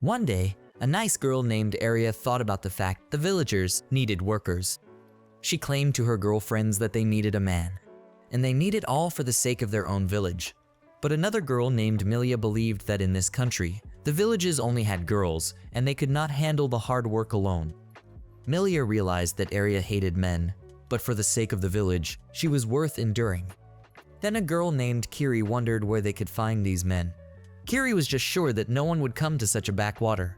One day, a nice girl named Aria thought about the fact the villagers needed workers. She claimed to her girlfriends that they needed a man, and they needed all for the sake of their own village. But another girl named Milia believed that in this country, the villages only had girls, and they could not handle the hard work alone. Milia realized that Aria hated men, but for the sake of the village, she was worth enduring. Then a girl named Kiri wondered where they could find these men. Kiri was just sure that no one would come to such a backwater.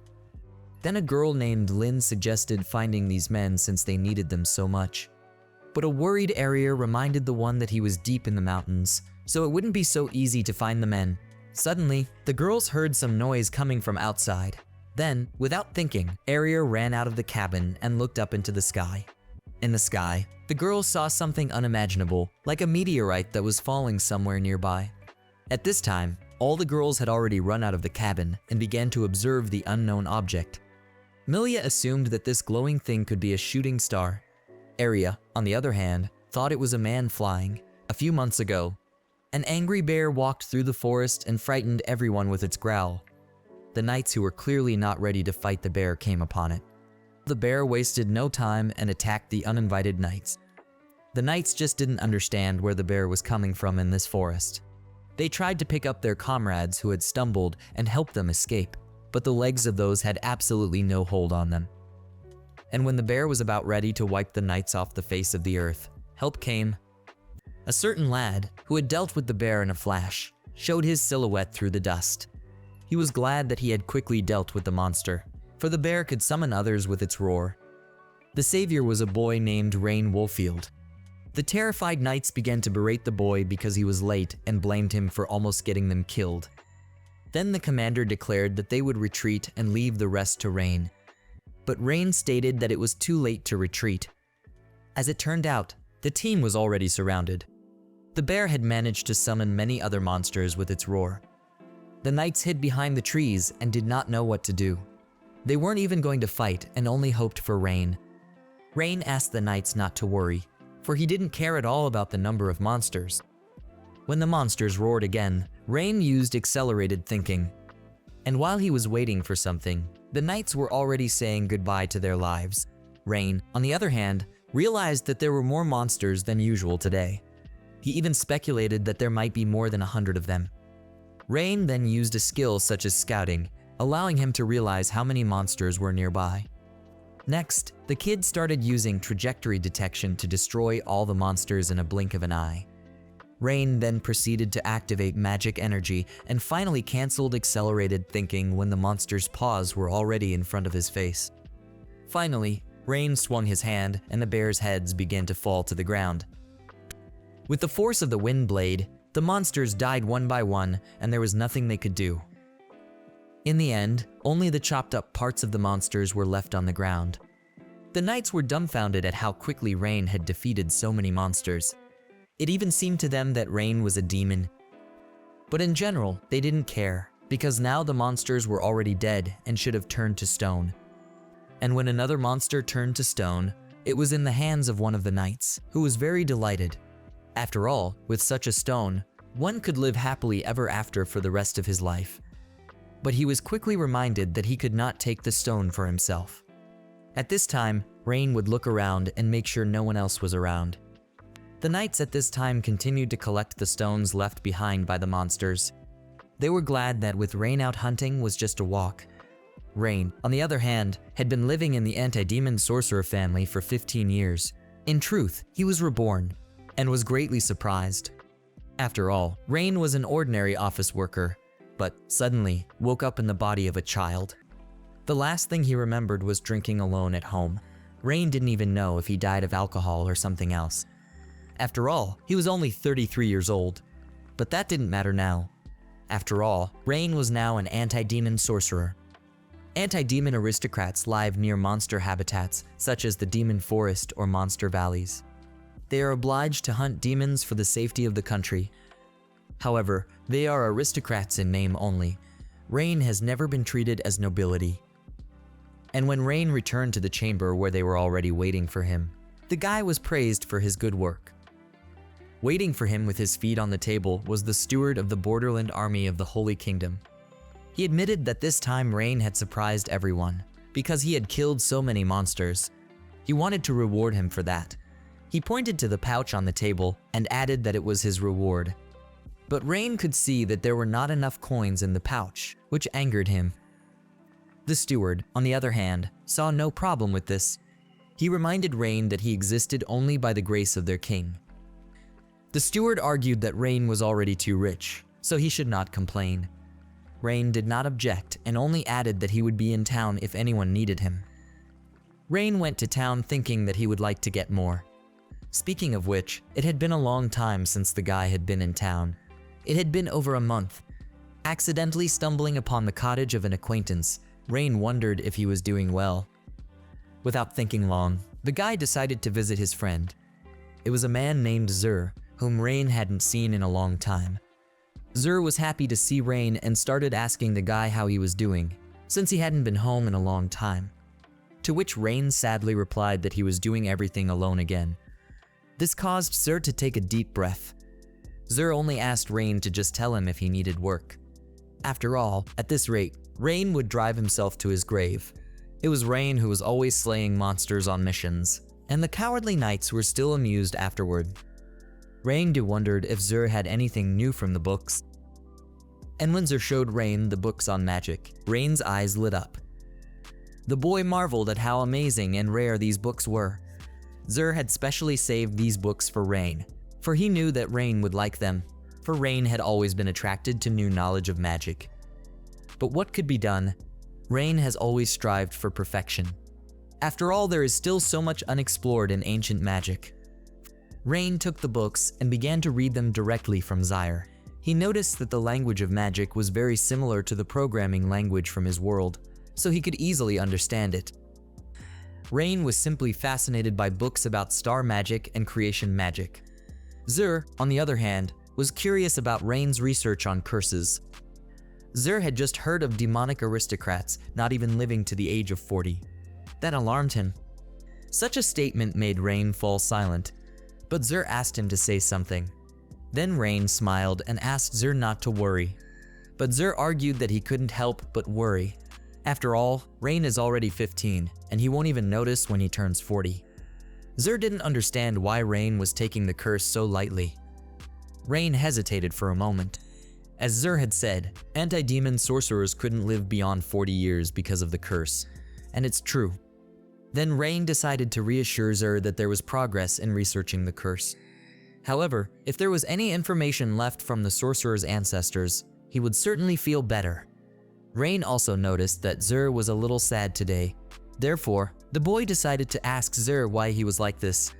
Then a girl named Lin suggested finding these men since they needed them so much. But a worried Aria reminded the one that he was deep in the mountains, so it wouldn't be so easy to find the men. Suddenly, the girls heard some noise coming from outside. Then, without thinking, Aria ran out of the cabin and looked up into the sky. In the sky, the girls saw something unimaginable, like a meteorite that was falling somewhere nearby. At this time, all the girls had already run out of the cabin and began to observe the unknown object. Milia assumed that this glowing thing could be a shooting star. Aria, on the other hand, thought it was a man flying. A few months ago, an angry bear walked through the forest and frightened everyone with its growl. The knights who were clearly not ready to fight the bear came upon it. The bear wasted no time and attacked the uninvited knights. The knights just didn't understand where the bear was coming from in this forest. They tried to pick up their comrades who had stumbled and help them escape, but the legs of those had absolutely no hold on them. And when the bear was about ready to wipe the knights off the face of the earth, help came. A certain lad, who had dealt with the bear in a flash, showed his silhouette through the dust. He was glad that he had quickly dealt with the monster, for the bear could summon others with its roar. The savior was a boy named Rain Wolfield. The terrified knights began to berate the boy because he was late and blamed him for almost getting them killed. Then the commander declared that they would retreat and leave the rest to Rain. But Rain stated that it was too late to retreat. As it turned out, the team was already surrounded. The bear had managed to summon many other monsters with its roar. The knights hid behind the trees and did not know what to do. They weren't even going to fight and only hoped for Rain. Rain asked the knights not to worry, for he didn't care at all about the number of monsters. When the monsters roared again, Rain used accelerated thinking. And while he was waiting for something, the knights were already saying goodbye to their lives. Rain, on the other hand, realized that there were more monsters than usual today. He even speculated that there might be more than 100 of them. Rain then used a skill such as scouting, allowing him to realize how many monsters were nearby. Next, the kid started using trajectory detection to destroy all the monsters in a blink of an eye. Rain then proceeded to activate magic energy and finally canceled accelerated thinking when the monster's paws were already in front of his face. Finally, Rain swung his hand and the bears' heads began to fall to the ground. With the force of the wind blade, the monsters died one by one and there was nothing they could do. In the end, only the chopped up parts of the monsters were left on the ground. The knights were dumbfounded at how quickly Rain had defeated so many monsters. It even seemed to them that Rain was a demon. But in general, they didn't care, because now the monsters were already dead and should have turned to stone. And when another monster turned to stone, it was in the hands of one of the knights, who was very delighted. After all, with such a stone, one could live happily ever after for the rest of his life. But he was quickly reminded that he could not take the stone for himself. At this time, Rain would look around and make sure no one else was around. The knights at this time continued to collect the stones left behind by the monsters. They were glad that with Rain out hunting was just a walk. Rain, on the other hand, had been living in the anti-demon sorcerer family for 15 years. In truth, he was reborn, and was greatly surprised. After all, Rain was an ordinary office worker, but suddenly woke up in the body of a child. The last thing he remembered was drinking alone at home. Rain didn't even know if he died of alcohol or something else. After all, he was only 33 years old. But that didn't matter now. After all, Rain was now an anti-demon sorcerer. Anti-demon aristocrats live near monster habitats, such as the demon forest or monster valleys. They are obliged to hunt demons for the safety of the country. However, they are aristocrats in name only. Rain has never been treated as nobility. And when Rain returned to the chamber where they were already waiting for him, the guy was praised for his good work. Waiting for him with his feet on the table was the steward of the Borderland army of the Holy Kingdom. He admitted that this time Rain had surprised everyone, because he had killed so many monsters. He wanted to reward him for that. He pointed to the pouch on the table and added that it was his reward. But Rain could see that there were not enough coins in the pouch, which angered him. The steward, on the other hand, saw no problem with this. He reminded Rain that he existed only by the grace of their king. The steward argued that Rain was already too rich, so he should not complain. Rain did not object and only added that he would be in town if anyone needed him. Rain went to town thinking that he would like to get more. Speaking of which, it had been a long time since the guy had been in town. It had been over a month. Accidentally stumbling upon the cottage of an acquaintance, Rain wondered if he was doing well. Without thinking long, the guy decided to visit his friend. It was a man named Zur, whom Rain hadn't seen in a long time. Zur was happy to see Rain and started asking the guy how he was doing, since he hadn't been home in a long time. To which Rain sadly replied that he was doing everything alone again. This caused Zur to take a deep breath. Zur only asked Rain to just tell him if he needed work. After all, at this rate, Rain would drive himself to his grave. It was Rain who was always slaying monsters on missions, and the cowardly knights were still amused afterward. Rain wondered if Zur had anything new from the books. And when Zur showed Rain the books on magic, Rain's eyes lit up. The boy marveled at how amazing and rare these books were. Zur had specially saved these books for Rain, for he knew that Rain would like them, for Rain had always been attracted to new knowledge of magic. But what could be done? Rain has always strived for perfection. After all, there is still so much unexplored in ancient magic. Rain took the books and began to read them directly from Zaire. He noticed that the language of magic was very similar to the programming language from his world, so he could easily understand it. Rain was simply fascinated by books about star magic and creation magic. Zur, on the other hand, was curious about Rain's research on curses. Zur had just heard of demonic aristocrats not even living to the age of 40. That alarmed him. Such a statement made Rain fall silent, but Zur asked him to say something. Then Rain smiled and asked Zur not to worry. But Zur argued that he couldn't help but worry. After all, Rain is already 15, and he won't even notice when he turns 40. Zur didn't understand why Rain was taking the curse so lightly. Rain hesitated for a moment. As Zur had said, anti-demon sorcerers couldn't live beyond 40 years because of the curse, and it's true. Then Rain decided to reassure Zur that there was progress in researching the curse. However, if there was any information left from the sorcerer's ancestors, he would certainly feel better. Rain also noticed that Zur was a little sad today. Therefore, the boy decided to ask Zur why he was like this.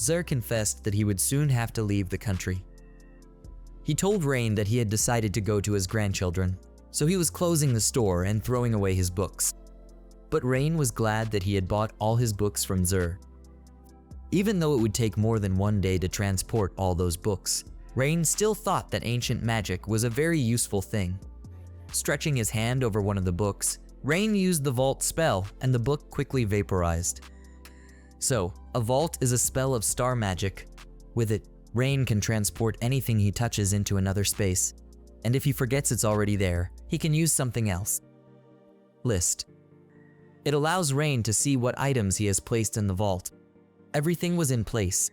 Zur confessed that he would soon have to leave the country. He told Rain that he had decided to go to his grandchildren, so he was closing the store and throwing away his books. But Rain was glad that he had bought all his books from Zur. Even though it would take more than one day to transport all those books, Rain still thought that ancient magic was a very useful thing. Stretching his hand over one of the books, Rain used the vault spell and the book quickly vaporized. So, a vault is a spell of star magic. With it, Rain can transport anything he touches into another space, and if he forgets it's already there, he can use something else. List. It allows Rain to see what items he has placed in the vault. Everything was in place.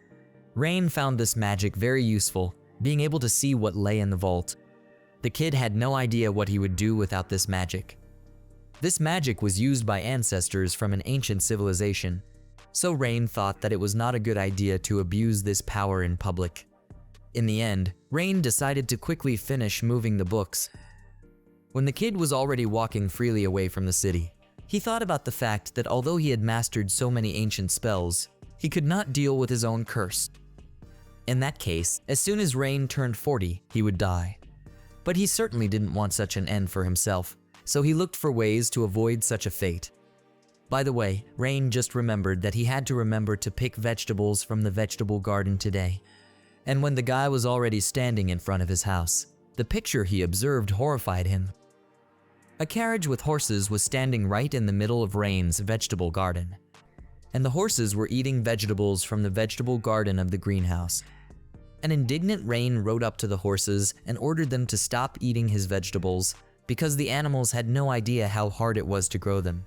Rain found this magic very useful, being able to see what lay in the vault. The kid had no idea what he would do without this magic. This magic was used by ancestors from an ancient civilization, so Rain thought that it was not a good idea to abuse this power in public. In the end, Rain decided to quickly finish moving the books. When the kid was already walking freely away from the city, he thought about the fact that although he had mastered so many ancient spells, he could not deal with his own curse. In that case, as soon as Rain turned 40, he would die. But he certainly didn't want such an end for himself, so he looked for ways to avoid such a fate. By the way, Rain just remembered that he had to remember to pick vegetables from the vegetable garden today. And when the guy was already standing in front of his house, the picture he observed horrified him. A carriage with horses was standing right in the middle of Rain's vegetable garden, and the horses were eating vegetables from the vegetable garden of the greenhouse. An indignant Rain rode up to the horses and ordered them to stop eating his vegetables, because the animals had no idea how hard it was to grow them.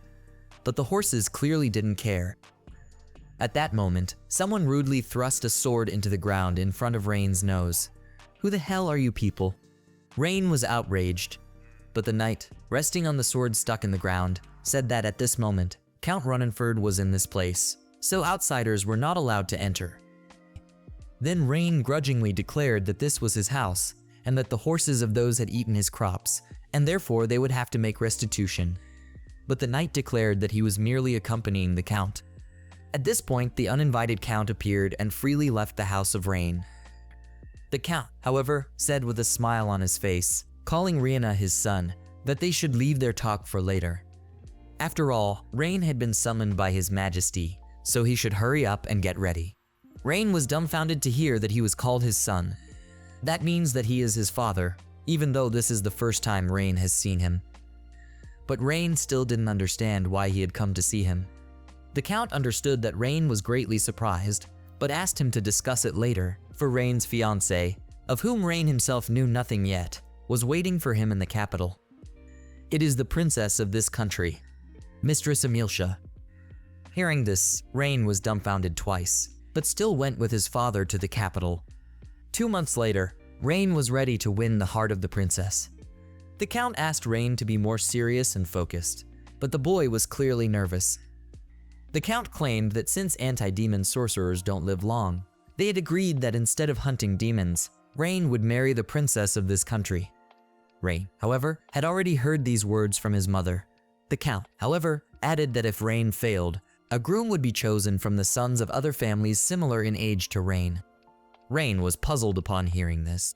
But the horses clearly didn't care. At that moment, someone rudely thrust a sword into the ground in front of Rain's nose. "Who the hell are you people?" Rain was outraged, but the knight, resting on the sword stuck in the ground, said that at this moment, Count Runenford was in this place, so outsiders were not allowed to enter. Then Rain grudgingly declared that this was his house, and that the horses of those had eaten his crops, and therefore they would have to make restitution. But the knight declared that he was merely accompanying the count. At this point, the uninvited count appeared and freely left the house of Rain. The count, however, said with a smile on his face, calling Rihanna his son, that they should leave their talk for later. After all, Rain had been summoned by His Majesty, so he should hurry up and get ready. Rain was dumbfounded to hear that he was called his son. That means that he is his father, even though this is the first time Rain has seen him. But Rain still didn't understand why he had come to see him. The count understood that Rain was greatly surprised, but asked him to discuss it later, for Rain's fiancée, of whom Rain himself knew nothing yet, was waiting for him in the capital. It is the princess of this country, Mistress Alicia. Hearing this, Rain was dumbfounded twice, but still went with his father to the capital. 2 months later, Rain was ready to win the heart of the princess. The count asked Rain to be more serious and focused, but the boy was clearly nervous. The count claimed that since anti-demon sorcerers don't live long, they had agreed that instead of hunting demons, Rain would marry the princess of this country. Rain, however, had already heard these words from his mother. The count, however, added that if Rain failed, a groom would be chosen from the sons of other families similar in age to Rain. Rain was puzzled upon hearing this.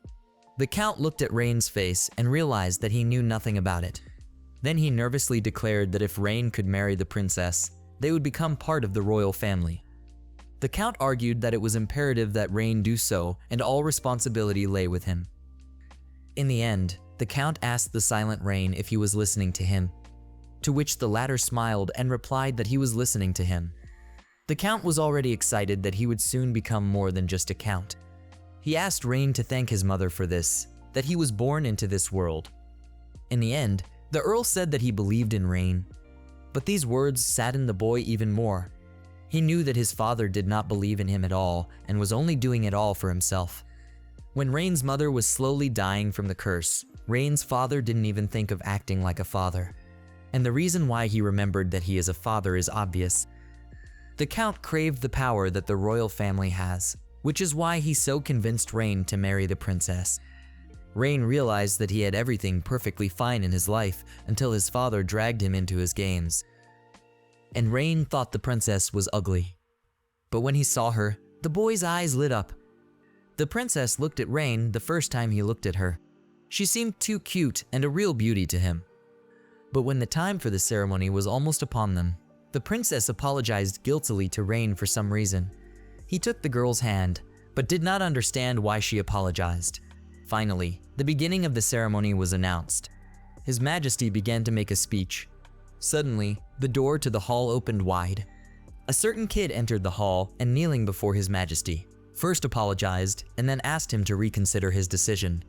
The count looked at Rain's face and realized that he knew nothing about it. Then he nervously declared that if Rain could marry the princess, they would become part of the royal family. The count argued that it was imperative that Rain do so, and all responsibility lay with him. In the end, the count asked the silent Rain if he was listening to him, to which the latter smiled and replied that he was listening to him. The count was already excited that he would soon become more than just a count. He asked Rain to thank his mother for this, that he was born into this world. In the end, the Earl said that he believed in Rain. But these words saddened the boy even more. He knew that his father did not believe in him at all and was only doing it all for himself. When Rain's mother was slowly dying from the curse, Rain's father didn't even think of acting like a father. And the reason why he remembered that he is a father is obvious. The count craved the power that the royal family has, which is why he so convinced Rain to marry the princess. Rain realized that he had everything perfectly fine in his life until his father dragged him into his games. And Rain thought the princess was ugly. But when he saw her, the boy's eyes lit up. The princess looked at Rain the first time he looked at her. She seemed too cute and a real beauty to him. But when the time for the ceremony was almost upon them, the princess apologized guiltily to Rain for some reason. He took the girl's hand, but did not understand why she apologized. Finally, the beginning of the ceremony was announced. His Majesty began to make a speech. Suddenly, the door to the hall opened wide. A certain kid entered the hall and, kneeling before His Majesty, first apologized and then asked him to reconsider his decision.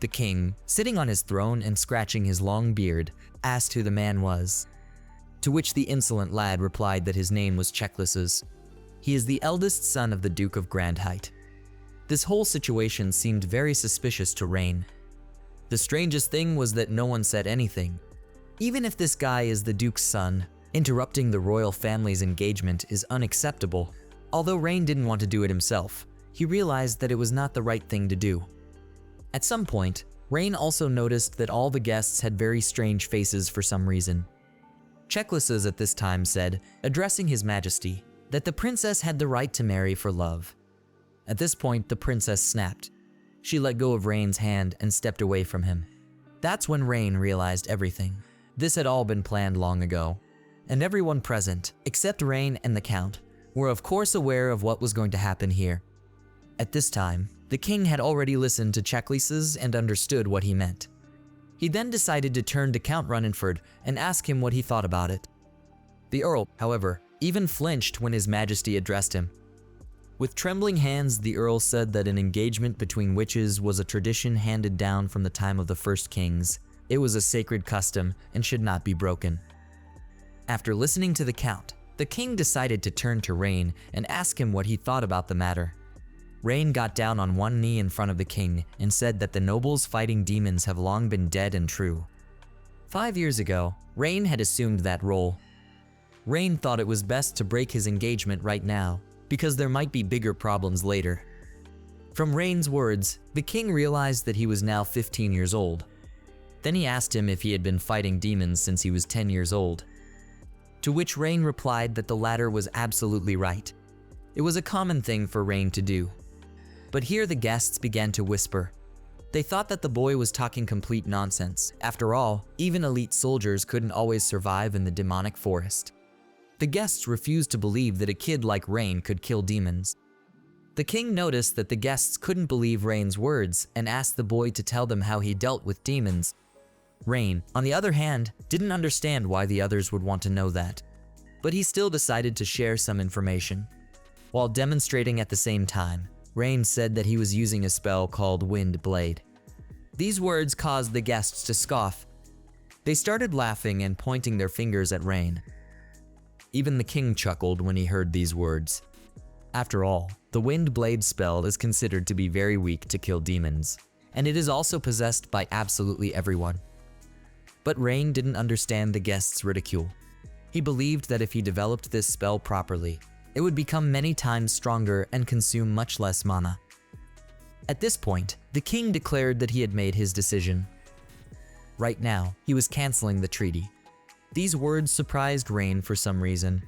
The king, sitting on his throne and scratching his long beard, asked who the man was. To which the insolent lad replied that his name was Checkless's. He is the eldest son of the Duke of Grandheight. This whole situation seemed very suspicious to Rain. The strangest thing was that no one said anything. Even if this guy is the Duke's son, interrupting the royal family's engagement is unacceptable. Although Rain didn't want to do it himself, he realized that it was not the right thing to do. At some point, Rain also noticed that all the guests had very strange faces for some reason. Checklesses at this time said, addressing His Majesty, that the princess had the right to marry for love. At this point, the princess snapped. She let go of Rain's hand and stepped away from him. That's when Rain realized everything. This had all been planned long ago, and everyone present, except Rain and the Count, were of course aware of what was going to happen here. At this time, the king had already listened to Checklesses and understood what he meant. He then decided to turn to Count Runenford and ask him what he thought about it. The Earl, however, even flinched when His Majesty addressed him. With trembling hands, the Earl said that an engagement between witches was a tradition handed down from the time of the first kings, It was a sacred custom and should not be broken. After listening to the count, the king decided to turn to Rain and ask him what he thought about the matter. Rain got down on one knee in front of the king and said that the nobles fighting demons have long been dead and true. 5 years ago, Rain had assumed that role. Rain thought it was best to break his engagement right now, because there might be bigger problems later. From Rain's words, the king realized that he was now 15 years old. Then he asked him if he had been fighting demons since he was 10 years old. To which Rain replied that the latter was absolutely right. It was a common thing for Rain to do. But here the guests began to whisper. They thought that the boy was talking complete nonsense. After all, even elite soldiers couldn't always survive in the demonic forest. The guests refused to believe that a kid like Rain could kill demons. The king noticed that the guests couldn't believe Rain's words and asked the boy to tell them how he dealt with demons. Rain, on the other hand, didn't understand why the others would want to know that, but he still decided to share some information. While demonstrating at the same time, Rain said that he was using a spell called Wind Blade. These words caused the guests to scoff. They started laughing and pointing their fingers at Rain. Even the king chuckled when he heard these words. After all, the Wind Blade spell is considered to be very weak to kill demons, and it is also possessed by absolutely everyone. But Rain didn't understand the guests' ridicule. He believed that if he developed this spell properly, it would become many times stronger and consume much less mana. At this point, the king declared that he had made his decision. Right now, he was canceling the treaty. These words surprised Rain for some reason.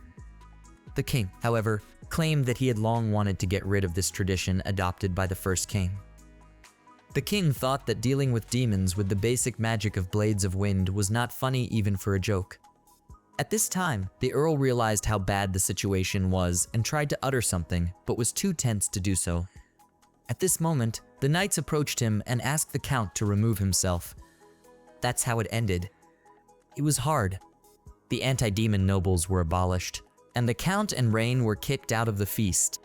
The king, however, claimed that he had long wanted to get rid of this tradition adopted by the first king. The king thought that dealing with demons with the basic magic of blades of wind was not funny even for a joke. At this time, the earl realized how bad the situation was and tried to utter something, but was too tense to do so. At this moment, the knights approached him and asked the count to remove himself. That's how it ended. It was hard. The anti-demon nobles were abolished, and the count and Rain were kicked out of the feast.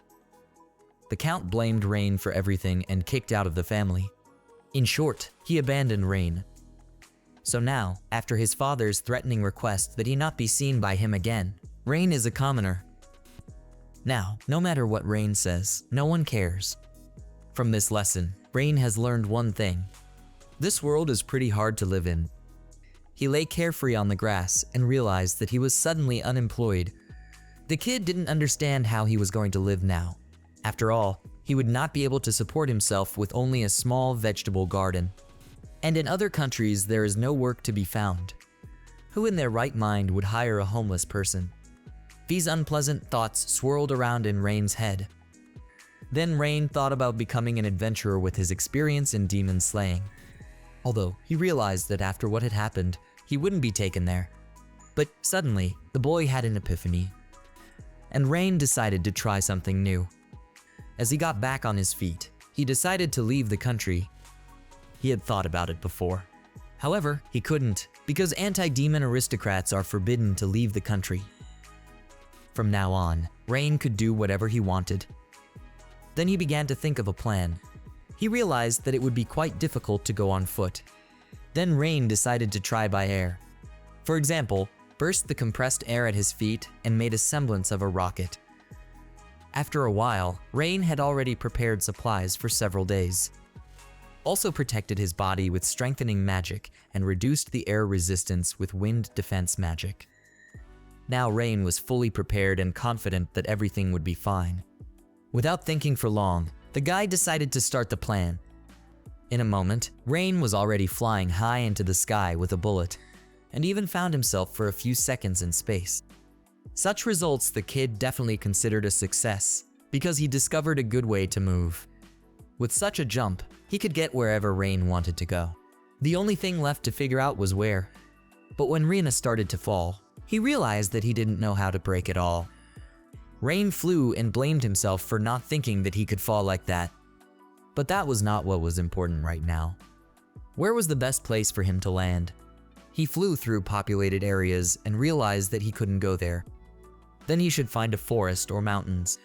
The count blamed Rain for everything and kicked out of the family. In short, he abandoned Rain. So now, after his father's threatening request that he not be seen by him again, Rain is a commoner. Now, no matter what Rain says, no one cares. From this lesson, Rain has learned one thing. This world is pretty hard to live in. He lay carefree on the grass and realized that he was suddenly unemployed. The kid didn't understand how he was going to live now. After all, he would not be able to support himself with only a small vegetable garden. And in other countries, there is no work to be found. Who in their right mind would hire a homeless person? These unpleasant thoughts swirled around in Rain's head. Then Rain thought about becoming an adventurer with his experience in demon slaying. Although he realized that after what had happened, he wouldn't be taken there. But suddenly, the boy had an epiphany. And Rain decided to try something new. As he got back on his feet, he decided to leave the country. He had thought about it before. However, he couldn't, because anti-demon aristocrats are forbidden to leave the country. From now on, Rain could do whatever he wanted. Then he began to think of a plan. He realized that it would be quite difficult to go on foot. Then Rain decided to try by air. For example, burst the compressed air at his feet and made a semblance of a rocket. After a while, Rain had already prepared supplies for several days. Also protected his body with strengthening magic and reduced the air resistance with wind defense magic. Now Rain was fully prepared and confident that everything would be fine. Without thinking for long, the guy decided to start the plan. In a moment, Rain was already flying high into the sky with a bullet, and even found himself for a few seconds in space. Such results the kid definitely considered a success, because he discovered a good way to move. With such a jump, he could get wherever Rain wanted to go. The only thing left to figure out was where. But when Rina started to fall, he realized that he didn't know how to break it all. Rain flew and blamed himself for not thinking that he could fall like that. But that was not what was important right now. Where was the best place for him to land? He flew through populated areas and realized that he couldn't go there. Then he should find a forest or mountains.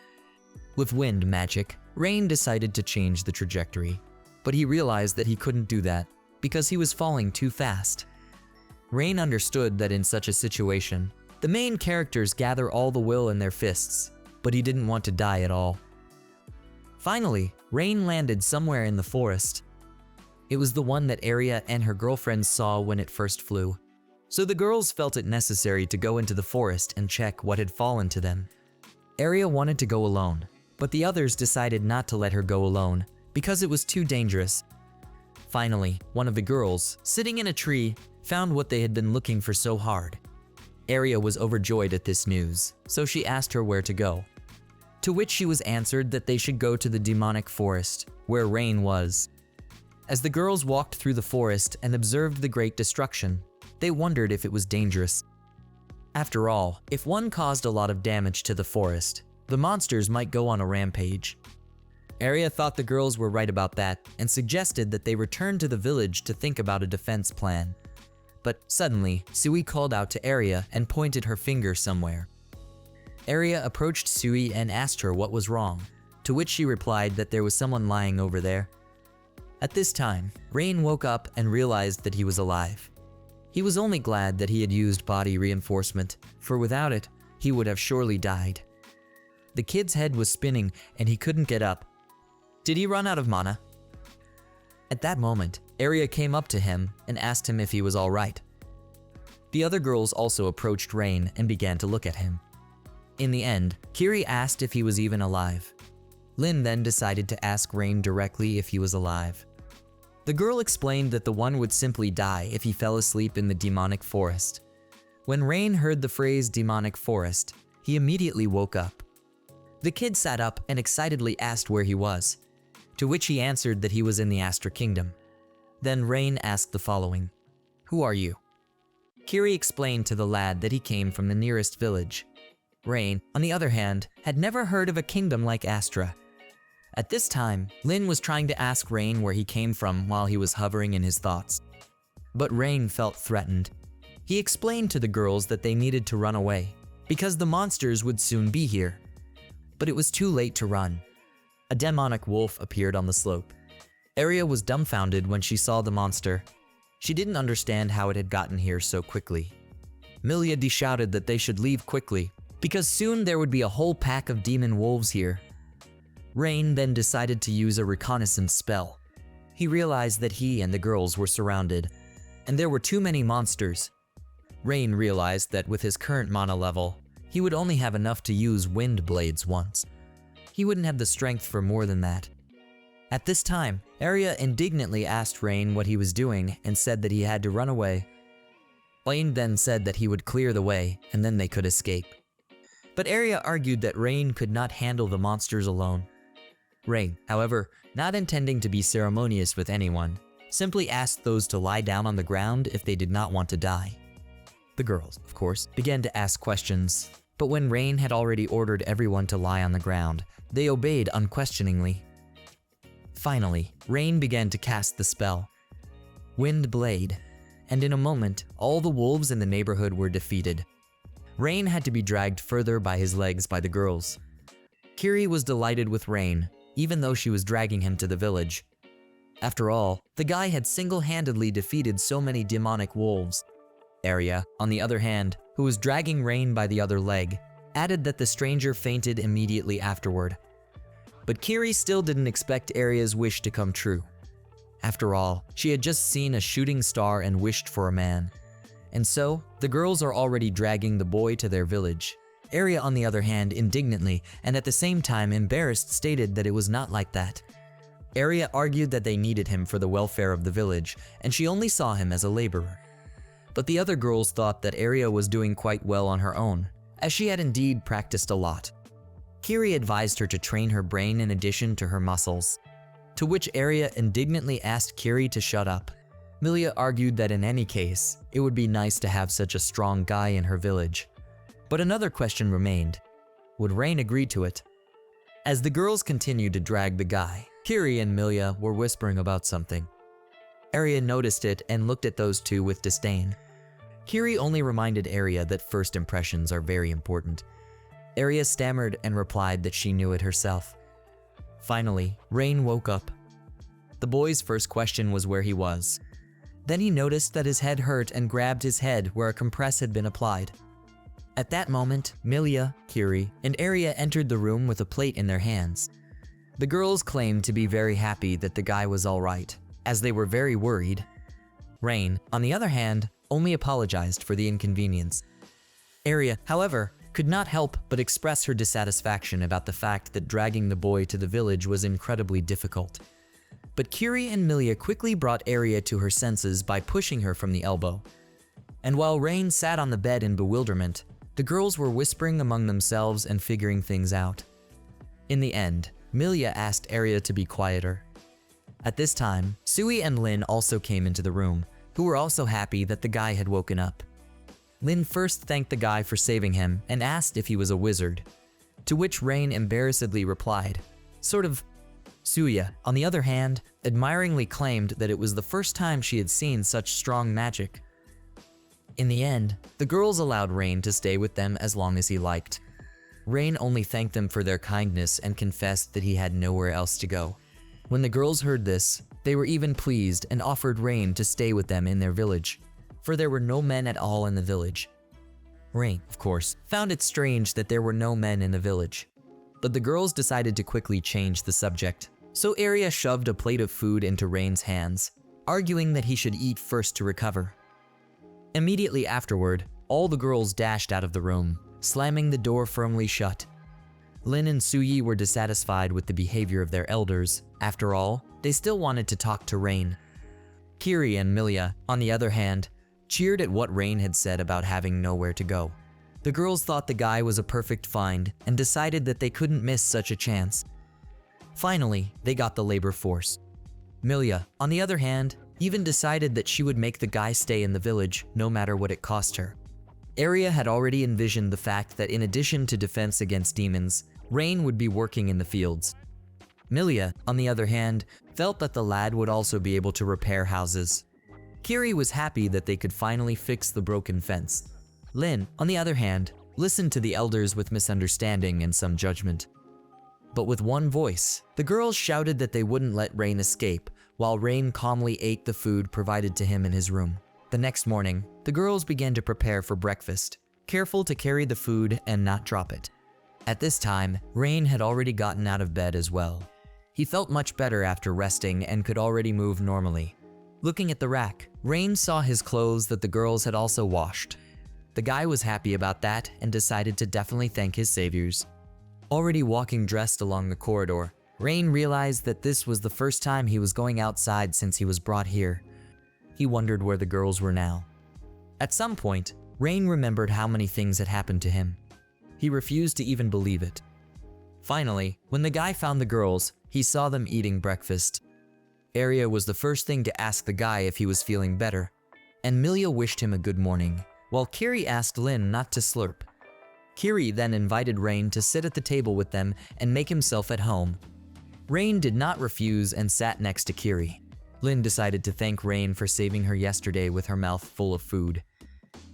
With wind magic, Rain decided to change the trajectory, but he realized that he couldn't do that because he was falling too fast. Rain understood that in such a situation, the main characters gather all the will in their fists, but he didn't want to die at all. Finally, Rain landed somewhere in the forest. It was the one that Aria and her girlfriends saw when it first flew. So the girls felt it necessary to go into the forest and check what had fallen to them. Aria wanted to go alone, but the others decided not to let her go alone because it was too dangerous. Finally, one of the girls, sitting in a tree, found what they had been looking for so hard. Aria was overjoyed at this news, so she asked her where to go. To which she was answered that they should go to the demonic forest, where Rain was. As the girls walked through the forest and observed the great destruction, they wondered if it was dangerous. After all, if one caused a lot of damage to the forest, the monsters might go on a rampage. Aria thought the girls were right about that and suggested that they return to the village to think about a defense plan. But suddenly, Sui called out to Aria and pointed her finger somewhere. Aria approached Sui and asked her what was wrong, to which she replied that there was someone lying over there. At this time, Rain woke up and realized that he was alive. He was only glad that he had used body reinforcement, for without it, he would have surely died. The kid's head was spinning and he couldn't get up. Did he run out of mana? At that moment, Aria came up to him and asked him if he was alright. The other girls also approached Rain and began to look at him. In the end, Kiri asked if he was even alive. Lin then decided to ask Rain directly if he was alive. The girl explained that the one would simply die if he fell asleep in the demonic forest. When Rain heard the phrase demonic forest, he immediately woke up. The kid sat up and excitedly asked where he was, to which he answered that he was in the Astra Kingdom. Then Rain asked the following: "Who are you?" Kiri explained to the lad that he came from the nearest village. Rain, on the other hand, had never heard of a kingdom like Astra. At this time, Lin was trying to ask Rain where he came from while he was hovering in his thoughts. But Rain felt threatened. He explained to the girls that they needed to run away, because the monsters would soon be here. But it was too late to run. A demonic wolf appeared on the slope. Aria was dumbfounded when she saw the monster. She didn't understand how it had gotten here so quickly. Milia shouted that they should leave quickly, because soon there would be a whole pack of demon wolves here. Rain then decided to use a reconnaissance spell. He realized that he and the girls were surrounded, and there were too many monsters. Rain realized that with his current mana level, he would only have enough to use wind blades once. He wouldn't have the strength for more than that. At this time, Aria indignantly asked Rain what he was doing and said that he had to run away. Rain then said that he would clear the way and then they could escape. But Aria argued that Rain could not handle the monsters alone. Rain, however, not intending to be ceremonious with anyone, simply asked those to lie down on the ground if they did not want to die. The girls, of course, began to ask questions, but when Rain had already ordered everyone to lie on the ground, they obeyed unquestioningly. Finally, Rain began to cast the spell, Wind Blade, and in a moment, all the wolves in the neighborhood were defeated. Rain had to be dragged further by his legs by the girls. Kiri was delighted with Rain, even though she was dragging him to the village. After all, the guy had single-handedly defeated so many demonic wolves. Aria, on the other hand, who was dragging Rain by the other leg, added that the stranger fainted immediately afterward. But Kiri still didn't expect Aria's wish to come true. After all, she had just seen a shooting star and wished for a man. And so, the girls are already dragging the boy to their village. Aria, on the other hand, indignantly and at the same time embarrassed, stated that it was not like that. Aria argued that they needed him for the welfare of the village, and she only saw him as a laborer. But the other girls thought that Aria was doing quite well on her own, as she had indeed practiced a lot. Kiri advised her to train her brain in addition to her muscles, to which Aria indignantly asked Kiri to shut up. Milia argued that in any case, it would be nice to have such a strong guy in her village. But another question remained. Would Rain agree to it? As the girls continued to drag the guy, Kiri and Milia were whispering about something. Aria noticed it and looked at those two with disdain. Kiri only reminded Aria that first impressions are very important. Aria stammered and replied that she knew it herself. Finally, Rain woke up. The boy's first question was where he was. Then he noticed that his head hurt and grabbed his head where a compress had been applied. At that moment, Milia, Kiri, and Aria entered the room with a plate in their hands. The girls claimed to be very happy that the guy was alright, as they were very worried. Rain, on the other hand, only apologized for the inconvenience. Aria, however, could not help but express her dissatisfaction about the fact that dragging the boy to the village was incredibly difficult. But Kiri and Milia quickly brought Aria to her senses by pushing her from the elbow. And while Rain sat on the bed in bewilderment, the girls were whispering among themselves and figuring things out. In the end, Milia asked Aria to be quieter. At this time, Sui and Lin also came into the room, who were also happy that the guy had woken up. Lin first thanked the guy for saving him and asked if he was a wizard, to which Rain embarrassedly replied, sort of. Suya, on the other hand, admiringly claimed that it was the first time she had seen such strong magic. In the end, the girls allowed Rain to stay with them as long as he liked. Rain only thanked them for their kindness and confessed that he had nowhere else to go. When the girls heard this, they were even pleased and offered Rain to stay with them in their village, for there were no men at all in the village. Rain, of course, found it strange that there were no men in the village. But the girls decided to quickly change the subject, so Aria shoved a plate of food into Rain's hands, arguing that he should eat first to recover. Immediately afterward, all the girls dashed out of the room, slamming the door firmly shut. Lin and Suyi were dissatisfied with the behavior of their elders. After all, they still wanted to talk to Rain. Kiri and Milia, on the other hand, cheered at what Rain had said about having nowhere to go. The girls thought the guy was a perfect find and decided that they couldn't miss such a chance. Finally, they got the labor force. Milia, on the other hand, even decided that she would make the guy stay in the village no matter what it cost her. Aria had already envisioned the fact that in addition to defense against demons, Rain would be working in the fields. Milia, on the other hand, felt that the lad would also be able to repair houses. Kiri was happy that they could finally fix the broken fence. Lin, on the other hand, listened to the elders with misunderstanding and some judgment. But with one voice, the girls shouted that they wouldn't let Rain escape, while Rain calmly ate the food provided to him in his room. The next morning, the girls began to prepare for breakfast, careful to carry the food and not drop it. At this time, Rain had already gotten out of bed as well. He felt much better after resting and could already move normally. Looking at the rack, Rain saw his clothes that the girls had also washed. The guy was happy about that and decided to definitely thank his saviors. Already walking dressed along the corridor, Rain realized that this was the first time he was going outside since he was brought here. He wondered where the girls were now. At some point, Rain remembered how many things had happened to him. He refused to even believe it. Finally, when the guy found the girls, he saw them eating breakfast. Aria was the first thing to ask the guy if he was feeling better, and Milia wished him a good morning, while Kiri asked Lin not to slurp. Kiri then invited Rain to sit at the table with them and make himself at home. Rain did not refuse and sat next to Kiri. Lin decided to thank Rain for saving her yesterday with her mouth full of food.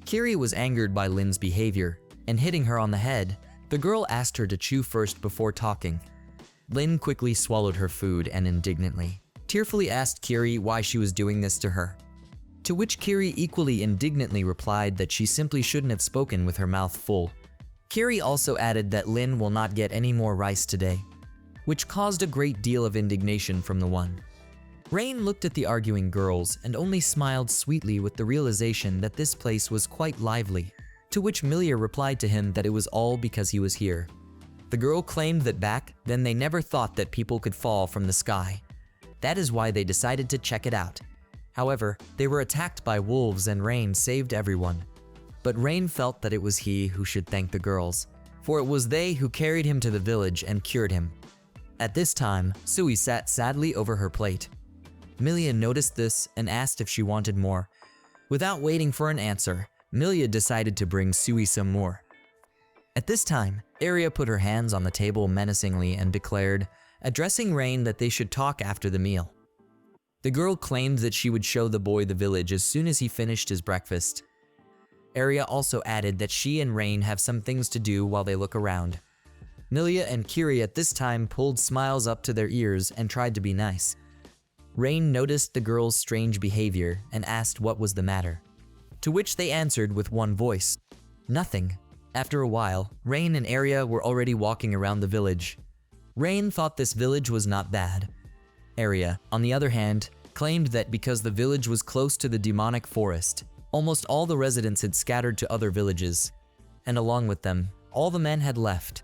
Kiri was angered by Lin's behavior, and hitting her on the head, the girl asked her to chew first before talking. Lin quickly swallowed her food and indignantly, tearfully asked Kiri why she was doing this to her. To which Kiri equally indignantly replied that she simply shouldn't have spoken with her mouth full. Kiri also added that Lin will not get any more rice today, which caused a great deal of indignation from the one. Rain looked at the arguing girls and only smiled sweetly with the realization that this place was quite lively, to which Milia replied to him that it was all because he was here. The girl claimed that back then they never thought that people could fall from the sky. That is why they decided to check it out. However, they were attacked by wolves and Rain saved everyone. But Rain felt that it was he who should thank the girls, for it was they who carried him to the village and cured him. At this time, Sui sat sadly over her plate. Milia noticed this and asked if she wanted more. Without waiting for an answer, Milia decided to bring Sui some more. At this time, Aria put her hands on the table menacingly and declared, addressing Rain, that they should talk after the meal. The girl claimed that she would show the boy the village as soon as he finished his breakfast. Aria also added that she and Rain have some things to do while they look around. Milia and Kiri at this time pulled smiles up to their ears and tried to be nice. Rain noticed the girl's strange behavior and asked what was the matter. To which they answered with one voice, "Nothing." After a while, Rain and Aria were already walking around the village. Rain thought this village was not bad. Aria, on the other hand, claimed that because the village was close to the demonic forest, almost all the residents had scattered to other villages, and along with them, all the men had left.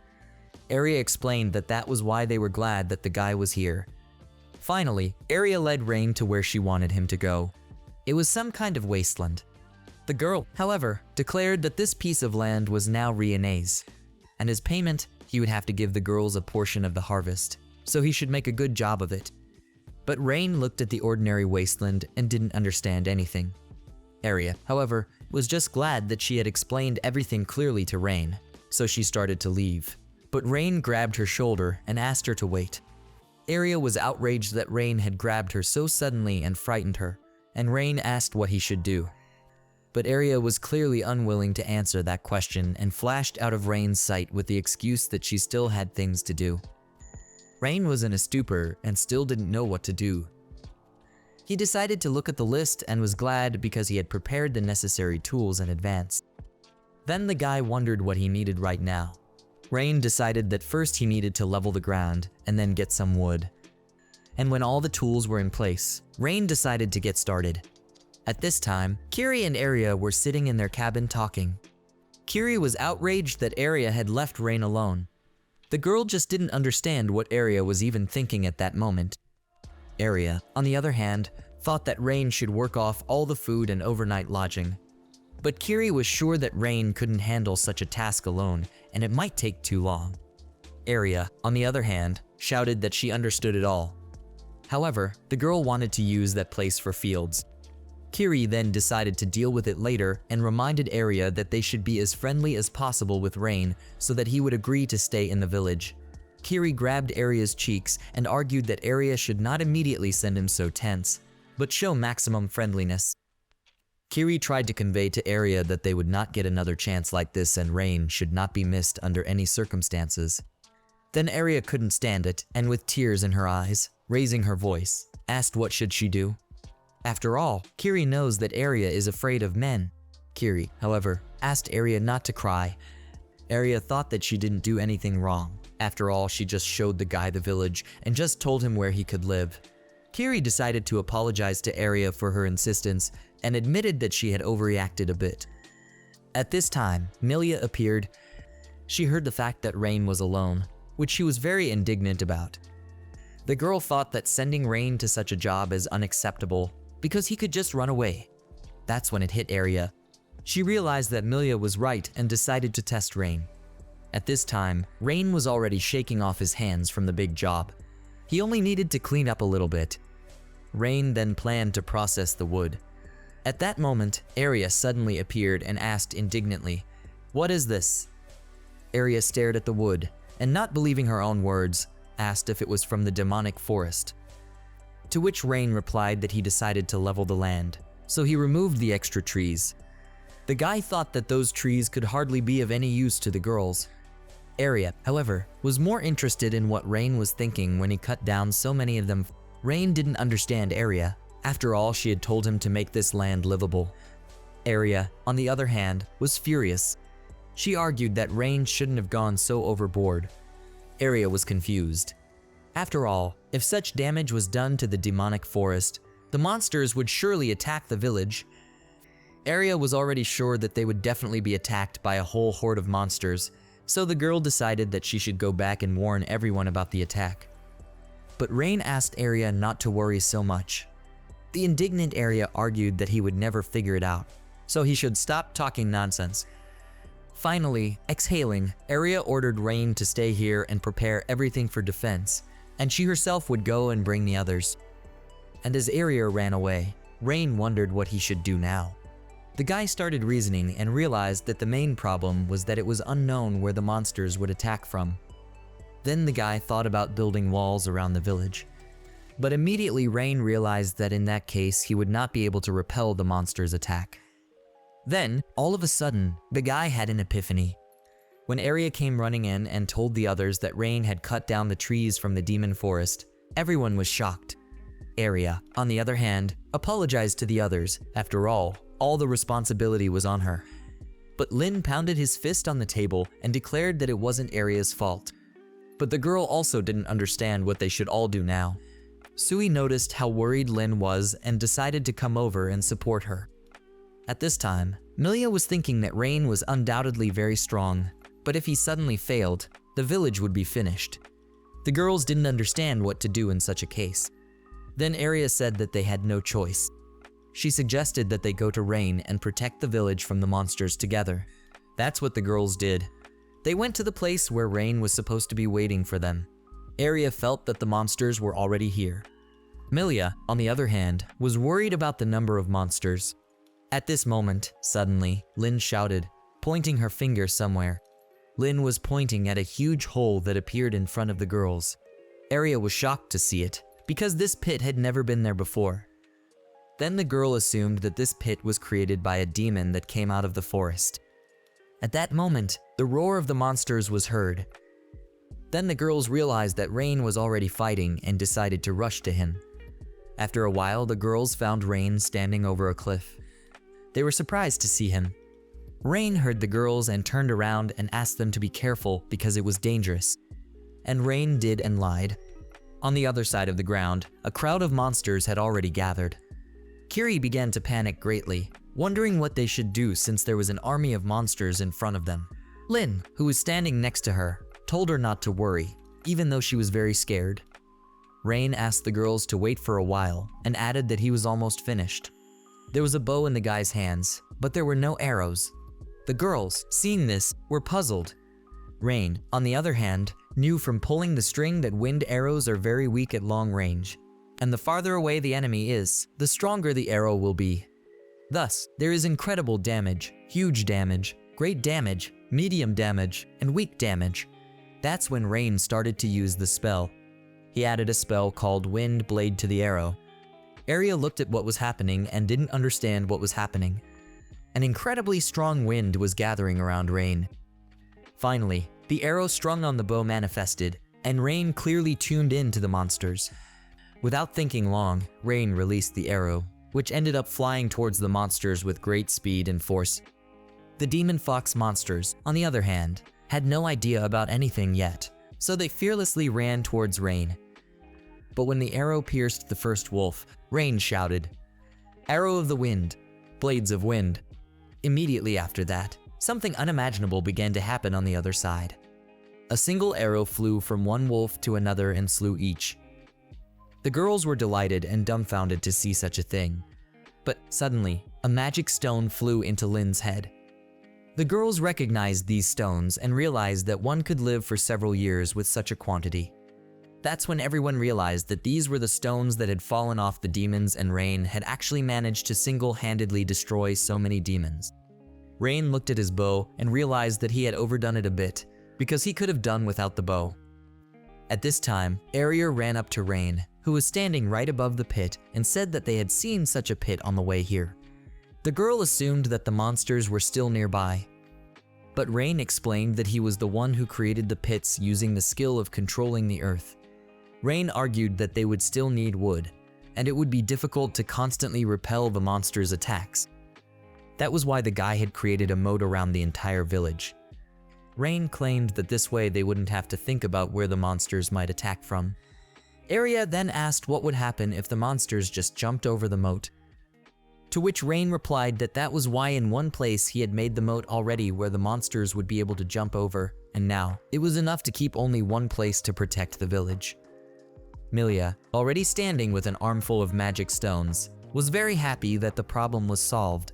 Aria explained that that was why they were glad that the guy was here. Finally, Aria led Rain to where she wanted him to go. It was some kind of wasteland. The girl, however, declared that this piece of land was now Rione's, and as payment, he would have to give the girls a portion of the harvest, so he should make a good job of it. But Rain looked at the ordinary wasteland and didn't understand anything. Aria, however, was just glad that she had explained everything clearly to Rain, so she started to leave. But Rain grabbed her shoulder and asked her to wait. Aria was outraged that Rain had grabbed her so suddenly and frightened her, and Rain asked what he should do. But Aria was clearly unwilling to answer that question and flashed out of Rain's sight with the excuse that she still had things to do. Rain was in a stupor and still didn't know what to do. He decided to look at the list and was glad because he had prepared the necessary tools in advance. Then the guy wondered what he needed right now. Rain decided that first he needed to level the ground and then get some wood. And when all the tools were in place, Rain decided to get started. At this time, Kiri and Aria were sitting in their cabin talking. Kiri was outraged that Aria had left Rain alone. The girl just didn't understand what Aria was even thinking at that moment. Aria, on the other hand, thought that Rain should work off all the food and overnight lodging. But Kiri was sure that Rain couldn't handle such a task alone, and it might take too long. Aria, on the other hand, shouted that she understood it all. However, the girl wanted to use that place for fields. Kiri then decided to deal with it later and reminded Aria that they should be as friendly as possible with Rain so that he would agree to stay in the village. Kiri grabbed Aria's cheeks and argued that Aria should not immediately send him so tense, but show maximum friendliness. Kiri tried to convey to Aria that they would not get another chance like this and Rain should not be missed under any circumstances. Then Aria couldn't stand it and with tears in her eyes, raising her voice, asked what should she do. After all, Kiri knows that Aria is afraid of men. Kiri, however, asked Aria not to cry. Aria thought that she didn't do anything wrong. After all, she just showed the guy the village and just told him where he could live. Kiri decided to apologize to Aria for her insistence and admitted that she had overreacted a bit. At this time, Milia appeared. She heard the fact that Rain was alone, which she was very indignant about. The girl thought that sending Rain to such a job is unacceptable because he could just run away. That's when it hit Aria. She realized that Milia was right and decided to test Rain. At this time, Rain was already shaking off his hands from the big job. He only needed to clean up a little bit. Rain then planned to process the wood. At that moment, Aria suddenly appeared and asked indignantly, "What is this?" Aria stared at the wood, and not believing her own words, asked if it was from the demonic forest. To which Rain replied that he decided to level the land, so he removed the extra trees. The guy thought that those trees could hardly be of any use to the girls. Aria, however, was more interested in what Rain was thinking when he cut down so many of them. Rain didn't understand Aria. After all, she had told him to make this land livable. Aria, on the other hand, was furious. She argued that Rain shouldn't have gone so overboard. Aria was confused. After all, if such damage was done to the demonic forest, the monsters would surely attack the village. Aria was already sure that they would definitely be attacked by a whole horde of monsters, so the girl decided that she should go back and warn everyone about the attack. But Rain asked Aria not to worry so much. The indignant Aria argued that he would never figure it out, so he should stop talking nonsense. Finally, exhaling, Aria ordered Rain to stay here and prepare everything for defense, and she herself would go and bring the others. And as Aria ran away, Rain wondered what he should do now. The guy started reasoning and realized that the main problem was that it was unknown where the monsters would attack from. Then the guy thought about building walls around the village. But immediately Rain realized that in that case he would not be able to repel the monster's attack. Then, all of a sudden, the guy had an epiphany. When Aria came running in and told the others that Rain had cut down the trees from the demon forest, everyone was shocked. Area, on the other hand, apologized to the others. After all the responsibility was on her. But Lin pounded his fist on the table and declared that it wasn't Area's fault. But the girl also didn't understand what they should all do now. Sui noticed how worried Lin was and decided to come over and support her. At this time, Milia was thinking that Rain was undoubtedly very strong, but if he suddenly failed, the village would be finished. The girls didn't understand what to do in such a case. Then Area said that they had no choice. She suggested that they go to Rain and protect the village from the monsters together. That's what the girls did. They went to the place where Rain was supposed to be waiting for them. Area felt that the monsters were already here. Milia, on the other hand, was worried about the number of monsters. At this moment, suddenly, Lin shouted, pointing her finger somewhere. Lin was pointing at a huge hole that appeared in front of the girls. Area was shocked to see it, because this pit had never been there before. Then the girl assumed that this pit was created by a demon that came out of the forest. At that moment, the roar of the monsters was heard. Then the girls realized that Rain was already fighting and decided to rush to him. After a while, the girls found Rain standing over a cliff. They were surprised to see him. Rain heard the girls and turned around and asked them to be careful because it was dangerous. And Rain did and lied. On the other side of the ground, a crowd of monsters had already gathered. Kiri began to panic greatly, wondering what they should do since there was an army of monsters in front of them. Lin, who was standing next to her, told her not to worry, even though she was very scared. Rain asked the girls to wait for a while and added that he was almost finished. There was a bow in the guy's hands, but there were no arrows. The girls, seeing this, were puzzled. Rain, on the other hand, knew from pulling the string that wind arrows are very weak at long range, and the farther away the enemy is, the stronger the arrow will be. Thus, there is incredible damage, huge damage, great damage, medium damage, and weak damage. That's when Rain started to use the spell. He added a spell called Wind Blade to the arrow. Area looked at what was happening and didn't understand what was happening. An incredibly strong wind was gathering around Rain. Finally, the arrow strung on the bow manifested, and Rain clearly tuned in to the monsters. Without thinking long, Rain released the arrow, which ended up flying towards the monsters with great speed and force. The demon fox monsters, on the other hand, had no idea about anything yet, so they fearlessly ran towards Rain. But when the arrow pierced the first wolf, Rain shouted, "Arrow of the wind, blades of wind." Immediately after that, something unimaginable began to happen on the other side. A single arrow flew from one wolf to another and slew each. The girls were delighted and dumbfounded to see such a thing. But suddenly, a magic stone flew into Lin's head. The girls recognized these stones and realized that one could live for several years with such a quantity. That's when everyone realized that these were the stones that had fallen off the demons, and Rain had actually managed to single-handedly destroy so many demons. Rain looked at his bow and realized that he had overdone it a bit, because he could have done without the bow. At this time, Area ran up to Rain, who was standing right above the pit, and said that they had seen such a pit on the way here. The girl assumed that the monsters were still nearby. But Rain explained that he was the one who created the pits using the skill of controlling the earth. Rain argued that they would still need wood, and it would be difficult to constantly repel the monsters' attacks. That was why the guy had created a moat around the entire village. Rain claimed that this way they wouldn't have to think about where the monsters might attack from. Area then asked what would happen if the monsters just jumped over the moat. To which Rain replied that that was why in one place he had made the moat already where the monsters would be able to jump over, and now it was enough to keep only one place to protect the village. Milia, already standing with an armful of magic stones, was very happy that the problem was solved.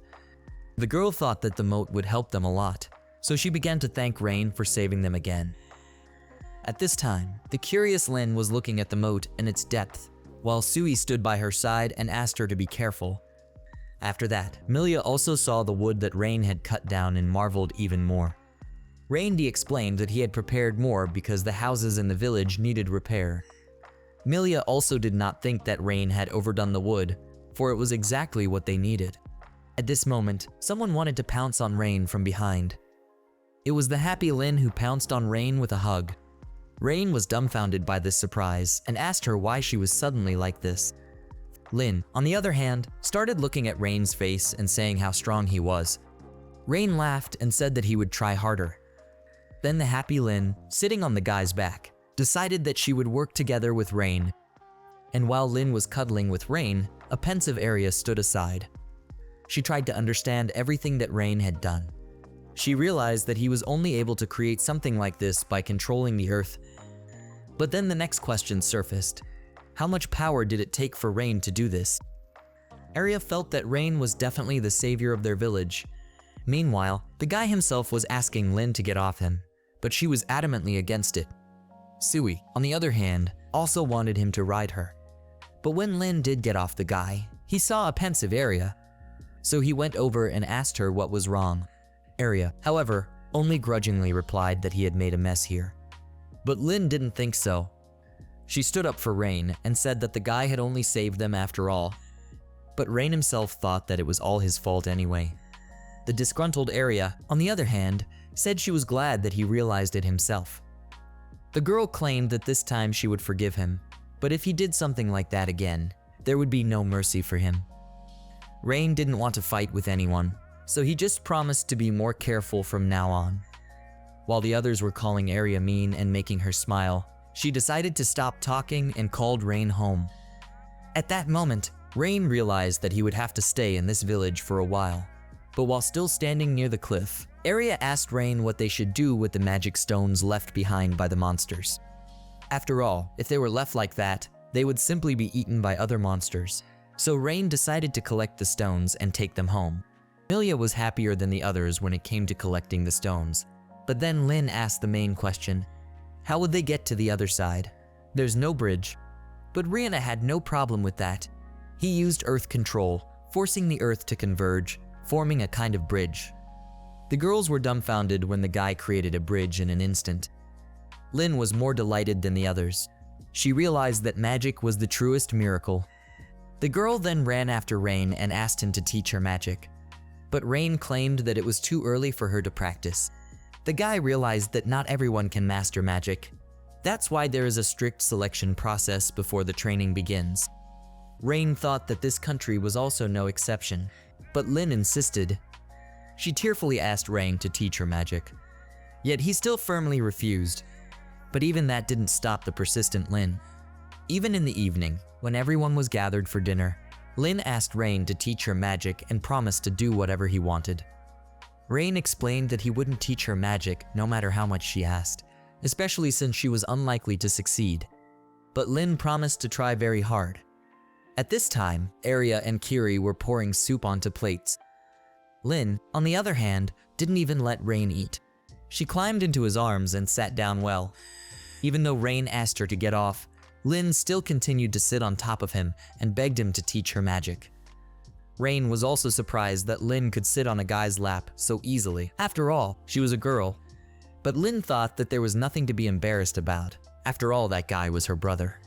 The girl thought that the moat would help them a lot, so she began to thank Rain for saving them again. At this time, the curious Lin was looking at the moat and its depth, while Sui stood by her side and asked her to be careful. After that, Milia also saw the wood that Rain had cut down and marveled even more. Rain explained that he had prepared more because the houses in the village needed repair. Milia also did not think that Rain had overdone the wood, for it was exactly what they needed. At this moment, someone wanted to pounce on Rain from behind. It was the happy Lin who pounced on Rain with a hug. Rain was dumbfounded by this surprise and asked her why she was suddenly like this. Lin, on the other hand, started looking at Rain's face and saying how strong he was. Rain laughed and said that he would try harder. Then the happy Lin, sitting on the guy's back, decided that she would work together with Rain. And while Lin was cuddling with Rain, a pensive Area stood aside. She tried to understand everything that Rain had done. She realized that he was only able to create something like this by controlling the earth. But then the next question surfaced. How much power did it take for Rain to do this? Area felt that Rain was definitely the savior of their village. Meanwhile, the guy himself was asking Lin to get off him, but she was adamantly against it. Tsuihou, on the other hand, also wanted him to ride her. But when Lin did get off the guy, he saw a pensive Area. So he went over and asked her what was wrong. Area, however, only grudgingly replied that he had made a mess here. But Lin didn't think so. She stood up for Rain and said that the guy had only saved them after all. But Rain himself thought that it was all his fault anyway. The disgruntled Area, on the other hand, said she was glad that he realized it himself. The girl claimed that this time she would forgive him, but if he did something like that again, there would be no mercy for him. Rain didn't want to fight with anyone, so he just promised to be more careful from now on. While the others were calling Area mean and making her smile, she decided to stop talking and called Rain home. At that moment, Rain realized that he would have to stay in this village for a while. But while still standing near the cliff, Area asked Rain what they should do with the magic stones left behind by the monsters. After all, if they were left like that, they would simply be eaten by other monsters. So Rain decided to collect the stones and take them home. Milia was happier than the others when it came to collecting the stones. But then Lin asked the main question, how would they get to the other side? There's no bridge. But Rihanna had no problem with that. He used earth control, forcing the earth to converge, forming a kind of bridge. The girls were dumbfounded when the guy created a bridge in an instant. Lin was more delighted than the others. She realized that magic was the truest miracle. The girl then ran after Rain and asked him to teach her magic. But Rain claimed that it was too early for her to practice. The guy realized that not everyone can master magic. That's why there is a strict selection process before the training begins. Rain thought that this country was also no exception, but Lin insisted. She tearfully asked Rain to teach her magic. Yet he still firmly refused. But even that didn't stop the persistent Lin. Even in the evening, when everyone was gathered for dinner, Lin asked Rain to teach her magic and promised to do whatever he wanted. Rain explained that he wouldn't teach her magic no matter how much she asked, especially since she was unlikely to succeed. But Lin promised to try very hard. At this time, Area and Kiri were pouring soup onto plates. Lin, on the other hand, didn't even let Rain eat. She climbed into his arms and sat down well. Even though Rain asked her to get off, Lin still continued to sit on top of him and begged him to teach her magic. Rain was also surprised that Lin could sit on a guy's lap so easily. After all, she was a girl. But Lin thought that there was nothing to be embarrassed about. After all, that guy was her brother.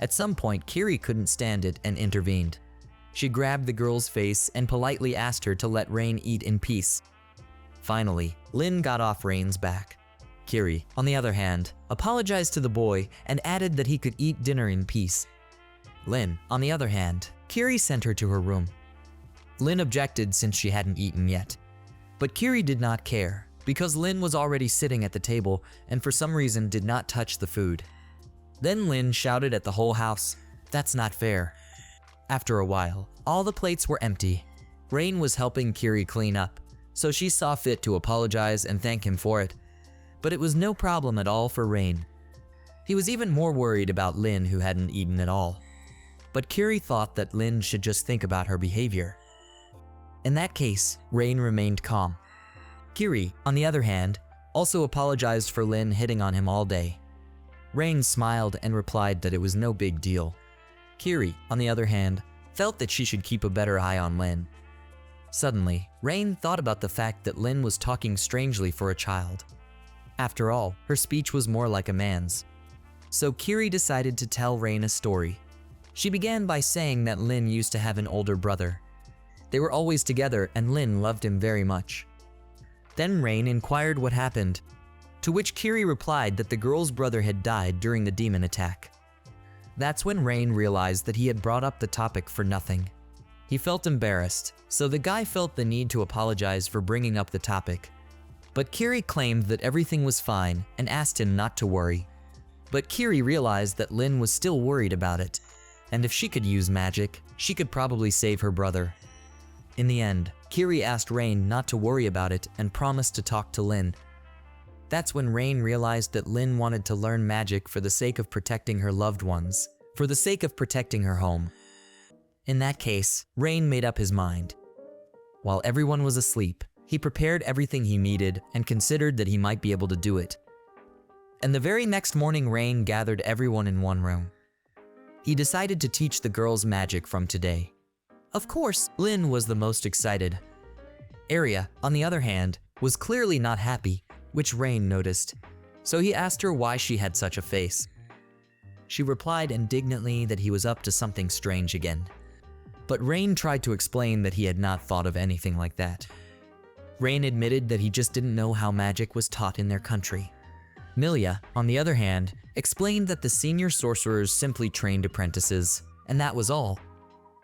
At some point, Kiri couldn't stand it and intervened. She grabbed the girl's face and politely asked her to let Rain eat in peace. Finally, Lin got off Rain's back. Kiri, on the other hand, apologized to the boy and added that he could eat dinner in peace. Lin, on the other hand, Kiri sent her to her room. Lin objected since she hadn't eaten yet. But Kiri did not care, because Lin was already sitting at the table and for some reason did not touch the food. Then Lin shouted at the whole house, "That's not fair." After a while, all the plates were empty. Rain was helping Kiri clean up, so she saw fit to apologize and thank him for it. But it was no problem at all for Rain. He was even more worried about Lin, who hadn't eaten at all. But Kiri thought that Lin should just think about her behavior. In that case, Rain remained calm. Kiri, on the other hand, also apologized for Lin hitting on him all day. Rain smiled and replied that it was no big deal. Kiri, on the other hand, felt that she should keep a better eye on Lin. Suddenly, Rain thought about the fact that Lin was talking strangely for a child. After all, her speech was more like a man's. So Kiri decided to tell Rain a story. She began by saying that Lin used to have an older brother. They were always together and Lin loved him very much. Then Rain inquired what happened, to which Kiri replied that the girl's brother had died during the demon attack. That's when Rain realized that he had brought up the topic for nothing. He felt embarrassed, so the guy felt the need to apologize for bringing up the topic. But Kiri claimed that everything was fine and asked him not to worry. But Kiri realized that Lin was still worried about it, and if she could use magic, she could probably save her brother. In the end, Kiri asked Rain not to worry about it and promised to talk to Lin. That's when Rain realized that Lin wanted to learn magic for the sake of protecting her loved ones, for the sake of protecting her home. In that case, Rain made up his mind. While everyone was asleep, he prepared everything he needed and considered that he might be able to do it. And the very next morning, Rain gathered everyone in one room. He decided to teach the girls magic from today. Of course, Lin was the most excited. Aria, on the other hand, was clearly not happy, which Rain noticed, so he asked her why she had such a face. She replied indignantly that he was up to something strange again. But Rain tried to explain that he had not thought of anything like that. Rain admitted that he just didn't know how magic was taught in their country. Milia, on the other hand, explained that the senior sorcerers simply trained apprentices, and that was all.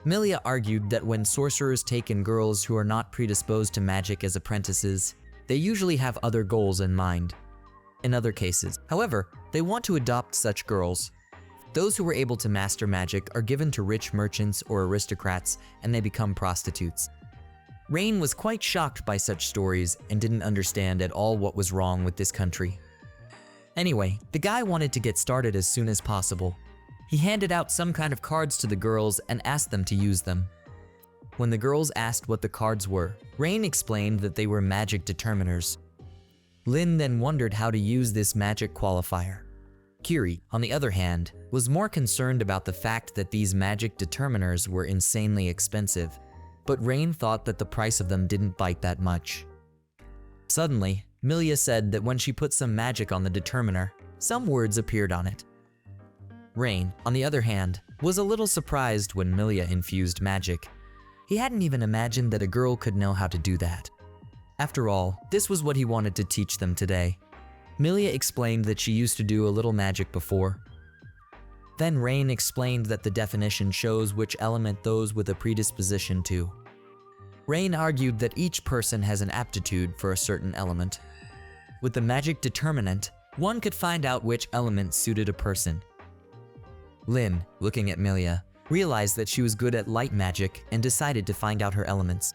Milia argued that when sorcerers take in girls who are not predisposed to magic as apprentices, they usually have other goals in mind. In other cases, however, they want to adopt such girls. Those who were able to master magic are given to rich merchants or aristocrats, and they become prostitutes. Rain was quite shocked by such stories and didn't understand at all what was wrong with this country. Anyway, the guy wanted to get started as soon as possible. He handed out some kind of cards to the girls and asked them to use them. When the girls asked what the cards were, Rain explained that they were magic determiners. Lin then wondered how to use this magic qualifier. Kiri, on the other hand, was more concerned about the fact that these magic determiners were insanely expensive, but Rain thought that the price of them didn't bite that much. Suddenly, Milia said that when she put some magic on the determiner, some words appeared on it. Rain, on the other hand, was a little surprised when Milia infused magic. He hadn't even imagined that a girl could know how to do that. After all, this was what he wanted to teach them today. Milia explained that she used to do a little magic before. Then Rain explained that the definition shows which element those with a predisposition to. Rain argued that each person has an aptitude for a certain element. With the magic determinant, one could find out which element suited a person. Lin, looking at Milia, realized that she was good at light magic and decided to find out her elements.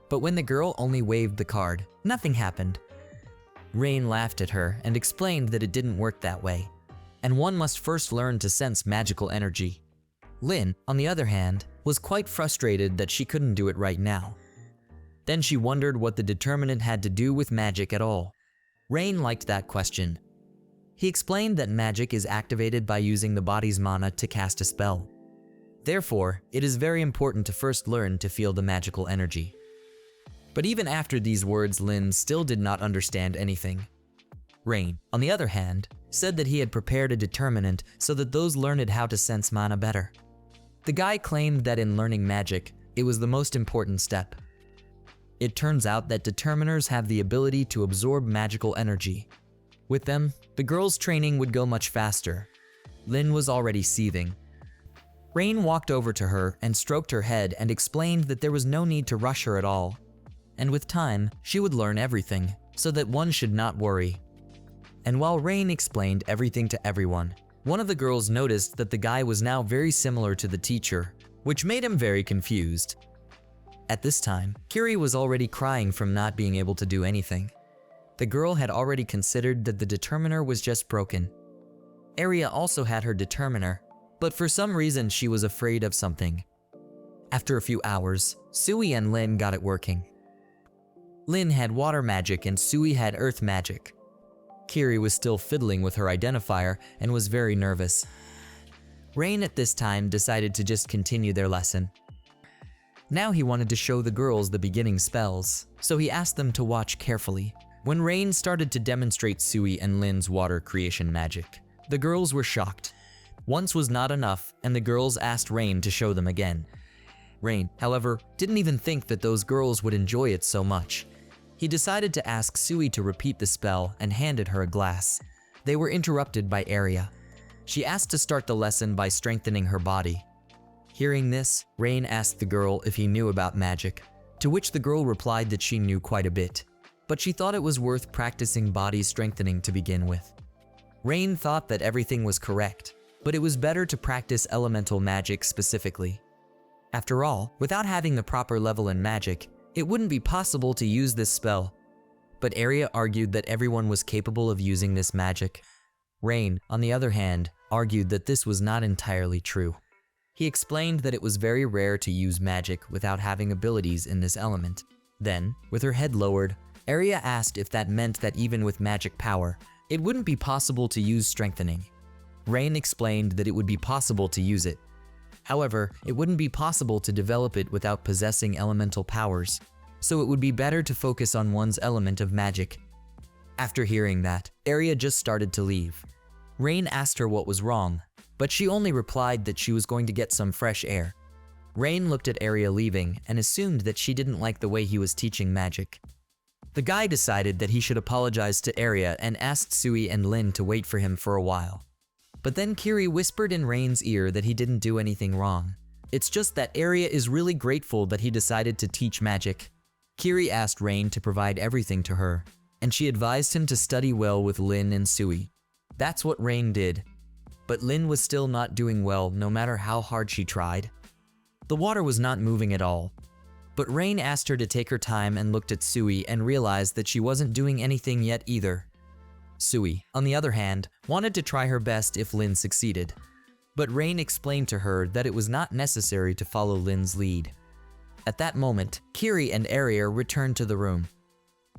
But when the girl only waved the card, nothing happened. Rain laughed at her and explained that it didn't work that way, and one must first learn to sense magical energy. Lin, on the other hand, was quite frustrated that she couldn't do it right now. Then she wondered what the determinant had to do with magic at all. Rain liked that question. He explained that magic is activated by using the body's mana to cast a spell. Therefore, it is very important to first learn to feel the magical energy. But even after these words, Lin still did not understand anything. Rain, on the other hand, said that he had prepared a determinant so that those learned how to sense mana better. The guy claimed that in learning magic, it was the most important step. It turns out that determiners have the ability to absorb magical energy. With them, the girls' training would go much faster. Lin was already seething. Rain walked over to her and stroked her head and explained that there was no need to rush her at all. And with time, she would learn everything, so that one should not worry. And while Rain explained everything to everyone, one of the girls noticed that the guy was now very similar to the teacher, which made him very confused. At this time, Kiri was already crying from not being able to do anything. The girl had already considered that the determiner was just broken. Aria also had her determiner, but for some reason she was afraid of something. After a few hours, Sui and Lin got it working. Lin had water magic and Sui had earth magic. Kiri was still fiddling with her identifier and was very nervous. Rain at this time decided to just continue their lesson. Now he wanted to show the girls the beginning spells, so he asked them to watch carefully. When Rain started to demonstrate Sui and Lin's water creation magic, the girls were shocked. Once was not enough, and the girls asked Rain to show them again. Rain, however, didn't even think that those girls would enjoy it so much. He decided to ask Sui to repeat the spell and handed her a glass. They were interrupted by Aria. She asked to start the lesson by strengthening her body. Hearing this, Rain asked the girl if he knew about magic, to which the girl replied that she knew quite a bit, but she thought it was worth practicing body strengthening to begin with. Rain thought that everything was correct, but it was better to practice elemental magic specifically. After all, without having the proper level in magic, it wouldn't be possible to use this spell. But Arya argued that everyone was capable of using this magic. Rain, on the other hand, argued that this was not entirely true. He explained that it was very rare to use magic without having abilities in this element. Then, with her head lowered, Arya asked if that meant that even with magic power, it wouldn't be possible to use strengthening. Rain explained that it would be possible to use it. However, it wouldn't be possible to develop it without possessing elemental powers, so it would be better to focus on one's element of magic. After hearing that, Arya just started to leave. Rain asked her what was wrong, but she only replied that she was going to get some fresh air. Rain looked at Arya leaving and assumed that she didn't like the way he was teaching magic. The guy decided that he should apologize to Arya and asked Sui and Lin to wait for him for a while. But then Kiri whispered in Rain's ear that he didn't do anything wrong. It's just that Arya is really grateful that he decided to teach magic. Kiri asked Rain to provide everything to her, and she advised him to study well with Lin and Sui. That's what Rain did. But Lin was still not doing well no matter how hard she tried. The water was not moving at all. But Rain asked her to take her time and looked at Sui and realized that she wasn't doing anything yet either. Sui, on the other hand, wanted to try her best if Lin succeeded. But Rain explained to her that it was not necessary to follow Lin's lead. At that moment, Kiri and Arya returned to the room.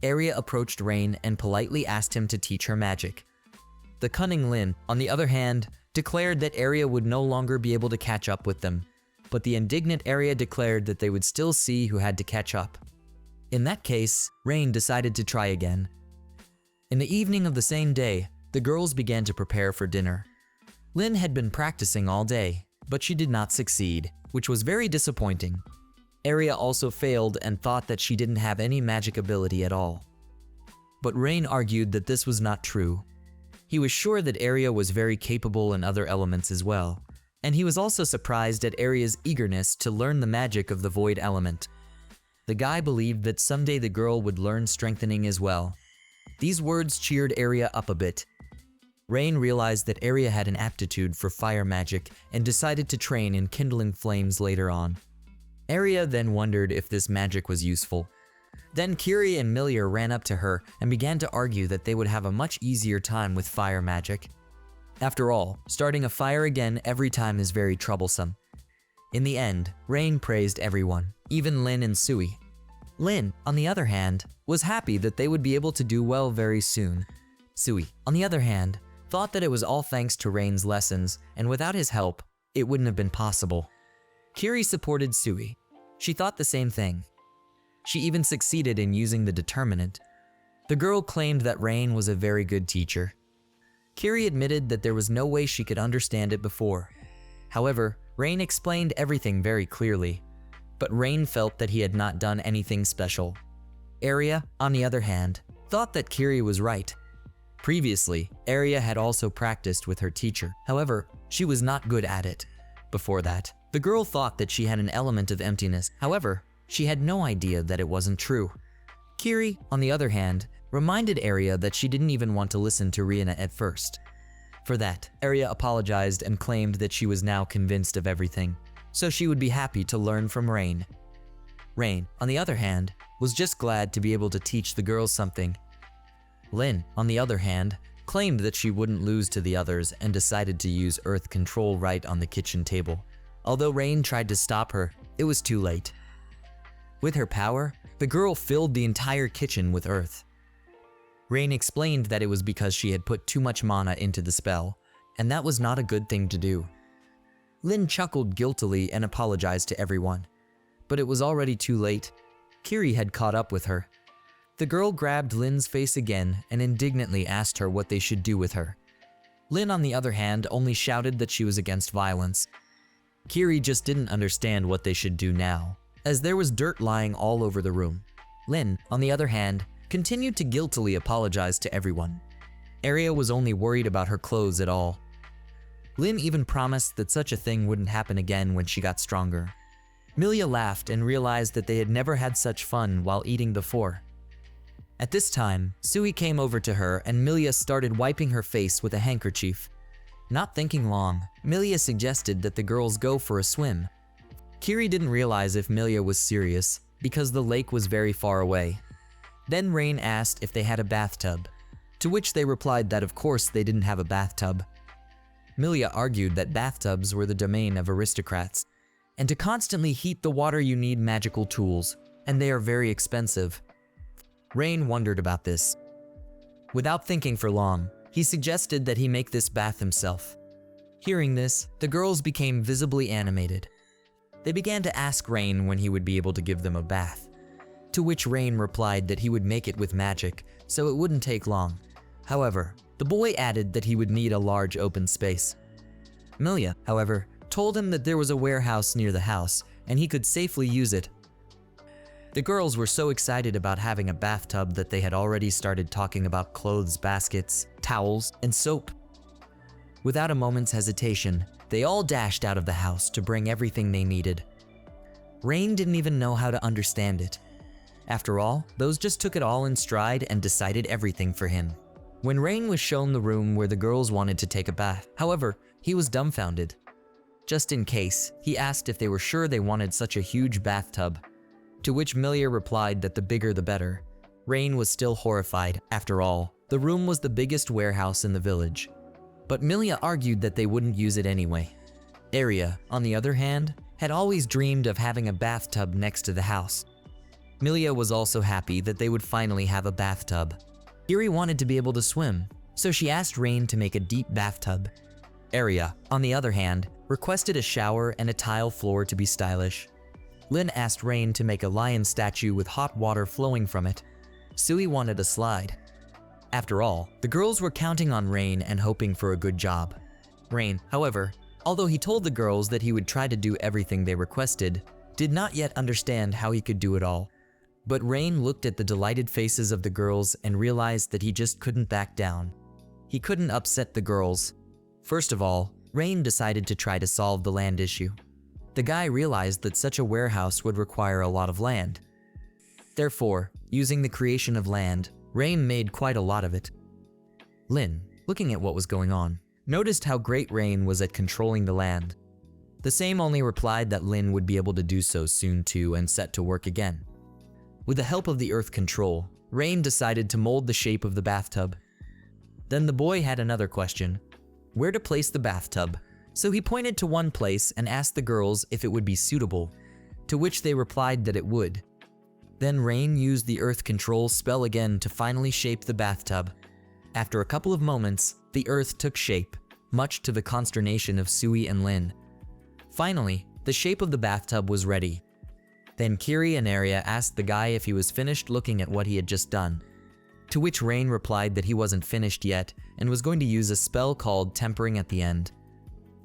Arya approached Rain and politely asked him to teach her magic. The cunning Lin, on the other hand, declared that Arya would no longer be able to catch up with them, but the indignant Arya declared that they would still see who had to catch up. In that case, Rain decided to try again. In the evening of the same day, the girls began to prepare for dinner. Lin had been practicing all day, but she did not succeed, which was very disappointing. Arya also failed and thought that she didn't have any magic ability at all. But Rain argued that this was not true. He was sure that Arya was very capable in other elements as well, and he was also surprised at Arya's eagerness to learn the magic of the void element. The guy believed that someday the girl would learn strengthening as well. These words cheered Arya up a bit. Rain realized that Arya had an aptitude for fire magic and decided to train in kindling flames later on. Arya then wondered if this magic was useful. Then Kiri and Milia ran up to her and began to argue that they would have a much easier time with fire magic. After all, starting a fire again every time is very troublesome. In the end, Rain praised everyone, even Lin and Sui. Lin, on the other hand, was happy that they would be able to do well very soon. Sui, on the other hand, thought that it was all thanks to Rain's lessons, and without his help, it wouldn't have been possible. Kiri supported Sui. She thought the same thing. She even succeeded in using the determinant. The girl claimed that Rain was a very good teacher. Kiri admitted that there was no way she could understand it before. However, Rain explained everything very clearly, but Rain felt that he had not done anything special. Arya, on the other hand, thought that Kiri was right. Previously, Arya had also practiced with her teacher. However, she was not good at it. Before that, the girl thought that she had an element of emptiness. However, she had no idea that it wasn't true. Kiri, on the other hand, reminded Arya that she didn't even want to listen to Rihanna at first. For that, Arya apologized and claimed that she was now convinced of everything, so she would be happy to learn from Rain. Rain, on the other hand, was just glad to be able to teach the girls something. Lin, on the other hand, claimed that she wouldn't lose to the others and decided to use earth control right on the kitchen table. Although Rain tried to stop her, it was too late. With her power, the girl filled the entire kitchen with earth. Rain explained that it was because she had put too much mana into the spell, and that was not a good thing to do. Lin chuckled guiltily and apologized to everyone, but it was already too late. Kiri had caught up with her. The girl grabbed Lin's face again and indignantly asked her what they should do with her. Lin, on the other hand, only shouted that she was against violence. Kiri just didn't understand what they should do now, as there was dirt lying all over the room. Lin, on the other hand, continued to guiltily apologize to everyone. Arya was only worried about her clothes at all. Lin even promised that such a thing wouldn't happen again when she got stronger. Milia laughed and realized that they had never had such fun while eating before. At this time, Sui came over to her and Milia started wiping her face with a handkerchief. Not thinking long, Milia suggested that the girls go for a swim. Kiri didn't realize if Milia was serious because the lake was very far away. Then Rain asked if they had a bathtub, to which they replied that of course they didn't have a bathtub. Milia argued that bathtubs were the domain of aristocrats, and to constantly heat the water you need magical tools, and they are very expensive. Rain wondered about this. Without thinking for long, he suggested that he make this bath himself. Hearing this, the girls became visibly animated. They began to ask Rain when he would be able to give them a bath, to which Rain replied that he would make it with magic, so it wouldn't take long. However, the boy added that he would need a large open space. Milia, however, told him that there was a warehouse near the house, and he could safely use it. The girls were so excited about having a bathtub that they had already started talking about clothes baskets, towels, and soap. Without a moment's hesitation, they all dashed out of the house to bring everything they needed. Rain didn't even know how to understand it. After all, those just took it all in stride and decided everything for him. When Rain was shown the room where the girls wanted to take a bath, however, he was dumbfounded. Just in case, he asked if they were sure they wanted such a huge bathtub, to which Milia replied that the bigger the better. Rain was still horrified. After all, the room was the biggest warehouse in the village. But Milia argued that they wouldn't use it anyway. Aria, on the other hand, had always dreamed of having a bathtub next to the house. Milia was also happy that they would finally have a bathtub. Kiri wanted to be able to swim, so she asked Rain to make a deep bathtub. Aria, on the other hand, requested a shower and a tile floor to be stylish. Lin asked Rain to make a lion statue with hot water flowing from it. Sui wanted a slide. After all, the girls were counting on Rain and hoping for a good job. Rain, however, although he told the girls that he would try to do everything they requested, did not yet understand how he could do it all. But Rain looked at the delighted faces of the girls and realized that he just couldn't back down. He couldn't upset the girls. First of all, Rain decided to try to solve the land issue. The guy realized that such a warehouse would require a lot of land. Therefore, using the creation of land, Rain made quite a lot of it. Lin, looking at what was going on, noticed how great Rain was at controlling the land. The same only replied that Lin would be able to do so soon too and set to work again. With the help of the earth control, Rain decided to mold the shape of the bathtub. Then the boy had another question: where to place the bathtub? So he pointed to one place and asked the girls if it would be suitable, to which they replied that it would. Then Rain used the earth control spell again to finally shape the bathtub. After a couple of moments, the earth took shape, much to the consternation of Sui and Lin. Finally, the shape of the bathtub was ready. Then Kiri and Aria asked the guy if he was finished looking at what he had just done, to which Rain replied that he wasn't finished yet and was going to use a spell called Tempering at the end.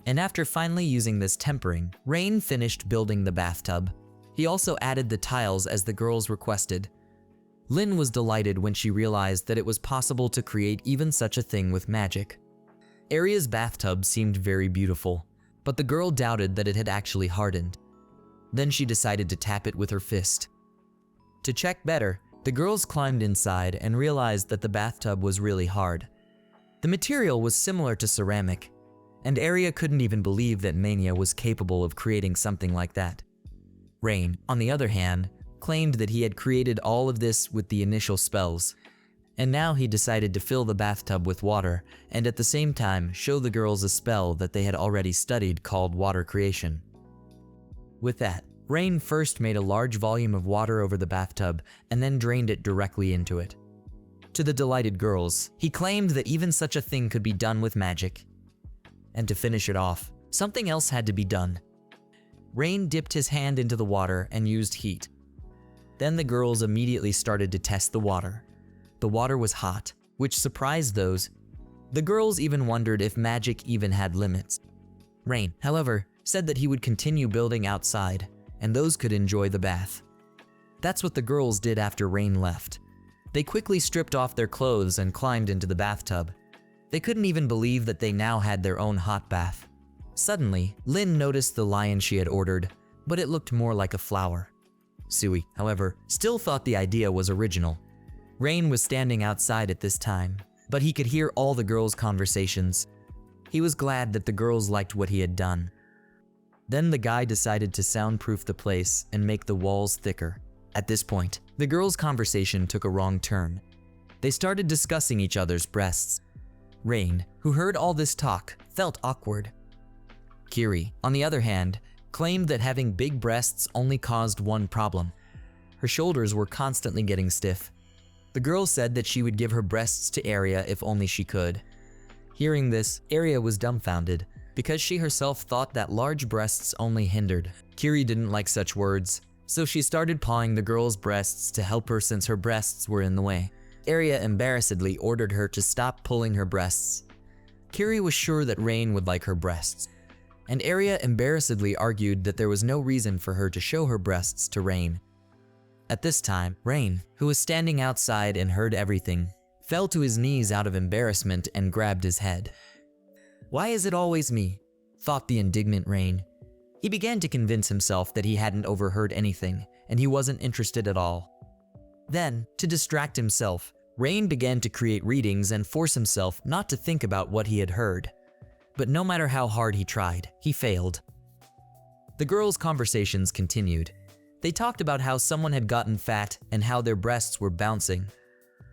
And after finally using this tempering, Rain finished building the bathtub. He also added the tiles as the girls requested. Lin was delighted when she realized that it was possible to create even such a thing with magic. Aria's bathtub seemed very beautiful, but the girl doubted that it had actually hardened. Then she decided to tap it with her fist. To check better, the girls climbed inside and realized that the bathtub was really hard. The material was similar to ceramic, and Aria couldn't even believe that Mania was capable of creating something like that. Rain, on the other hand, claimed that he had created all of this with the initial spells, and now he decided to fill the bathtub with water and at the same time show the girls a spell that they had already studied called water creation. With that, Rain first made a large volume of water over the bathtub and then drained it directly into it. To the delighted girls, he claimed that even such a thing could be done with magic. And to finish it off, something else had to be done. Rain dipped his hand into the water and used heat. Then the girls immediately started to test the water. The water was hot, which surprised those. The girls even wondered if magic even had limits. Rain, however, said that he would continue building outside, and those could enjoy the bath. That's what the girls did after Rain left. They quickly stripped off their clothes and climbed into the bathtub. They couldn't even believe that they now had their own hot bath. Suddenly, Lin noticed the lion she had ordered, but it looked more like a flower. Tsuihou, however, still thought the idea was original. Rain was standing outside at this time, but he could hear all the girls' conversations. He was glad that the girls liked what he had done. Then the guy decided to soundproof the place and make the walls thicker. At this point, the girls' conversation took a wrong turn. They started discussing each other's breasts. Rain, who heard all this talk, felt awkward. Kiri, on the other hand, claimed that having big breasts only caused one problem. Her shoulders were constantly getting stiff. The girl said that she would give her breasts to Aria if only she could. Hearing this, Aria was dumbfounded, because she herself thought that large breasts only hindered. Kiri didn't like such words, so she started pawing the girl's breasts to help her since her breasts were in the way. Aria embarrassedly ordered her to stop pulling her breasts. Kiri was sure that Rain would like her breasts, and Aria embarrassedly argued that there was no reason for her to show her breasts to Rain. At this time, Rain, who was standing outside and heard everything, fell to his knees out of embarrassment and grabbed his head. "Why is it always me?" thought the indignant Rain. He began to convince himself that he hadn't overheard anything, and he wasn't interested at all. Then, to distract himself, Rain began to create readings and force himself not to think about what he had heard. But no matter how hard he tried, he failed. The girls' conversations continued. They talked about how someone had gotten fat and how their breasts were bouncing.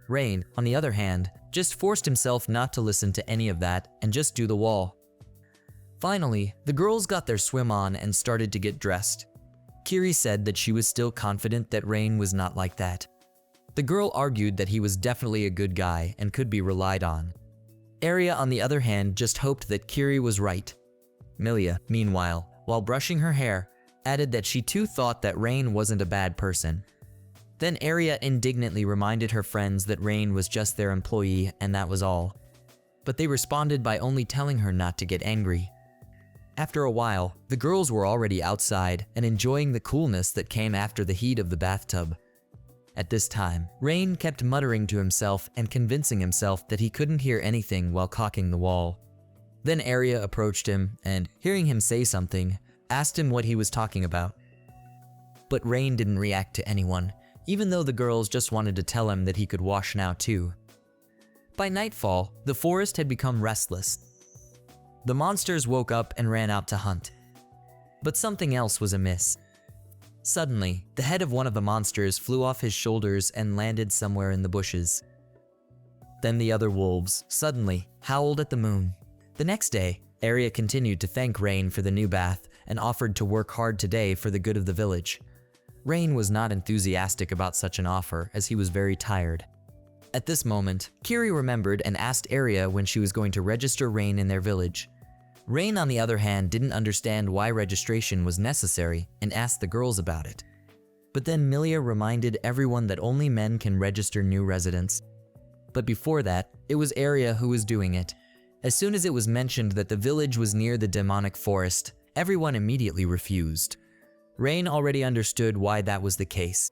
Rain, on the other hand, just forced himself not to listen to any of that and just do the wall. Finally, the girls got their swim on and started to get dressed. Kiri said that she was still confident that Rain was not like that. The girl argued that he was definitely a good guy and could be relied on. Aria, on the other hand, just hoped that Kiri was right. Milia, meanwhile, while brushing her hair, added that she too thought that Rain wasn't a bad person. Then Aria indignantly reminded her friends that Rain was just their employee and that was all. But they responded by only telling her not to get angry. After a while, the girls were already outside and enjoying the coolness that came after the heat of the bathtub. At this time, Rain kept muttering to himself and convincing himself that he couldn't hear anything while caulking the wall. Then Aria approached him and, hearing him say something, asked him what he was talking about. But Rain didn't react to anyone, even though the girls just wanted to tell him that he could wash now too. By nightfall, the forest had become restless. The monsters woke up and ran out to hunt. But something else was amiss. Suddenly, the head of one of the monsters flew off his shoulders and landed somewhere in the bushes. Then the other wolves, suddenly, howled at the moon. The next day, Aria continued to thank Rain for the new bath and offered to work hard today for the good of the village. Rain was not enthusiastic about such an offer as he was very tired. At this moment, Kiri remembered and asked Aria when she was going to register Rain in their village. Rain, on the other hand, didn't understand why registration was necessary and asked the girls about it. But then Milia reminded everyone that only men can register new residents. But before that, it was Aria who was doing it. As soon as it was mentioned that the village was near the demonic forest, everyone immediately refused. Rain already understood why that was the case.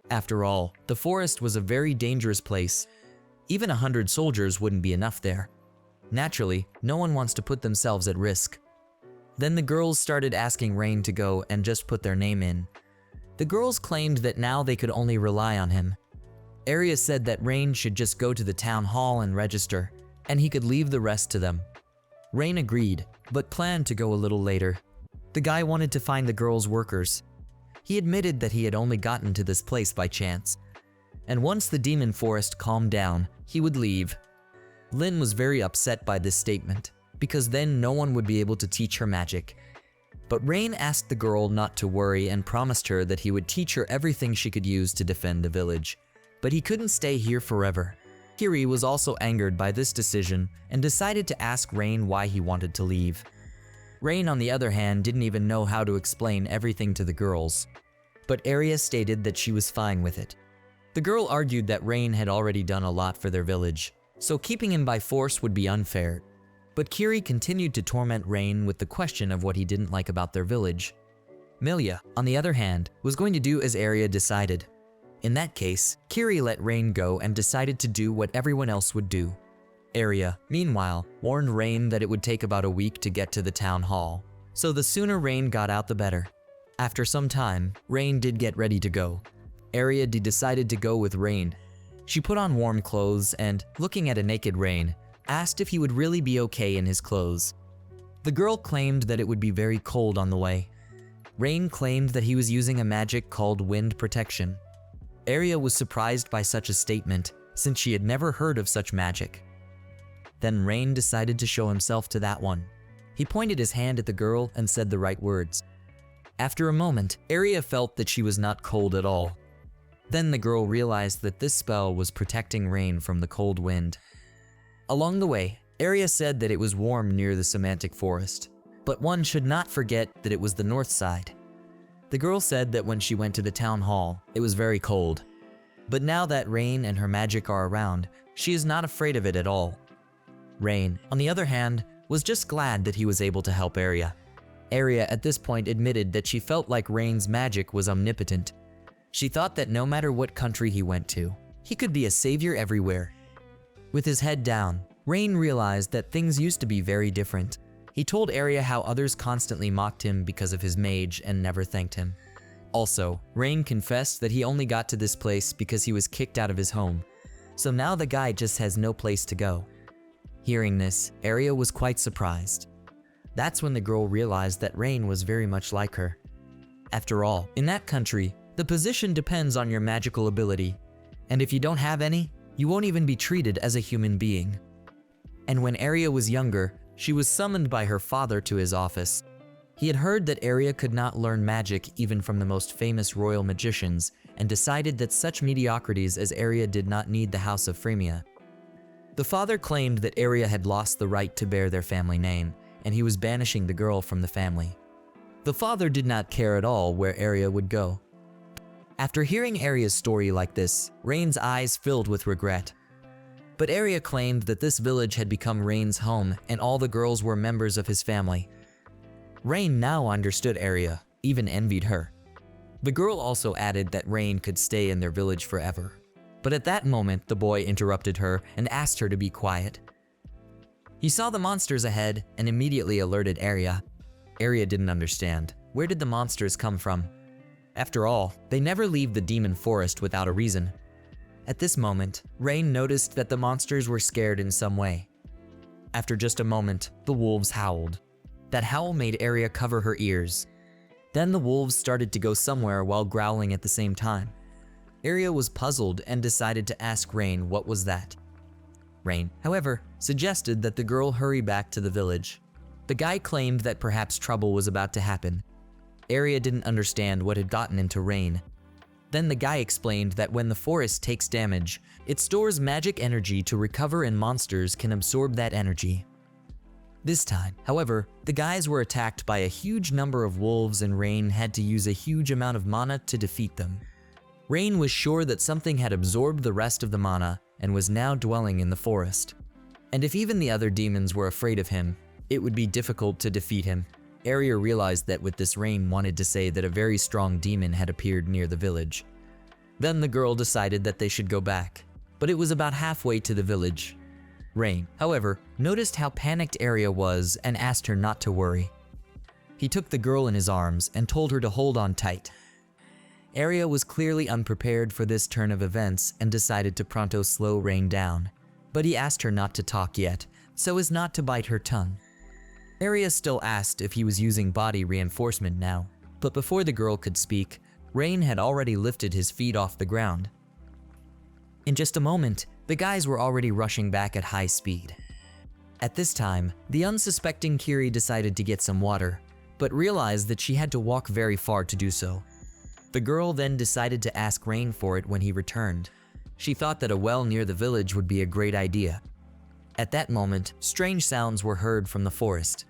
After all, the forest was a very dangerous place. Even 100 soldiers wouldn't be enough there. Naturally, no one wants to put themselves at risk. Then the girls started asking Rain to go and just put their name in. The girls claimed that now they could only rely on him. Aria said that Rain should just go to the town hall and register, and he could leave the rest to them. Rain agreed, but planned to go a little later. The guy wanted to find the girls' workers. He admitted that he had only gotten to this place by chance. And once the demon forest calmed down, he would leave. Lin was very upset by this statement, because then no one would be able to teach her magic. But Rain asked the girl not to worry and promised her that he would teach her everything she could use to defend the village. But he couldn't stay here forever. Kiri was also angered by this decision and decided to ask Rain why he wanted to leave. Rain, on the other hand, didn't even know how to explain everything to the girls. But Aria stated that she was fine with it. The girl argued that Rain had already done a lot for their village, so keeping him by force would be unfair. But Kiri continued to torment Rain with the question of what he didn't like about their village. Milia, on the other hand, was going to do as Aria decided. In that case, Kiri let Rain go and decided to do what everyone else would do. Area, meanwhile, warned Rain that it would take about a week to get to the town hall, so the sooner Rain got out the better. After some time, Rain did get ready to go. Area decided to go with Rain. She put on warm clothes and, looking at a naked Rain, asked if he would really be okay in his clothes. The girl claimed that it would be very cold on the way. Rain claimed that he was using a magic called wind protection. Area was surprised by such a statement, since she had never heard of such magic. Then Rain decided to show himself to that one. He pointed his hand at the girl and said the right words. After a moment, Area felt that she was not cold at all. Then the girl realized that this spell was protecting Rain from the cold wind. Along the way, Area said that it was warm near the semantic forest, but one should not forget that it was the north side. The girl said that when she went to the town hall, it was very cold. But now that Rain and her magic are around, she is not afraid of it at all. Rain, on the other hand, was just glad that he was able to help Area. Area at this point admitted that she felt like Rain's magic was omnipotent. She thought that no matter what country he went to, he could be a savior everywhere. With his head down, Rain realized that things used to be very different. He told Area how others constantly mocked him because of his mage and never thanked him. Also, Rain confessed that he only got to this place because he was kicked out of his home. So now the guy just has no place to go. Hearing this, Area was quite surprised. That's when the girl realized that Rain was very much like her. After all, in that country, the position depends on your magical ability, and if you don't have any, you won't even be treated as a human being. And when Area was younger, she was summoned by her father to his office. He had heard that Area could not learn magic even from the most famous royal magicians, and decided that such mediocrities as Area did not need the House of Fremia. The father claimed that Area had lost the right to bear their family name, and he was banishing the girl from the family. The father did not care at all where Area would go. After hearing Area's story like this, Rain's eyes filled with regret. But Area claimed that this village had become Rain's home and all the girls were members of his family. Rain now understood Area, even envied her. The girl also added that Rain could stay in their village forever. But at that moment, the boy interrupted her and asked her to be quiet. He saw the monsters ahead and immediately alerted Area. Area didn't understand. Where did the monsters come from? After all, they never leave the demon forest without a reason. At this moment, Rain noticed that the monsters were scared in some way. After just a moment, the wolves howled. That howl made Area cover her ears. Then the wolves started to go somewhere while growling at the same time. Area was puzzled and decided to ask Rain what was that. Rain, however, suggested that the girl hurry back to the village. The guy claimed that perhaps trouble was about to happen. Area didn't understand what had gotten into Rain. Then the guy explained that when the forest takes damage, it stores magic energy to recover and monsters can absorb that energy. This time, however, the guys were attacked by a huge number of wolves and Rain had to use a huge amount of mana to defeat them. Rain was sure that something had absorbed the rest of the mana and was now dwelling in the forest. And if even the other demons were afraid of him, it would be difficult to defeat him. Area realized that with this Rain wanted to say that a very strong demon had appeared near the village. Then the girl decided that they should go back, but it was about halfway to the village. Rain, however, noticed how panicked Area was and asked her not to worry. He took the girl in his arms and told her to hold on tight. Area was clearly unprepared for this turn of events and decided to pronto slow Rain down, but he asked her not to talk yet, so as not to bite her tongue. Area still asked if he was using body reinforcement now, but before the girl could speak, Rain had already lifted his feet off the ground. In just a moment, the guys were already rushing back at high speed. At this time, the unsuspecting Kiri decided to get some water, but realized that she had to walk very far to do so. The girl then decided to ask Rain for it when he returned. She thought that a well near the village would be a great idea. At that moment, strange sounds were heard from the forest.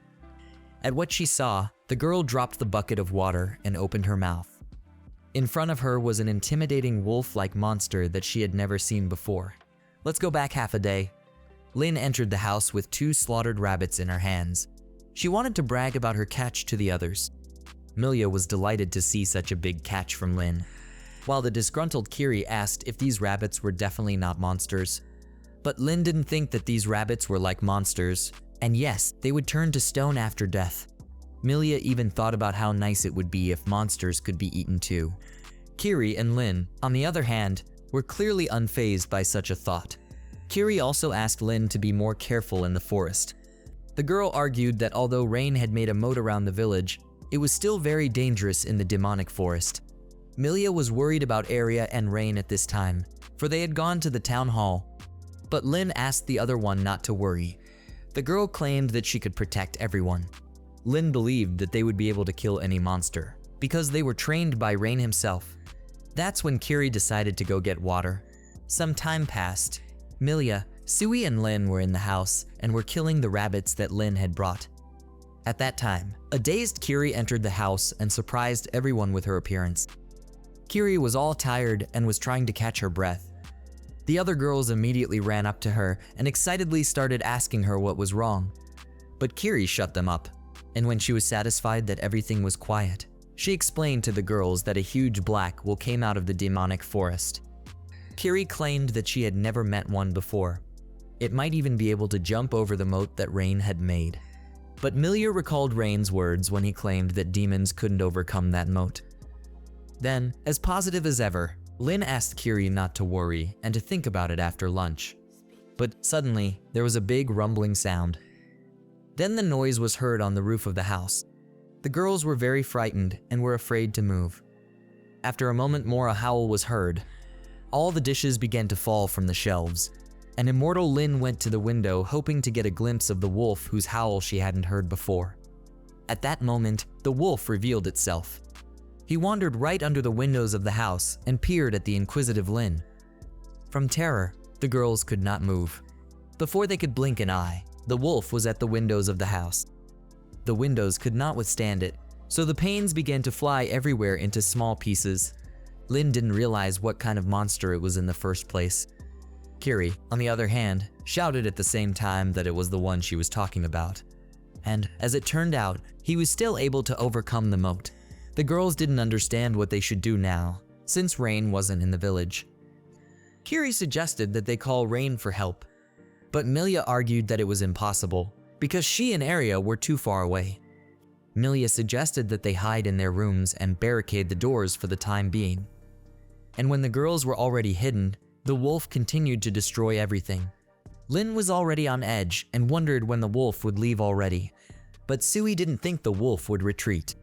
At what she saw, the girl dropped the bucket of water and opened her mouth. In front of her was an intimidating wolf-like monster that she had never seen before. Let's go back half a day. Lin entered the house with 2 slaughtered rabbits in her hands. She wanted to brag about her catch to the others. Milia was delighted to see such a big catch from Lin, while the disgruntled Kiri asked if these rabbits were definitely not monsters. But Lin didn't think that these rabbits were like monsters, and yes, they would turn to stone after death. Milia even thought about how nice it would be if monsters could be eaten too. Kiri and Lin, on the other hand, were clearly unfazed by such a thought. Kiri also asked Lin to be more careful in the forest. The girl argued that although Rain had made a moat around the village, it was still very dangerous in the demonic forest. Milia was worried about Arya and Rain at this time, for they had gone to the town hall. But Lin asked the other one not to worry. The girl claimed that she could protect everyone. Lin believed that they would be able to kill any monster, because they were trained by Rain himself. That's when Kiri decided to go get water. Some time passed. Milia, Sui and Lin were in the house and were killing the rabbits that Lin had brought. At that time, a dazed Kiri entered the house and surprised everyone with her appearance. Kiri was all tired and was trying to catch her breath. The other girls immediately ran up to her and excitedly started asking her what was wrong. But Kiri shut them up, and when she was satisfied that everything was quiet, she explained to the girls that a huge black wolf came out of the demonic forest. Kiri claimed that she had never met one before. It might even be able to jump over the moat that Rain had made. But Milia recalled Rain's words when he claimed that demons couldn't overcome that moat. Then, as positive as ever, Lin asked Kiri not to worry and to think about it after lunch. But suddenly, there was a big rumbling sound. Then the noise was heard on the roof of the house. The girls were very frightened and were afraid to move. After a moment more, a howl was heard. All the dishes began to fall from the shelves, and immortal Lin went to the window hoping to get a glimpse of the wolf whose howl she hadn't heard before. At that moment, the wolf revealed itself. He wandered right under the windows of the house and peered at the inquisitive Lin. From terror, the girls could not move. Before they could blink an eye, the wolf was at the windows of the house. The windows could not withstand it, so the panes began to fly everywhere into small pieces. Lin didn't realize what kind of monster it was in the first place. Kiri, on the other hand, shouted at the same time that it was the one she was talking about. And, as it turned out, he was still able to overcome the moat. The girls didn't understand what they should do now, since Rain wasn't in the village. Kiri suggested that they call Rain for help, but Milia argued that it was impossible, because she and Arya were too far away. Milia suggested that they hide in their rooms and barricade the doors for the time being. And when the girls were already hidden, the wolf continued to destroy everything. Lin was already on edge and wondered when the wolf would leave already, but Sui didn't think the wolf would retreat.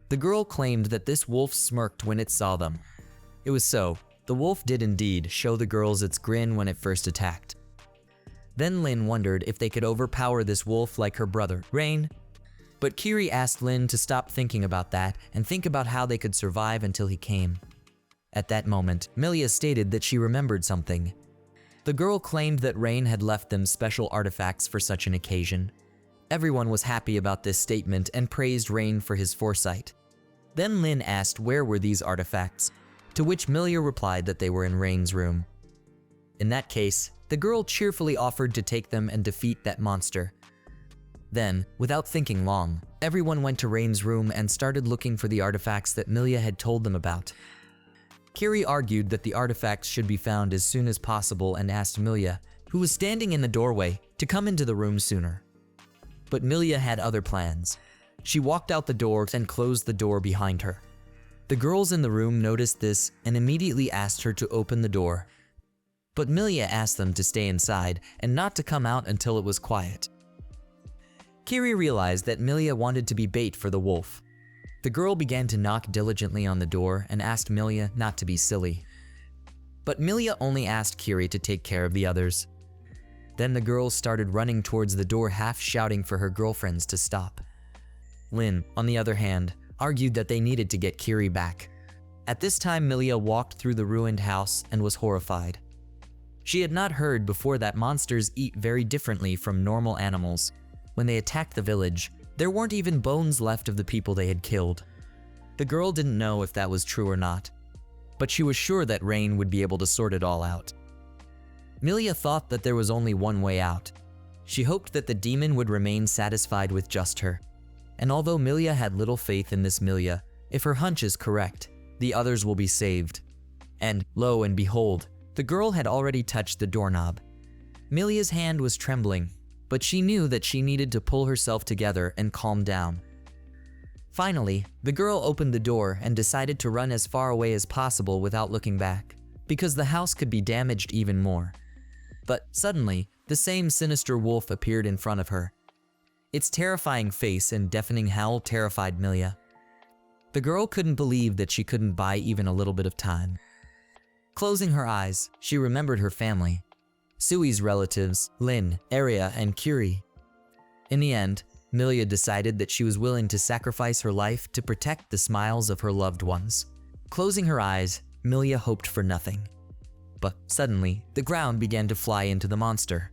The girl claimed that this wolf smirked when it saw them. It was so. The wolf did indeed show the girls its grin when it first attacked. Then Lin wondered if they could overpower this wolf like her brother, Rain. But Kiri asked Lin to stop thinking about that and think about how they could survive until he came. At that moment, Milia stated that she remembered something. The girl claimed that Rain had left them special artifacts for such an occasion. Everyone was happy about this statement and praised Rain for his foresight. Then Lin asked where were these artifacts, to which Milia replied that they were in Rain's room. In that case, the girl cheerfully offered to take them and defeat that monster. Then, without thinking long, everyone went to Rain's room and started looking for the artifacts that Milia had told them about. Kiri argued that the artifacts should be found as soon as possible and asked Milia, who was standing in the doorway, to come into the room sooner. But Milia had other plans. She walked out the door and closed the door behind her. The girls in the room noticed this and immediately asked her to open the door. But Milia asked them to stay inside and not to come out until it was quiet. Kiri realized that Milia wanted to be bait for the wolf. The girl began to knock diligently on the door and asked Milia not to be silly. But Milia only asked Kiri to take care of the others. Then the girls started running towards the door, half shouting for her girlfriends to stop. Lin, on the other hand, argued that they needed to get Kiri back. At this time, Milia walked through the ruined house and was horrified. She had not heard before that monsters eat very differently from normal animals. When they attacked the village, there weren't even bones left of the people they had killed. The girl didn't know if that was true or not, but she was sure that Rain would be able to sort it all out. Milia thought that there was only one way out. She hoped that the demon would remain satisfied with just her. And although Milia had little faith in this Milia, if her hunch is correct, the others will be saved. And lo and behold, the girl had already touched the doorknob. Milia's hand was trembling, but she knew that she needed to pull herself together and calm down. Finally, the girl opened the door and decided to run as far away as possible without looking back, because the house could be damaged even more. But suddenly, the same sinister wolf appeared in front of her. Its terrifying face and deafening howl terrified Milia. The girl couldn't believe that she couldn't buy even a little bit of time. Closing her eyes, she remembered her family. Tsui's relatives, Lin, Aria, and Kiri. In the end, Milia decided that she was willing to sacrifice her life to protect the smiles of her loved ones. Closing her eyes, Milia hoped for nothing. But suddenly, the ground began to fly into the monster.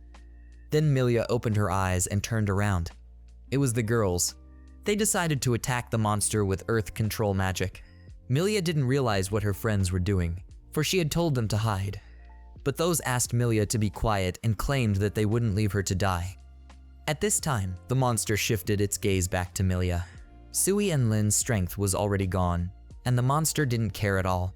Then Milia opened her eyes and turned around. It was the girls. They decided to attack the monster with earth control magic. Milia didn't realize what her friends were doing, for she had told them to hide. But those asked Milia to be quiet and claimed that they wouldn't leave her to die. At this time, the monster shifted its gaze back to Milia. Tsui and Lin's strength was already gone, and the monster didn't care at all.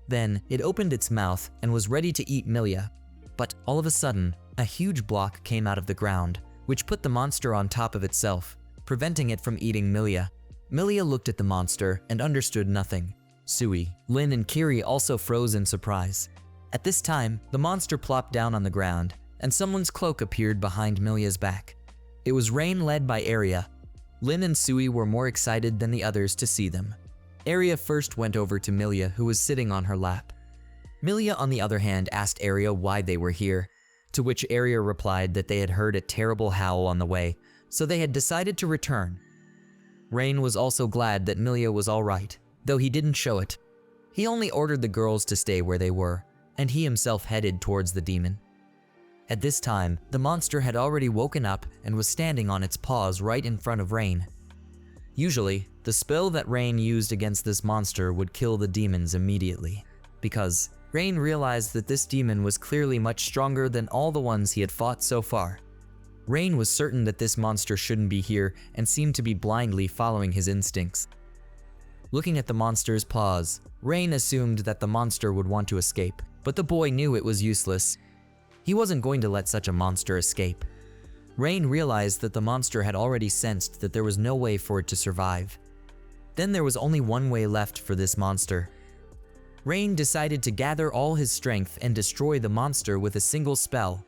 Then, it opened its mouth and was ready to eat Milia. But all of a sudden, a huge block came out of the ground, which put the monster on top of itself, preventing it from eating Milia. Milia looked at the monster and understood nothing. Tsui, Lin, and Kiri also froze in surprise. At this time, the monster plopped down on the ground, and someone's cloak appeared behind Milia's back. It was Rain led by Aria. Lin and Tsui were more excited than the others to see them. Aria first went over to Milia, who was sitting on her lap. Milia, on the other hand, asked Aria why they were here, to which Aria replied that they had heard a terrible howl on the way, so they had decided to return. Rain was also glad that Milia was all right, though he didn't show it. He only ordered the girls to stay where they were, and he himself headed towards the demon. At this time, the monster had already woken up and was standing on its paws right in front of Rain. Usually, the spell that Rain used against this monster would kill the demons immediately, because Rain realized that this demon was clearly much stronger than all the ones he had fought so far. Rain was certain that this monster shouldn't be here and seemed to be blindly following his instincts. Looking at the monster's paws, Rain assumed that the monster would want to escape, but the boy knew it was useless. He wasn't going to let such a monster escape. Rain realized that the monster had already sensed that there was no way for it to survive. Then there was only one way left for this monster. Rain decided to gather all his strength and destroy the monster with a single spell.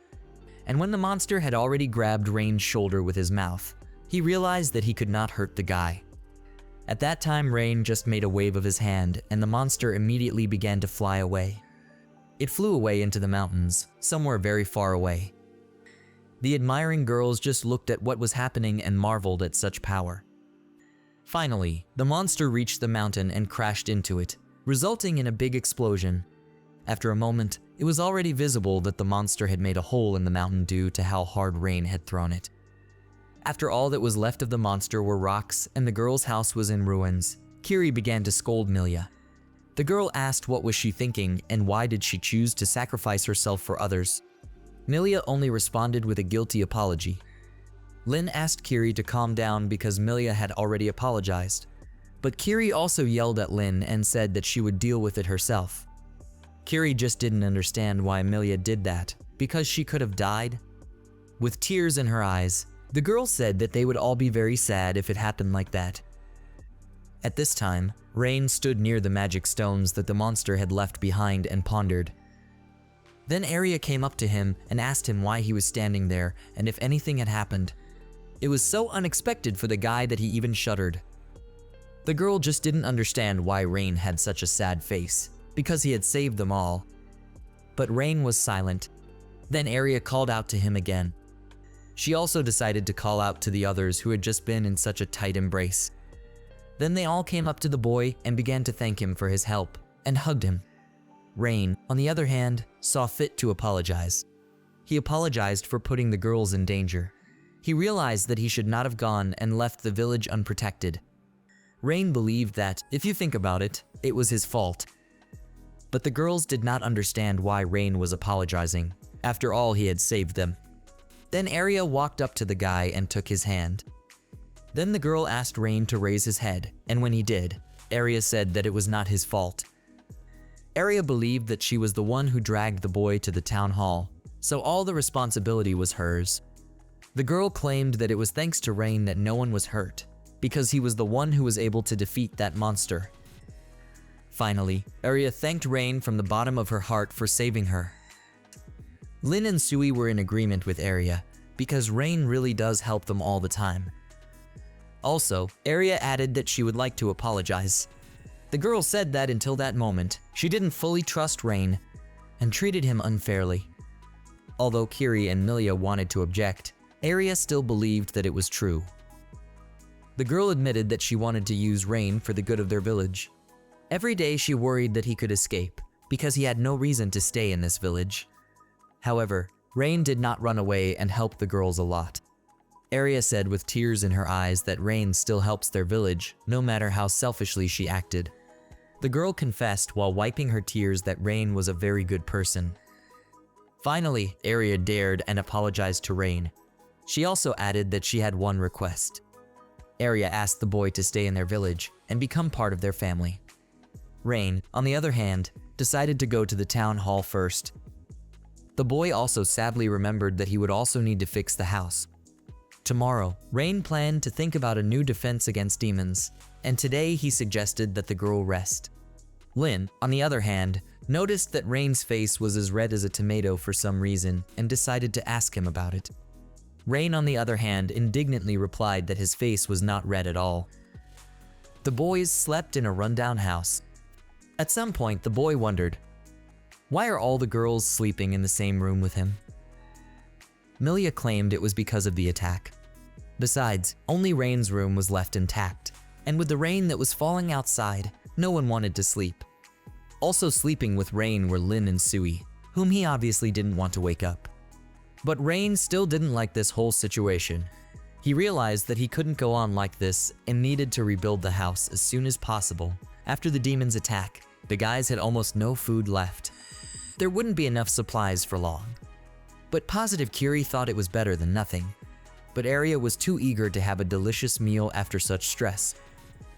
And when the monster had already grabbed Rain's shoulder with his mouth, he realized that he could not hurt the guy. At that time, Rain just made a wave of his hand, and the monster immediately began to fly away. It flew away into the mountains, somewhere very far away. The admiring girls just looked at what was happening and marveled at such power. Finally, the monster reached the mountain and crashed into it, resulting in a big explosion. After a moment, it was already visible that the monster had made a hole in the mountain due to how hard Rain had thrown it. After all that was left of the monster were rocks and the girl's house was in ruins, Kiri began to scold Milia. The girl asked what was she thinking and why did she choose to sacrifice herself for others. Milia only responded with a guilty apology. Lin asked Kiri to calm down because Milia had already apologized. But Kiri also yelled at Lin and said that she would deal with it herself. Kiri just didn't understand why Milia did that, because she could have died. With tears in her eyes, the girl said that they would all be very sad if it happened like that. At this time, Rain stood near the magic stones that the monster had left behind and pondered. Then Aria came up to him and asked him why he was standing there and if anything had happened. It was so unexpected for the guy that he even shuddered. The girl just didn't understand why Rain had such a sad face, because he had saved them all. But Rain was silent. Then Aria called out to him again. She also decided to call out to the others who had just been in such a tight embrace. Then they all came up to the boy and began to thank him for his help, and hugged him. Rain, on the other hand, saw fit to apologize. He apologized for putting the girls in danger. He realized that he should not have gone and left the village unprotected. Rain believed that, if you think about it, it was his fault. But the girls did not understand why Rain was apologizing. After all, he had saved them. Then Aria walked up to the guy and took his hand. Then the girl asked Rain to raise his head, and when he did, Aria said that it was not his fault. Aria believed that she was the one who dragged the boy to the town hall, so all the responsibility was hers. The girl claimed that it was thanks to Rain that no one was hurt, because he was the one who was able to defeat that monster. Finally, Aria thanked Rain from the bottom of her heart for saving her. Lin and Sui were in agreement with Aria, because Rain really does help them all the time. Also, Aria added that she would like to apologize. The girl said that until that moment, she didn't fully trust Rain and treated him unfairly. Although Kiri and Milia wanted to object, Aria still believed that it was true. The girl admitted that she wanted to use Rain for the good of their village. Every day she worried that he could escape, because he had no reason to stay in this village. However, Rain did not run away and helped the girls a lot. Aria said with tears in her eyes that Rain still helps their village, no matter how selfishly she acted. The girl confessed while wiping her tears that Rain was a very good person. Finally, Aria dared and apologized to Rain. She also added that she had one request. Aria asked the boy to stay in their village and become part of their family. Rain, on the other hand, decided to go to the town hall first. The boy also sadly remembered that he would also need to fix the house. Tomorrow, Rain planned to think about a new defense against demons, and today he suggested that the girl rest. Lin, on the other hand, noticed that Rain's face was as red as a tomato for some reason and decided to ask him about it. Rain, on the other hand, indignantly replied that his face was not red at all. The boys slept in a rundown house. At some point, the boy wondered, why are all the girls sleeping in the same room with him? Milia claimed it was because of the attack. Besides, only Rain's room was left intact, and with the rain that was falling outside, no one wanted to sleep. Also sleeping with Rain were Lin and Sui, whom he obviously didn't want to wake up. But Rain still didn't like this whole situation. He realized that he couldn't go on like this and needed to rebuild the house as soon as possible. After the demon's attack, the guys had almost no food left. There wouldn't be enough supplies for long. But positive Kiri thought it was better than nothing. But Aria was too eager to have a delicious meal after such stress.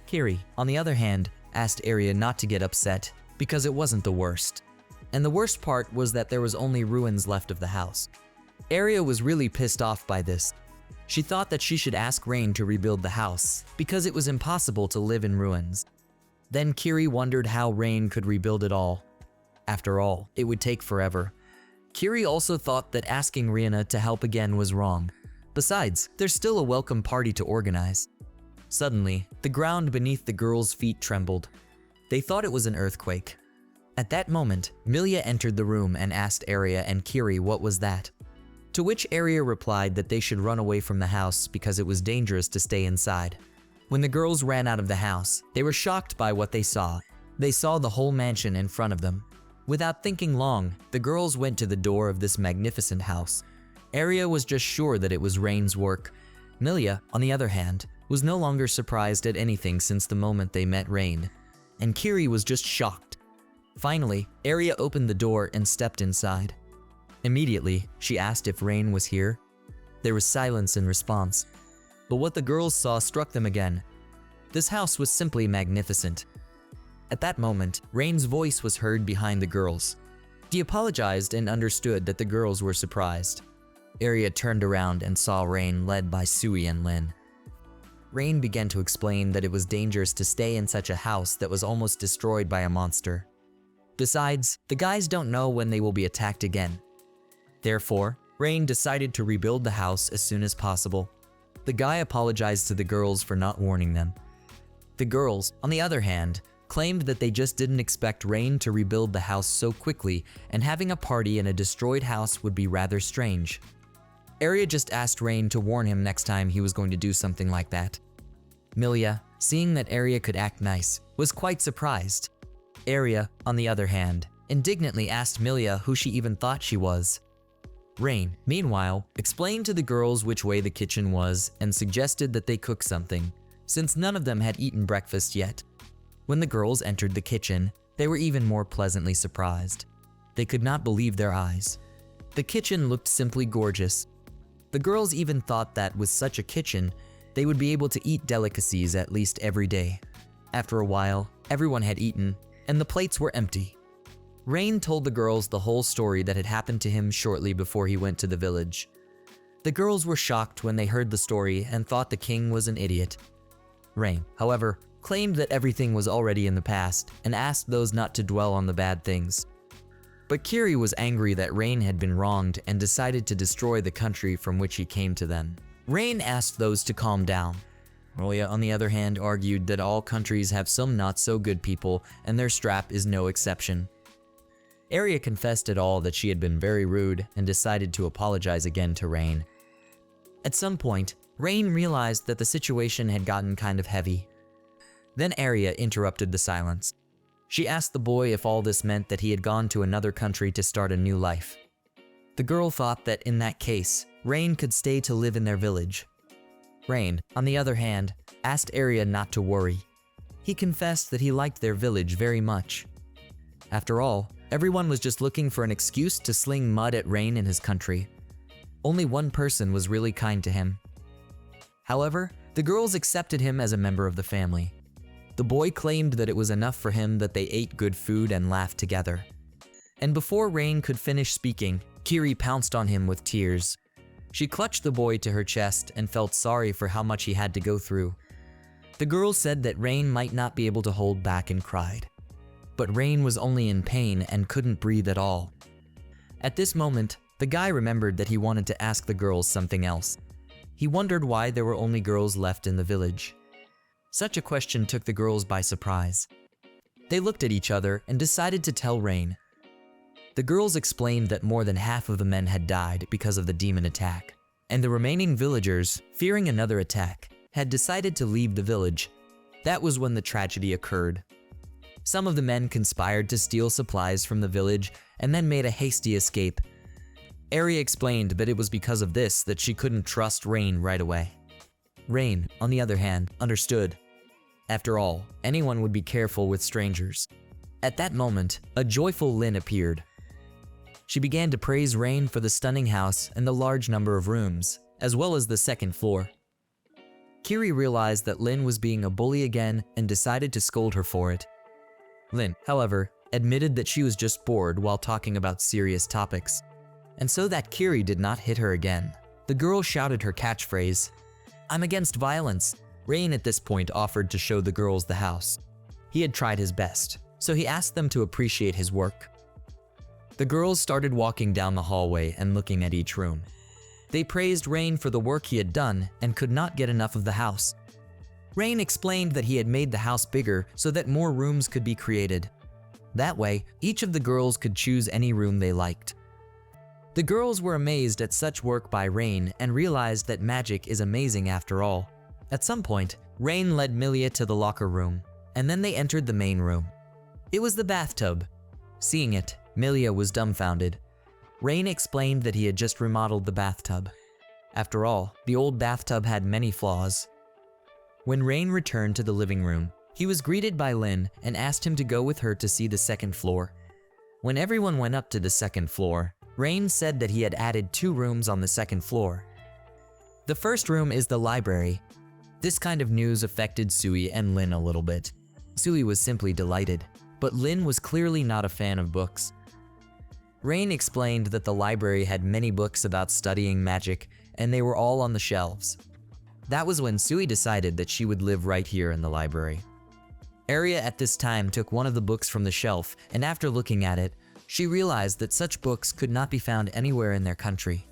Kiri, on the other hand, asked Aria not to get upset because it wasn't the worst. And the worst part was that there was only ruins left of the house. Aria was really pissed off by this. She thought that she should ask Rain to rebuild the house because it was impossible to live in ruins. Then Kiri wondered how Rain could rebuild it all. After all, it would take forever. Kiri also thought that asking Rihanna to help again was wrong. Besides, there's still a welcome party to organize. Suddenly, the ground beneath the girls' feet trembled. They thought it was an earthquake. At that moment, Milia entered the room and asked Aria and Kiri what was that. To which Aria replied that they should run away from the house because it was dangerous to stay inside. When the girls ran out of the house, they were shocked by what they saw. They saw the whole mansion in front of them. Without thinking long, the girls went to the door of this magnificent house. Aria was just sure that it was Rain's work. Milia, on the other hand, was no longer surprised at anything since the moment they met Rain. And Kiri was just shocked. Finally, Aria opened the door and stepped inside. Immediately, she asked if Rain was here. There was silence in response. But what the girls saw struck them again. This house was simply magnificent. At that moment, Rain's voice was heard behind the girls. He apologized and understood that the girls were surprised. Aria turned around and saw Rain led by Sui and Lin. Rain began to explain that it was dangerous to stay in such a house that was almost destroyed by a monster. Besides, the guys don't know when they will be attacked again. Therefore, Rain decided to rebuild the house as soon as possible. The guy apologized to the girls for not warning them. The girls, on the other hand, claimed that they just didn't expect Rain to rebuild the house so quickly, and having a party in a destroyed house would be rather strange. Aria just asked Rain to warn him next time he was going to do something like that. Milia, seeing that Aria could act nice, was quite surprised. Aria, on the other hand, indignantly asked Milia who she even thought she was. Rain, meanwhile, explained to the girls which way the kitchen was and suggested that they cook something, since none of them had eaten breakfast yet. When the girls entered the kitchen, they were even more pleasantly surprised. They could not believe their eyes. The kitchen looked simply gorgeous. The girls even thought that with such a kitchen, they would be able to eat delicacies at least every day. After a while, everyone had eaten, and the plates were empty. Rain told the girls the whole story that had happened to him shortly before he went to the village. The girls were shocked when they heard the story and thought the king was an idiot. Rain, however, claimed that everything was already in the past and asked those not to dwell on the bad things. But Kiri was angry that Rain had been wronged and decided to destroy the country from which he came to them. Rain asked those to calm down. Milia, on the other hand, argued that all countries have some not-so-good people and their strap is no exception. Aria confessed it all that she had been very rude and decided to apologize again to Rain. At some point, Rain realized that the situation had gotten kind of heavy. Then Aria interrupted the silence. She asked the boy if all this meant that he had gone to another country to start a new life. The girl thought that in that case, Rain could stay to live in their village. Rain, on the other hand, asked Aria not to worry. He confessed that he liked their village very much. After all, everyone was just looking for an excuse to sling mud at Rain in his country. Only one person was really kind to him. However, the girls accepted him as a member of the family. The boy claimed that it was enough for him that they ate good food and laughed together. And before Rain could finish speaking, Kiri pounced on him with tears. She clutched the boy to her chest and felt sorry for how much he had to go through. The girls said that Rain might not be able to hold back and cried. But Rain was only in pain and couldn't breathe at all. At this moment, the guy remembered that he wanted to ask the girls something else. He wondered why there were only girls left in the village. Such a question took the girls by surprise. They looked at each other and decided to tell Rain. The girls explained that more than half of the men had died because of the demon attack, and the remaining villagers, fearing another attack, had decided to leave the village. That was when the tragedy occurred. Some of the men conspired to steal supplies from the village and then made a hasty escape. Aria explained that it was because of this that she couldn't trust Rain right away. Rain, on the other hand, understood. After all, anyone would be careful with strangers. At that moment, a joyful Lin appeared. She began to praise Rain for the stunning house and the large number of rooms, as well as the second floor. Kiri realized that Lin was being a bully again and decided to scold her for it. Lin, however, admitted that she was just bored while talking about serious topics, and so that Kiri did not hit her again. The girl shouted her catchphrase, "I'm against violence." Rain at this point offered to show the girls the house. He had tried his best, so he asked them to appreciate his work. The girls started walking down the hallway and looking at each room. They praised Rain for the work he had done and could not get enough of the house. Rain explained that he had made the house bigger so that more rooms could be created. That way, each of the girls could choose any room they liked. The girls were amazed at such work by Rain and realized that magic is amazing after all. At some point, Rain led Milia to the locker room, and then they entered the main room. It was the bathtub. Seeing it, Milia was dumbfounded. Rain explained that he had just remodeled the bathtub. After all, the old bathtub had many flaws. When Rain returned to the living room, he was greeted by Lin and asked him to go with her to see the second floor. When everyone went up to the second floor, Rain said that he had added 2 rooms on the second floor. The first room is the library. This kind of news affected Tsui and Lin a little bit. Tsui was simply delighted, but Lin was clearly not a fan of books. Rain explained that the library had many books about studying magic, and they were all on the shelves. That was when Tsui decided that she would live right here in the library. Aria at this time took one of the books from the shelf, and after looking at it, she realized that such books could not be found anywhere in their country.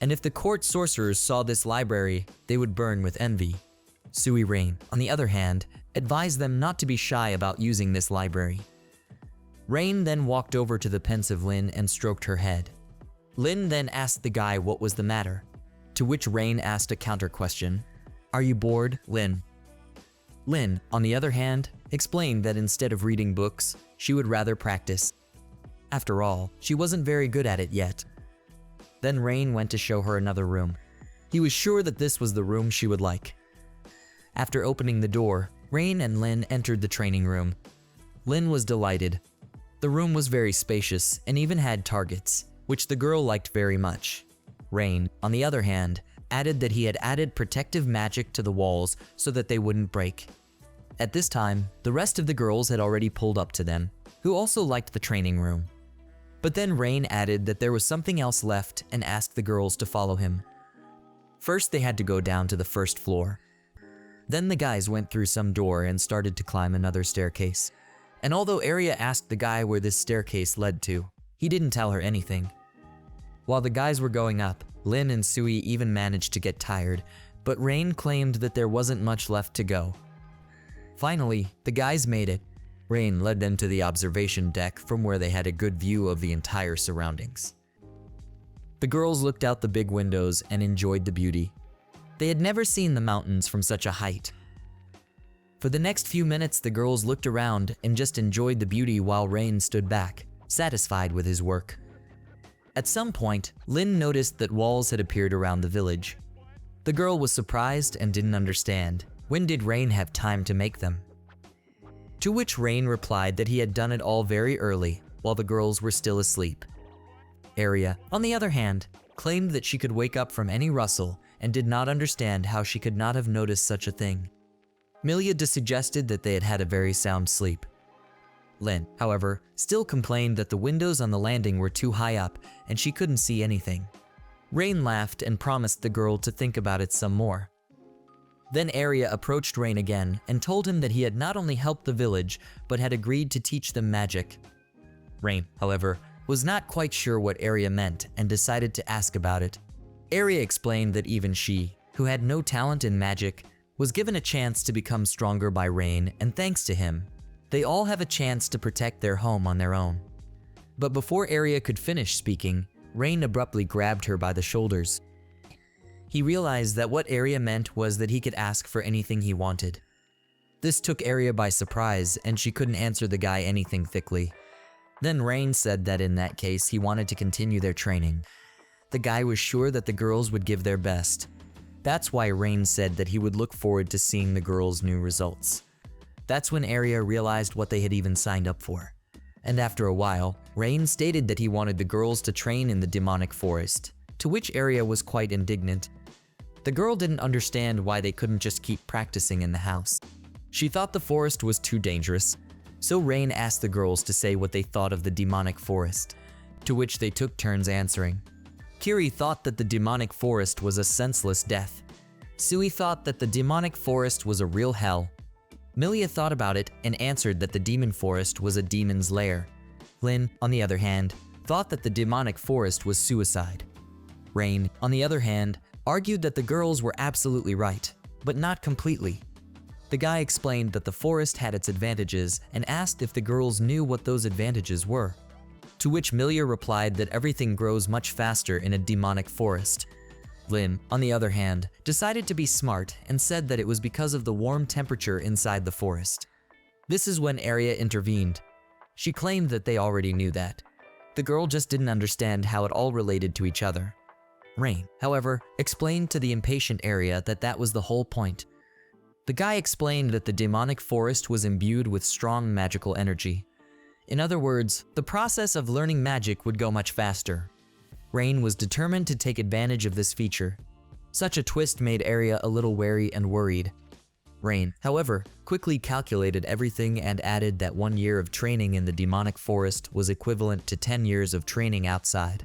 And if the court sorcerers saw this library, they would burn with envy. Tsui Rain, on the other hand, advised them not to be shy about using this library. Rain then walked over to the pensive Lin and stroked her head. Lin then asked the guy what was the matter, to which Rain asked a counter question. "Are you bored, Lin?" Lin, on the other hand, explained that instead of reading books, she would rather practice. After all, she wasn't very good at it yet. Then Rain went to show her another room. He was sure that this was the room she would like. After opening the door, Rain and Lin entered the training room. Lin was delighted. The room was very spacious and even had targets, which the girl liked very much. Rain, on the other hand, added that he had added protective magic to the walls so that they wouldn't break. At this time, the rest of the girls had already pulled up to them. who also liked the training room. But then Rain added that there was something else left and asked the girls to follow him. First, they had to go down to the first floor. Then the guys went through some door and started to climb another staircase. And although Aria asked the guy where this staircase led to, he didn't tell her anything. While the guys were going up, Lin and Sui even managed to get tired, but Rain claimed that there wasn't much left to go. Finally, the guys made it. Rain led them to the observation deck from where they had a good view of the entire surroundings. The girls looked out the big windows and enjoyed the beauty. They had never seen the mountains from such a height. For the next few minutes, the girls looked around and just enjoyed the beauty while Rain stood back, satisfied with his work. At some point, Lin noticed that walls had appeared around the village. The girl was surprised and didn't understand. When did Rain have time to make them? To which Rain replied that he had done it all very early, while the girls were still asleep. Aria, on the other hand, claimed that she could wake up from any rustle and did not understand how she could not have noticed such a thing. Milia suggested that they had had a very sound sleep. Lin, however, still complained that the windows on the landing were too high up and she couldn't see anything. Rain laughed and promised the girl to think about it some more. Then Aria approached Rain again and told him that he had not only helped the village, but had agreed to teach them magic. Rain, however, was not quite sure what Aria meant and decided to ask about it. Aria explained that even she, who had no talent in magic, was given a chance to become stronger by Rain, and thanks to him, they all have a chance to protect their home on their own. But before Aria could finish speaking, Rain abruptly grabbed her by the shoulders. He realized that what Aria meant was that he could ask for anything he wanted. This took Aria by surprise, and she couldn't answer the guy anything thickly. Then Rain said that in that case he wanted to continue their training. The guy was sure that the girls would give their best. That's why Rain said that he would look forward to seeing the girls' new results. That's when Aria realized what they had even signed up for. And after a while, Rain stated that he wanted the girls to train in the demonic forest, to which Aria was quite indignant. The girl didn't understand why they couldn't just keep practicing in the house. She thought the forest was too dangerous, so Rain asked the girls to say what they thought of the demonic forest, to which they took turns answering. Kiri thought that the demonic forest was a senseless death. Sui thought that the demonic forest was a real hell. Milia thought about it and answered that the demon forest was a demon's lair. Lin, on the other hand, thought that the demonic forest was suicide. Rain, on the other hand, argued that the girls were absolutely right, but not completely. The guy explained that the forest had its advantages and asked if the girls knew what those advantages were. To which Milia replied that everything grows much faster in a demonic forest. Lin, on the other hand, decided to be smart and said that it was because of the warm temperature inside the forest. This is when Aria intervened. She claimed that they already knew that. The girl just didn't understand how it all related to each other. Rain, however, explained to the impatient Aria that that was the whole point. The guy explained that the demonic forest was imbued with strong magical energy. In other words, the process of learning magic would go much faster. Rain was determined to take advantage of this feature. Such a twist made Aria a little wary and worried. Rain, however, quickly calculated everything and added that 1 year of training in the demonic forest was equivalent to 10 years of training outside.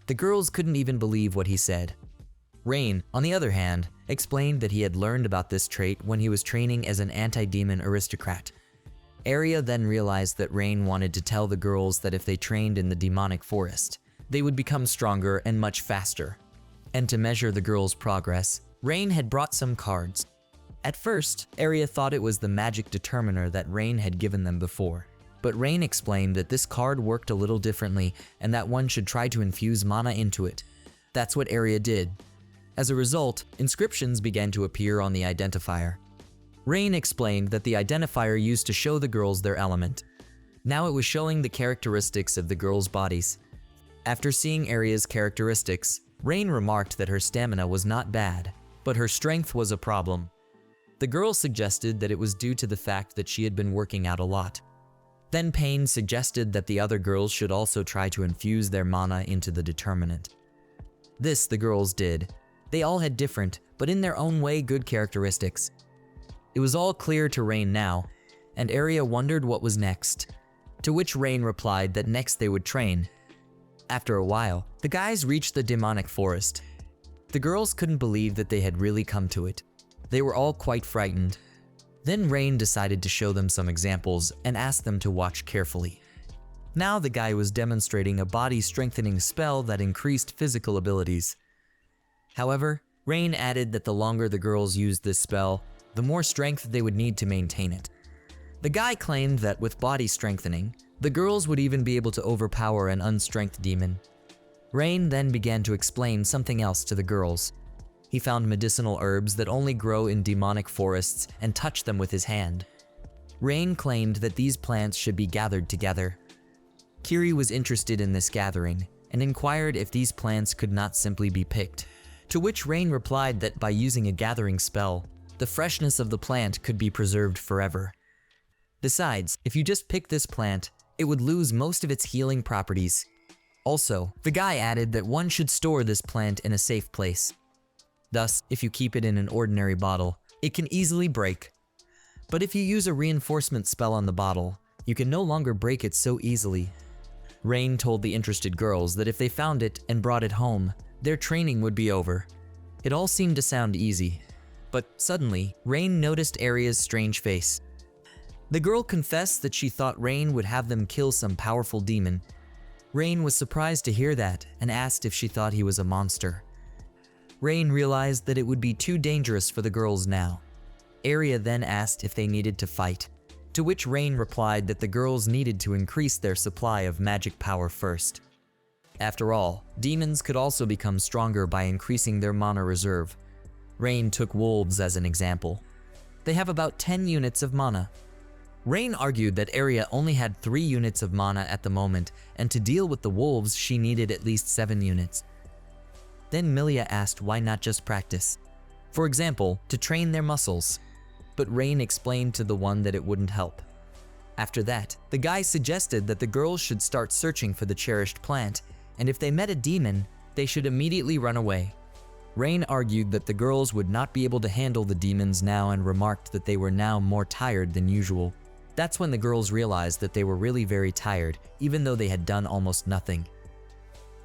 The girls couldn't even believe what he said. Rain, on the other hand, explained that he had learned about this trait when he was training as an anti-demon aristocrat. Aria then realized that Rain wanted to tell the girls that if they trained in the demonic forest, they would become stronger and much faster. And to measure the girls' progress, Rain had brought some cards. At first, Aria thought it was the magic determiner that Rain had given them before. But Rain explained that this card worked a little differently and that one should try to infuse mana into it. That's what Aria did. As a result, inscriptions began to appear on the identifier. Rain explained that the identifier used to show the girls their element. Now it was showing the characteristics of the girls' bodies. After seeing Aria's characteristics, Rain remarked that her stamina was not bad, but her strength was a problem. The girl suggested that it was due to the fact that she had been working out a lot. Then Pain suggested that the other girls should also try to infuse their mana into the determinant. This the girls did. They all had different, but in their own way good characteristics. It was all clear to Rain now, and Aria wondered what was next. To which Rain replied that next they would train. After a while, the guys reached the demonic forest. The girls couldn't believe that they had really come to it. They were all quite frightened. Then Rain decided to show them some examples and asked them to watch carefully. Now the guy was demonstrating a body-strengthening spell that increased physical abilities. However, Rain added that the longer the girls used this spell, the more strength they would need to maintain it. The guy claimed that with body strengthening, the girls would even be able to overpower an unstrength demon. Rain then began to explain something else to the girls. He found medicinal herbs that only grow in demonic forests and touched them with his hand. Rain claimed that these plants should be gathered together. Kiri was interested in this gathering and inquired if these plants could not simply be picked, to which Rain replied that by using a gathering spell, the freshness of the plant could be preserved forever. Besides, if you just pick this plant, it would lose most of its healing properties. Also, the guy added that one should store this plant in a safe place. Thus, if you keep it in an ordinary bottle, it can easily break. But if you use a reinforcement spell on the bottle, you can no longer break it so easily. Rain told the interested girls that if they found it and brought it home, their training would be over. It all seemed to sound easy. But suddenly, Rain noticed Aria's strange face. The girl confessed that she thought Rain would have them kill some powerful demon. Rain was surprised to hear that and asked if she thought he was a monster. Rain realized that it would be too dangerous for the girls now. Aria then asked if they needed to fight, to which Rain replied that the girls needed to increase their supply of magic power first. After all, demons could also become stronger by increasing their mana reserve. Rain took wolves as an example. They have about 10 units of mana. Rain argued that Aria only had 3 units of mana at the moment, and to deal with the wolves she needed at least 7 units. Then Milia asked why not just practice. For example, to train their muscles. But Rain explained to the one that it wouldn't help. After that, the guy suggested that the girls should start searching for the cherished plant, and if they met a demon, they should immediately run away. Rain argued that the girls would not be able to handle the demons now and remarked that they were now more tired than usual. That's when the girls realized that they were really very tired, even though they had done almost nothing.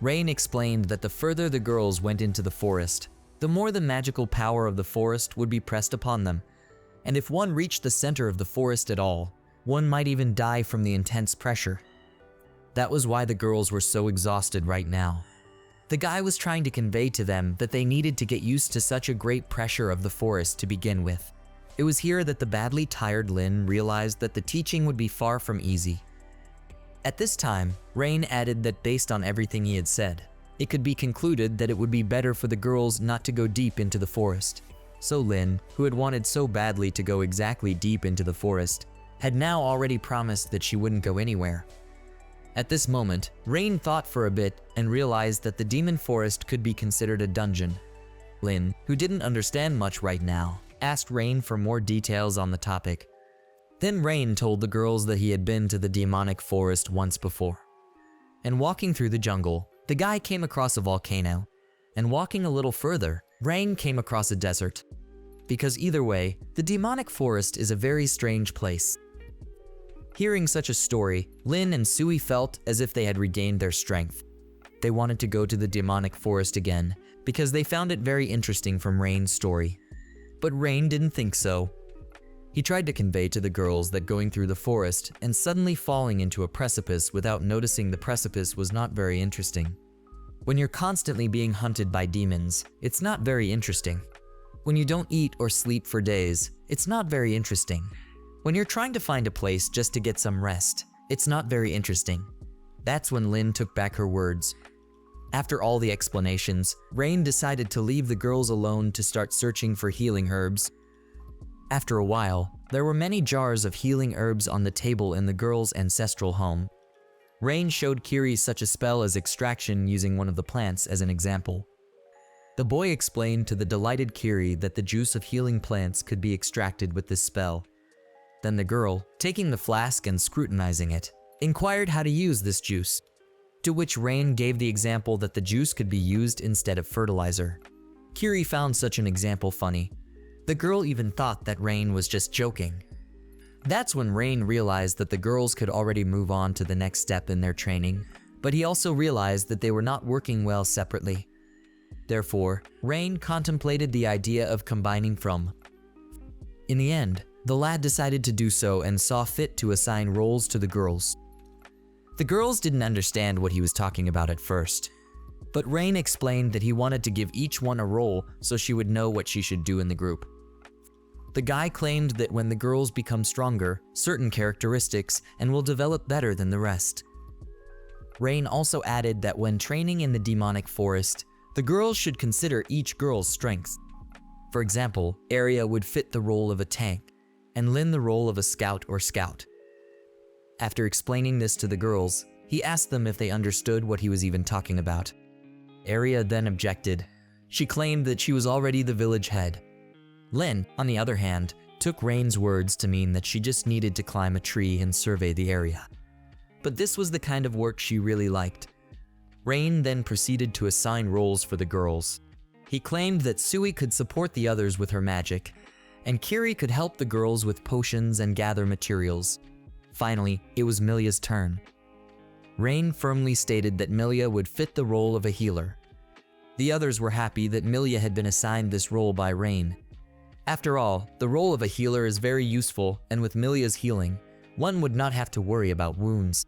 Rain explained that the further the girls went into the forest, the more the magical power of the forest would be pressed upon them, and if one reached the center of the forest at all, one might even die from the intense pressure. That was why the girls were so exhausted right now. The guy was trying to convey to them that they needed to get used to such a great pressure of the forest to begin with. It was here that the badly tired Lin realized that the teaching would be far from easy. At this time, Rain added that based on everything he had said, it could be concluded that it would be better for the girls not to go deep into the forest. So Lin, who had wanted so badly to go exactly deep into the forest, had now already promised that she wouldn't go anywhere. At this moment, Rain thought for a bit and realized that the demon forest could be considered a dungeon. Lin, who didn't understand much right now, asked Rain for more details on the topic. Then Rain told the girls that he had been to the demonic forest once before. And walking through the jungle, the guy came across a volcano, and walking a little further, Rain came across a desert. Because either way, the demonic forest is a very strange place. Hearing such a story, Lin and Sui felt as if they had regained their strength. They wanted to go to the demonic forest again because they found it very interesting from Rain's story. But Rain didn't think so. He tried to convey to the girls that going through the forest and suddenly falling into a precipice without noticing the precipice was not very interesting. When you're constantly being hunted by demons, it's not very interesting. When you don't eat or sleep for days, it's not very interesting. When you're trying to find a place just to get some rest, it's not very interesting. That's when Lin took back her words. After all the explanations, Rain decided to leave the girls alone to start searching for healing herbs. After a while, there were many jars of healing herbs on the table in the girls' ancestral home. Rain showed Kiri such a spell as extraction using one of the plants as an example. The boy explained to the delighted Kiri that the juice of healing plants could be extracted with this spell. Then the girl, taking the flask and scrutinizing it, inquired how to use this juice, to which Rain gave the example that the juice could be used instead of fertilizer. Kiri found such an example funny. The girl even thought that Rain was just joking. That's when Rain realized that the girls could already move on to the next step in their training, but he also realized that they were not working well separately. Therefore, Rain contemplated the idea of combining from. In the end, the lad decided to do so and saw fit to assign roles to the girls. The girls didn't understand what he was talking about at first, but Rain explained that he wanted to give each one a role so she would know what she should do in the group. The guy claimed that when the girls become stronger, certain characteristics and will develop better than the rest. Rain also added that when training in the demonic forest, the girls should consider each girl's strengths. For example, Arya would fit the role of a tank, and Lin the role of a scout or scout. After explaining this to the girls, he asked them if they understood what he was even talking about. Arya then objected. She claimed that she was already the village head. Lin, on the other hand, took Rain's words to mean that she just needed to climb a tree and survey the area. But this was the kind of work she really liked. Rain then proceeded to assign roles for the girls. He claimed that Tsuihou could support the others with her magic, and Kiri could help the girls with potions and gather materials. Finally, it was Milia's turn. Rain firmly stated that Milia would fit the role of a healer. The others were happy that Milia had been assigned this role by Rain. After all, the role of a healer is very useful, and with Milia's healing, one would not have to worry about wounds.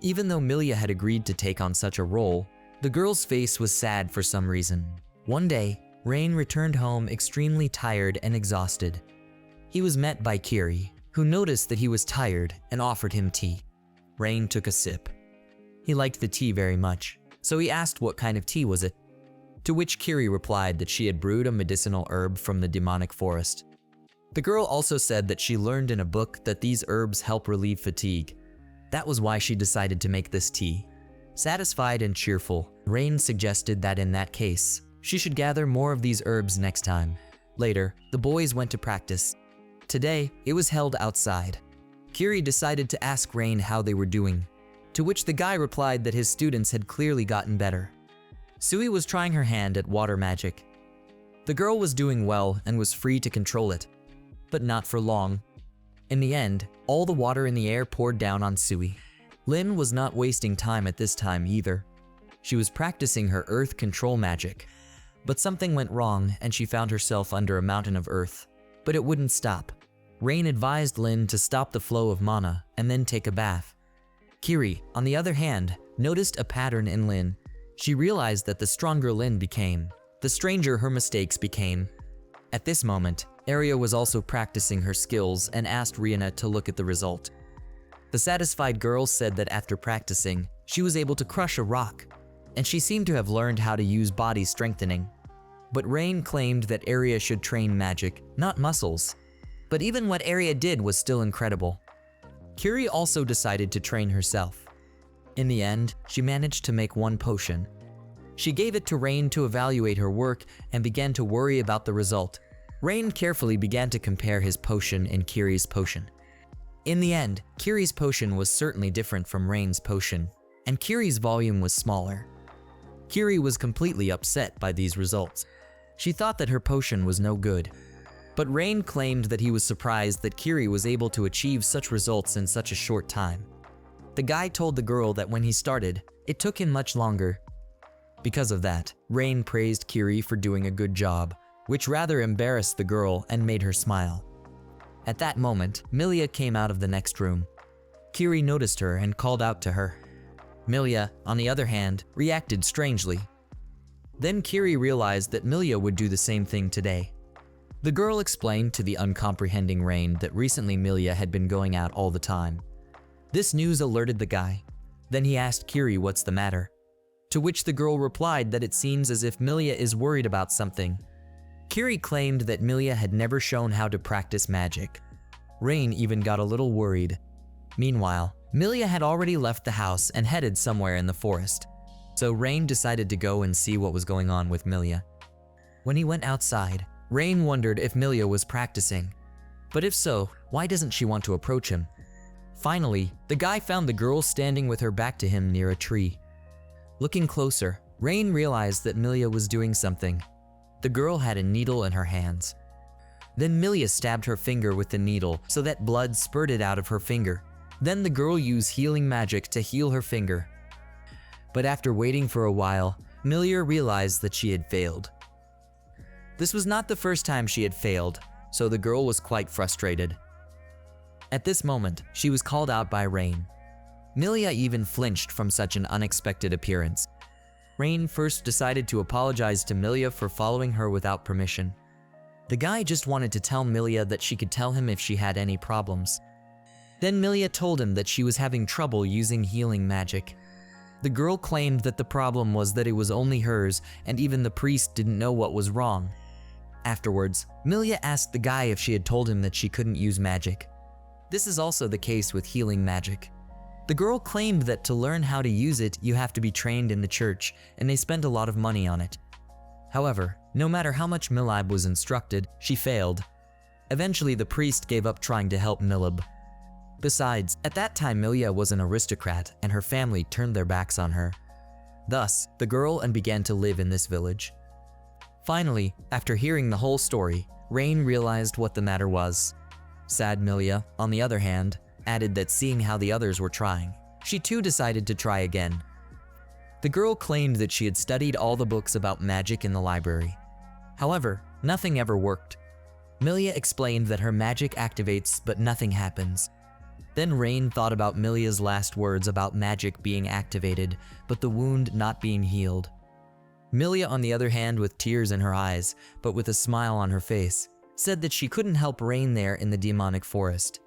Even though Milia had agreed to take on such a role, the girl's face was sad for some reason. One day, Rain returned home extremely tired and exhausted. He was met by Kiri, who noticed that he was tired and offered him tea. Rain took a sip. He liked the tea very much, so he asked what kind of tea was it. To which Kiri replied that she had brewed a medicinal herb from the demonic forest. The girl also said that she learned in a book that these herbs help relieve fatigue. That was why she decided to make this tea. Satisfied and cheerful, Rain suggested that in that case, she should gather more of these herbs next time. Later, the boys went to practice. Today, it was held outside. Kiri decided to ask Rain how they were doing, to which the guy replied that his students had clearly gotten better. Tsuihou was trying her hand at water magic. The girl was doing well and was free to control it, but not for long. In the end, all the water in the air poured down on Tsuihou. Lin was not wasting time at this time either. She was practicing her earth control magic, but something went wrong and she found herself under a mountain of earth. But it wouldn't stop. Rain advised Lin to stop the flow of mana and then take a bath. Kiri, on the other hand, noticed a pattern in Lin. She realized that the stronger Lin became, the stranger her mistakes became. At this moment, Arya was also practicing her skills and asked Rihanna to look at the result. The satisfied girl said that after practicing, she was able to crush a rock, and she seemed to have learned how to use body strengthening. But Rain claimed that Arya should train magic, not muscles. But even what Arya did was still incredible. Kiri also decided to train herself. In the end, she managed to make one potion. She gave it to Rain to evaluate her work and began to worry about the result. Rain carefully began to compare his potion and Kiri's potion. In the end, Kiri's potion was certainly different from Rain's potion, and Kiri's volume was smaller. Kiri was completely upset by these results. She thought that her potion was no good. But Rain claimed that he was surprised that Kiri was able to achieve such results in such a short time. The guy told the girl that when he started, it took him much longer. Because of that, Rain praised Kiri for doing a good job, which rather embarrassed the girl and made her smile. At that moment, Milia came out of the next room. Kiri noticed her and called out to her. Milia, on the other hand, reacted strangely. Then Kiri realized that Milia would do the same thing today. The girl explained to the uncomprehending Rain that recently Milia had been going out all the time. This news alerted the guy. Then he asked Kiri what's the matter, to which the girl replied that it seems as if Milia is worried about something. Kiri claimed that Milia had never shown how to practice magic. Rain even got a little worried. Meanwhile, Milia had already left the house and headed somewhere in the forest. So Rain decided to go and see what was going on with Milia. When he went outside, Rain wondered if Milia was practicing. But if so, why doesn't she want to approach him? Finally, the guy found the girl standing with her back to him near a tree. Looking closer, Rain realized that Milia was doing something. The girl had a needle in her hands. Then Milia stabbed her finger with the needle so that blood spurted out of her finger. Then the girl used healing magic to heal her finger. But after waiting for a while, Milia realized that she had failed. This was not the first time she had failed, so the girl was quite frustrated. At this moment, she was called out by Rain. Milia even flinched from such an unexpected appearance. Rain first decided to apologize to Milia for following her without permission. The guy just wanted to tell Milia that she could tell him if she had any problems. Then Milia told him that she was having trouble using healing magic. The girl claimed that the problem was that it was only hers, and even the priest didn't know what was wrong. Afterwards, Milia asked the guy if she had told him that she couldn't use magic. This is also the case with healing magic. The girl claimed that to learn how to use it, you have to be trained in the church, and they spend a lot of money on it. However, no matter how much Milab was instructed, she failed. Eventually, the priest gave up trying to help Milab. Besides, at that time Milia was an aristocrat, and her family turned their backs on her. Thus, the girl began to live in this village. Finally, after hearing the whole story, Rain realized what the matter was. Sad Milia, on the other hand, added that seeing how the others were trying, she too decided to try again. The girl claimed that she had studied all the books about magic in the library. However, nothing ever worked. Milia explained that her magic activates but nothing happens. Then Rain thought about Milia's last words about magic being activated, but the wound not being healed. Milia, on the other hand, with tears in her eyes, but with a smile on her face, said that she couldn't help Rain there in the demonic forest.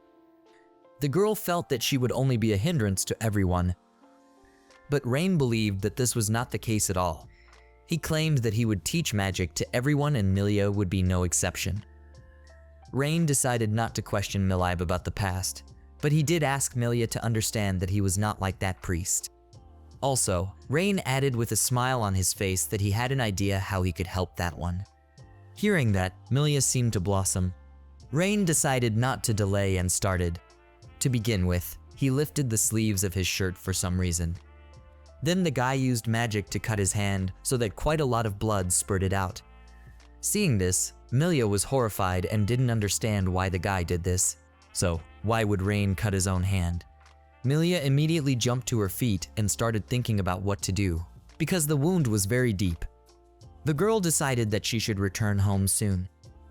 The girl felt that she would only be a hindrance to everyone. But Rain believed that this was not the case at all. He claimed that he would teach magic to everyone and Milia would be no exception. Rain decided not to question Milib about the past, but he did ask Milia to understand that he was not like that priest. Also, Rain added with a smile on his face that he had an idea how he could help that one. Hearing that, Milia seemed to blossom. Rain decided not to delay and started. To begin with, he lifted the sleeves of his shirt for some reason. Then the guy used magic to cut his hand so that quite a lot of blood spurted out. Seeing this, Milia was horrified and didn't understand why the guy did this. So, why would Rain cut his own hand? Milia immediately jumped to her feet and started thinking about what to do, because the wound was very deep. The girl decided that she should return home soon.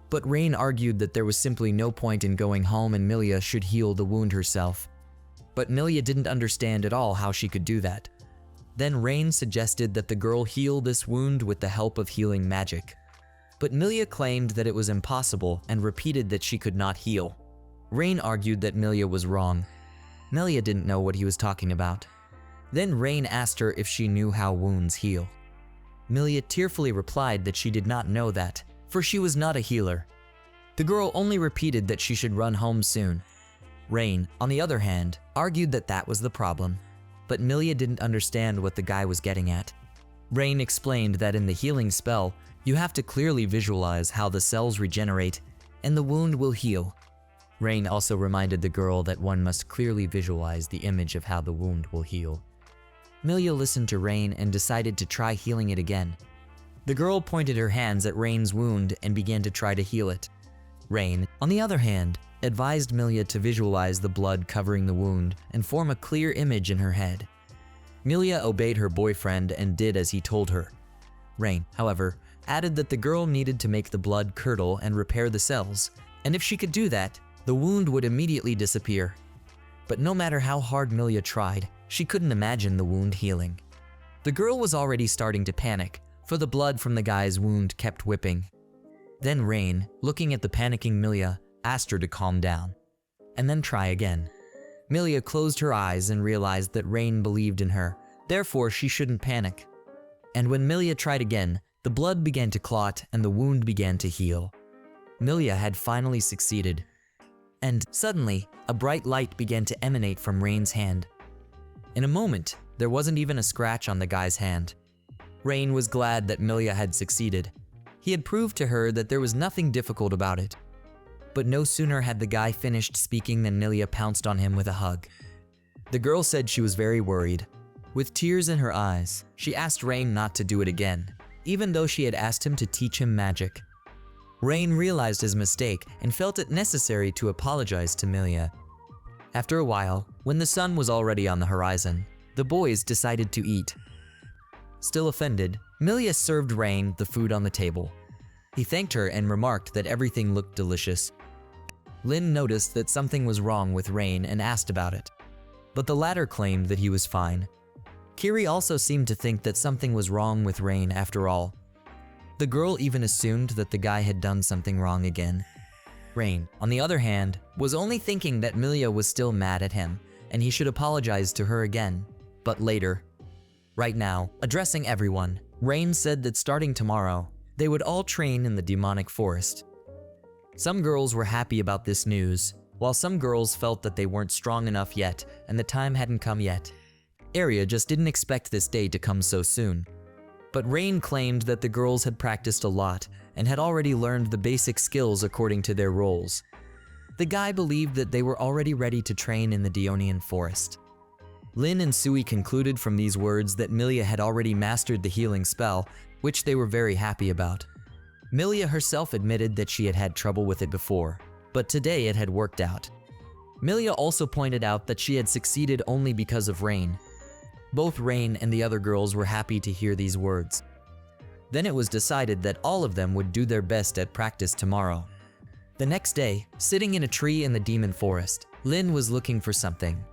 But Rain argued that there was simply no point in going home and Milia should heal the wound herself. But Milia didn't understand at all how she could do that. Then Rain suggested that the girl heal this wound with the help of healing magic. But Milia claimed that it was impossible and repeated that she could not heal. Rain argued that Milia was wrong. Milia didn't know what he was talking about. Then Rain asked her if she knew how wounds heal. Milia tearfully replied that she did not know that, for she was not a healer. The girl only repeated that she should run home soon. Rain, on the other hand, argued that that was the problem, but Milia didn't understand what the guy was getting at. Rain explained that in the healing spell, you have to clearly visualize how the cells regenerate, and the wound will heal. Rain also reminded the girl that one must clearly visualize the image of how the wound will heal. Milia listened to Rain and decided to try healing it again. The girl pointed her hands at Rain's wound and began to try to heal it. Rain, on the other hand, advised Milia to visualize the blood covering the wound and form a clear image in her head. Milia obeyed her boyfriend and did as he told her. Rain, however, added that the girl needed to make the blood curdle and repair the cells, and if she could do that, the wound would immediately disappear. But no matter how hard Milia tried, she couldn't imagine the wound healing. The girl was already starting to panic, for the blood from the guy's wound kept whipping. Then Rain, looking at the panicking Milia, asked her to calm down, and then try again. Milia closed her eyes and realized that Rain believed in her, therefore she shouldn't panic. And when Milia tried again, the blood began to clot and the wound began to heal. Milia had finally succeeded. And suddenly, a bright light began to emanate from Rain's hand. In a moment, there wasn't even a scratch on the guy's hand. Rain was glad that Milia had succeeded. He had proved to her that there was nothing difficult about it. But no sooner had the guy finished speaking than Milia pounced on him with a hug. The girl said she was very worried. With tears in her eyes, she asked Rain not to do it again, even though she had asked him to teach him magic. Rain realized his mistake and felt it necessary to apologize to Milia. After a while, when the sun was already on the horizon, the boys decided to eat. Still offended, Milia served Rain the food on the table. He thanked her and remarked that everything looked delicious. Lin noticed that something was wrong with Rain and asked about it, but the latter claimed that he was fine. Kiri also seemed to think that something was wrong with Rain after all. The girl even assumed that the guy had done something wrong again. Rain, on the other hand, was only thinking that Milia was still mad at him and he should apologize to her again, but later. Right now, addressing everyone, Rain said that starting tomorrow, they would all train in the demonic forest. Some girls were happy about this news, while some girls felt that they weren't strong enough yet and the time hadn't come yet. Arya just didn't expect this day to come so soon. But Rain claimed that the girls had practiced a lot and had already learned the basic skills according to their roles. The guy believed that they were already ready to train in the Daeonian forest. Lin and Sui concluded from these words that Milia had already mastered the healing spell, which they were very happy about. Milia herself admitted that she had had trouble with it before, but today it had worked out. Milia also pointed out that she had succeeded only because of Rain. Both Rain and the other girls were happy to hear these words. Then it was decided that all of them would do their best at practice tomorrow. The next day, sitting in a tree in the demon forest, Lin was looking for something.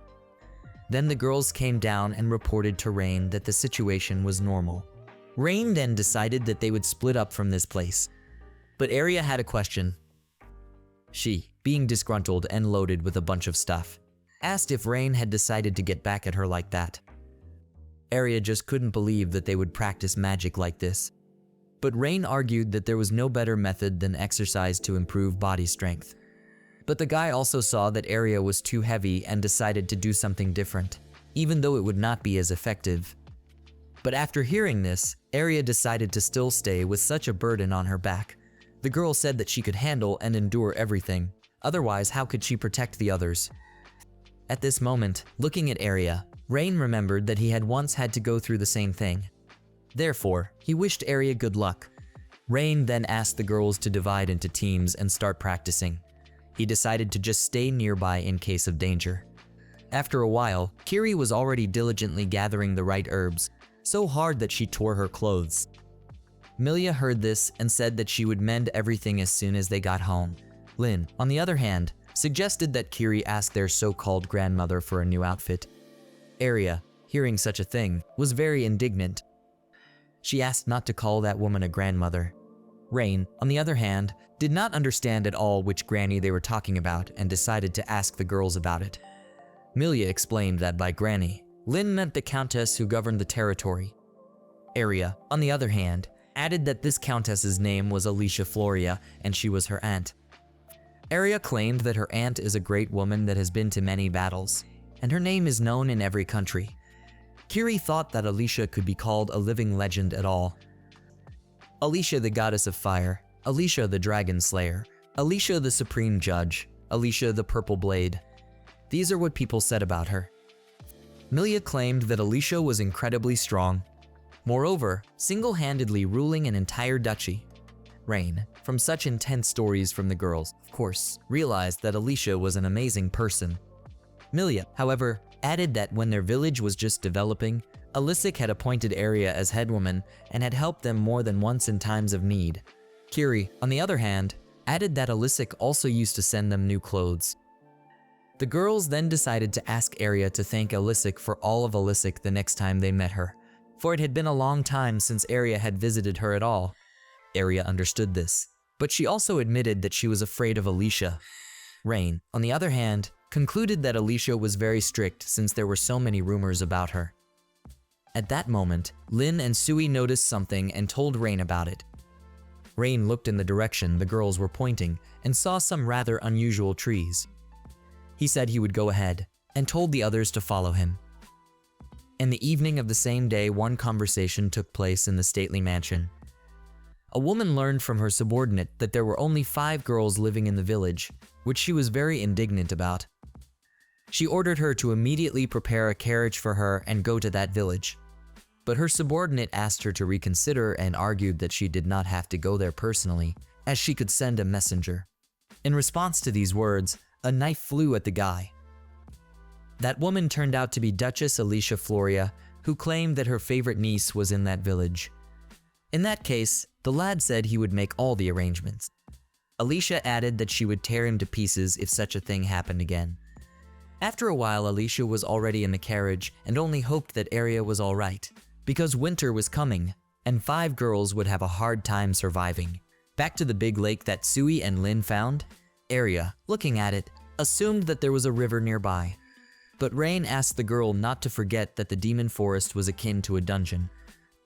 Then the girls came down and reported to Rain that the situation was normal. Rain then decided that they would split up from this place. But Arya had a question. She, being disgruntled and loaded with a bunch of stuff, asked if Rain had decided to get back at her like that. Arya just couldn't believe that they would practice magic like this. But Rain argued that there was no better method than exercise to improve body strength. But the guy also saw that Arya was too heavy and decided to do something different, even though it would not be as effective. But after hearing this, Arya decided to still stay with such a burden on her back. The girl said that she could handle and endure everything, otherwise how could she protect the others? At this moment, looking at Arya, Rain remembered that he had once had to go through the same thing. Therefore, he wished Arya good luck. Rain then asked the girls to divide into teams and start practicing. He decided to just stay nearby in case of danger. After a while, Kiri was already diligently gathering the right herbs, so hard that she tore her clothes. Milia heard this and said that she would mend everything as soon as they got home. Lin, on the other hand, suggested that Kiri ask their so-called grandmother for a new outfit. Arya, hearing such a thing, was very indignant. She asked not to call that woman a grandmother. Rain, on the other hand, did not understand at all which granny they were talking about and decided to ask the girls about it. Milia explained that by granny, Lin meant the countess who governed the territory. Arya, on the other hand, added that this countess's name was Alicia Floria and she was her aunt. Arya claimed that her aunt is a great woman that has been to many battles, and her name is known in every country. Kiri thought that Alicia could be called a living legend at all. Alicia the goddess of fire, Alicia the dragon slayer, Alicia the supreme judge, Alicia the purple blade. These are what people said about her. Milia claimed that Alicia was incredibly strong. Moreover, single-handedly ruling an entire duchy. Rain, from such intense stories from the girls, of course, realized that Alicia was an amazing person. Milia, however, added that when their village was just developing, Alicia had appointed Arya as headwoman and had helped them more than once in times of need. Kiri, on the other hand, added that Alicia also used to send them new clothes. The girls then decided to ask Arya to thank Alicia for all of Alicia the next time they met her, for it had been a long time since Arya had visited her at all. Arya understood this, but she also admitted that she was afraid of Alicia. Rain, on the other hand, concluded that Alicia was very strict since there were so many rumors about her. At that moment, Lin and Sui noticed something and told Rain about it. Rain looked in the direction the girls were pointing and saw some rather unusual trees. He said he would go ahead and told the others to follow him. In the evening of the same day, one conversation took place in the stately mansion. A woman learned from her subordinate that there were only 5 girls living in the village, which she was very indignant about. She ordered her to immediately prepare a carriage for her and go to that village. But her subordinate asked her to reconsider and argued that she did not have to go there personally, as she could send a messenger. In response to these words, a knife flew at the guy. That woman turned out to be Duchess Alicia Floria, who claimed that her favorite niece was in that village. In that case, the lad said he would make all the arrangements. Alicia added that she would tear him to pieces if such a thing happened again. After a while, Alicia was already in the carriage and only hoped that Aria was alright, because winter was coming, and 5 girls would have a hard time surviving. Back to the big lake that Tsui and Lin found, Aria, looking at it, assumed that there was a river nearby. But Rain asked the girl not to forget that the demon forest was akin to a dungeon.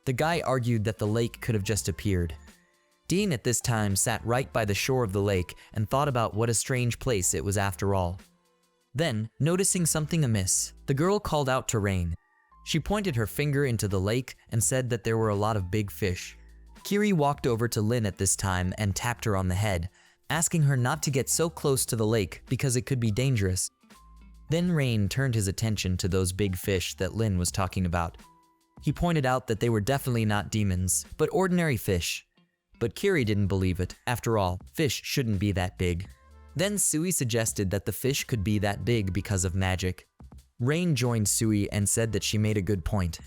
The guy argued that the lake could have just appeared. Dean at this time sat right by the shore of the lake and thought about what a strange place it was after all. Then, noticing something amiss, the girl called out to Rain. She pointed her finger into the lake and said that there were a lot of big fish. Kiri walked over to Lin at this time and tapped her on the head, asking her not to get so close to the lake because it could be dangerous. Then Rain turned his attention to those big fish that Lin was talking about. He pointed out that they were definitely not demons, but ordinary fish. But Kiri didn't believe it. After all, fish shouldn't be that big. Then Sui suggested that the fish could be that big because of magic. Rain joined Sui and said that she made a good point.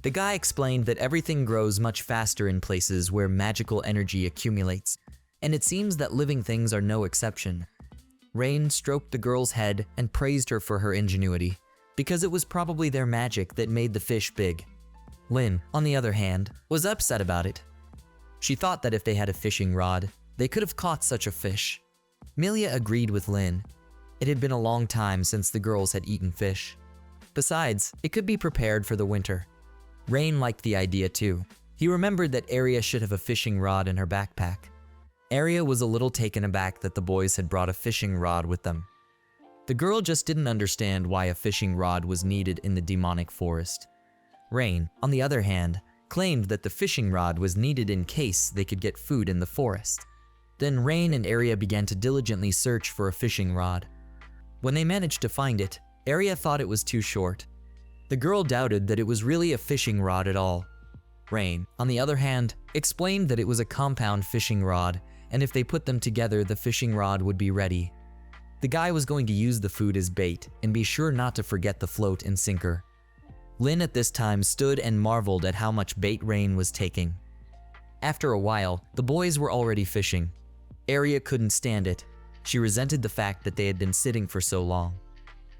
The guy explained that everything grows much faster in places where magical energy accumulates, and it seems that living things are no exception. Rain stroked the girl's head and praised her for her ingenuity, because it was probably their magic that made the fish big. Lin, on the other hand, was upset about it. She thought that if they had a fishing rod, they could have caught such a fish. Milia agreed with Lin. It had been a long time since the girls had eaten fish. Besides, it could be prepared for the winter. Rain liked the idea too. He remembered that Aria should have a fishing rod in her backpack. Aria was a little taken aback that the boys had brought a fishing rod with them. The girl just didn't understand why a fishing rod was needed in the demonic forest. Rain, on the other hand, claimed that the fishing rod was needed in case they could get food in the forest. Then Rain and Aria began to diligently search for a fishing rod. When they managed to find it, Aria thought it was too short. The girl doubted that it was really a fishing rod at all. Rain, on the other hand, explained that it was a compound fishing rod, and if they put them together, the fishing rod would be ready. The guy was going to use the food as bait and be sure not to forget the float and sinker. Lin at this time stood and marveled at how much bait Rain was taking. After a while, the boys were already fishing. Aria couldn't stand it. She resented the fact that they had been sitting for so long.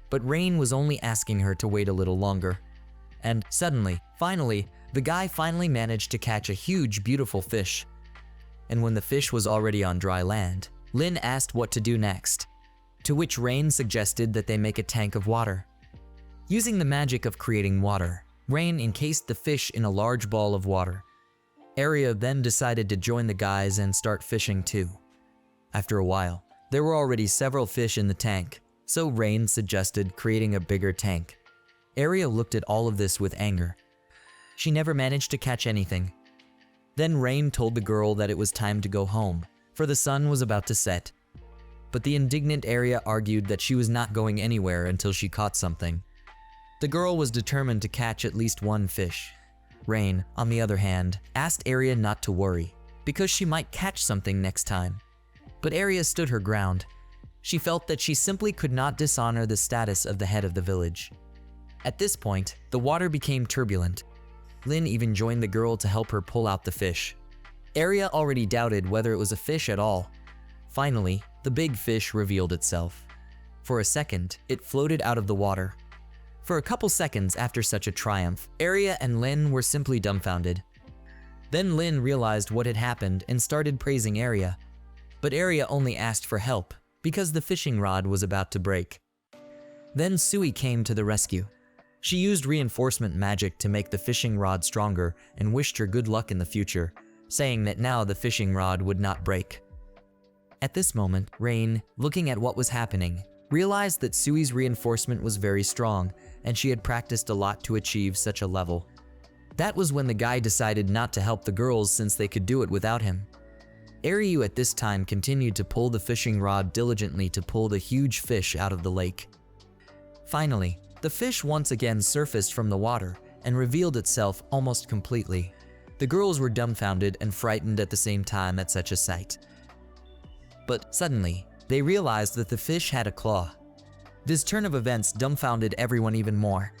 But Rain was only asking her to wait a little longer. And suddenly, finally, the guy finally managed to catch a huge, beautiful fish. And when the fish was already on dry land, Lin asked what to do next, to which Rain suggested that they make a tank of water. Using the magic of creating water, Rain encased the fish in a large ball of water. Aria then decided to join the guys and start fishing too. After a while, there were already several fish in the tank, so Rain suggested creating a bigger tank. Aria looked at all of this with anger. She never managed to catch anything. Then Rain told the girl that it was time to go home, for the sun was about to set. But the indignant Aria argued that she was not going anywhere until she caught something. The girl was determined to catch at least one fish. Rain, on the other hand, asked Aria not to worry, because she might catch something next time. But Aria stood her ground. She felt that she simply could not dishonor the status of the head of the village. At this point, the water became turbulent. Lin even joined the girl to help her pull out the fish. Aria already doubted whether it was a fish at all. Finally, the big fish revealed itself. For a second, it floated out of the water. For a couple seconds after such a triumph, Aria and Lin were simply dumbfounded. Then Lin realized what had happened and started praising Aria. But Aria only asked for help, because the fishing rod was about to break. Then Sui came to the rescue. She used reinforcement magic to make the fishing rod stronger and wished her good luck in the future, saying that now the fishing rod would not break. At this moment, Rain, looking at what was happening, realized that Sui's reinforcement was very strong, and she had practiced a lot to achieve such a level. That was when the guy decided not to help the girls since they could do it without him. Ariu at this time continued to pull the fishing rod diligently to pull the huge fish out of the lake. Finally, the fish once again surfaced from the water and revealed itself almost completely. The girls were dumbfounded and frightened at the same time at such a sight. But suddenly, they realized that the fish had a claw. This turn of events dumbfounded everyone even more.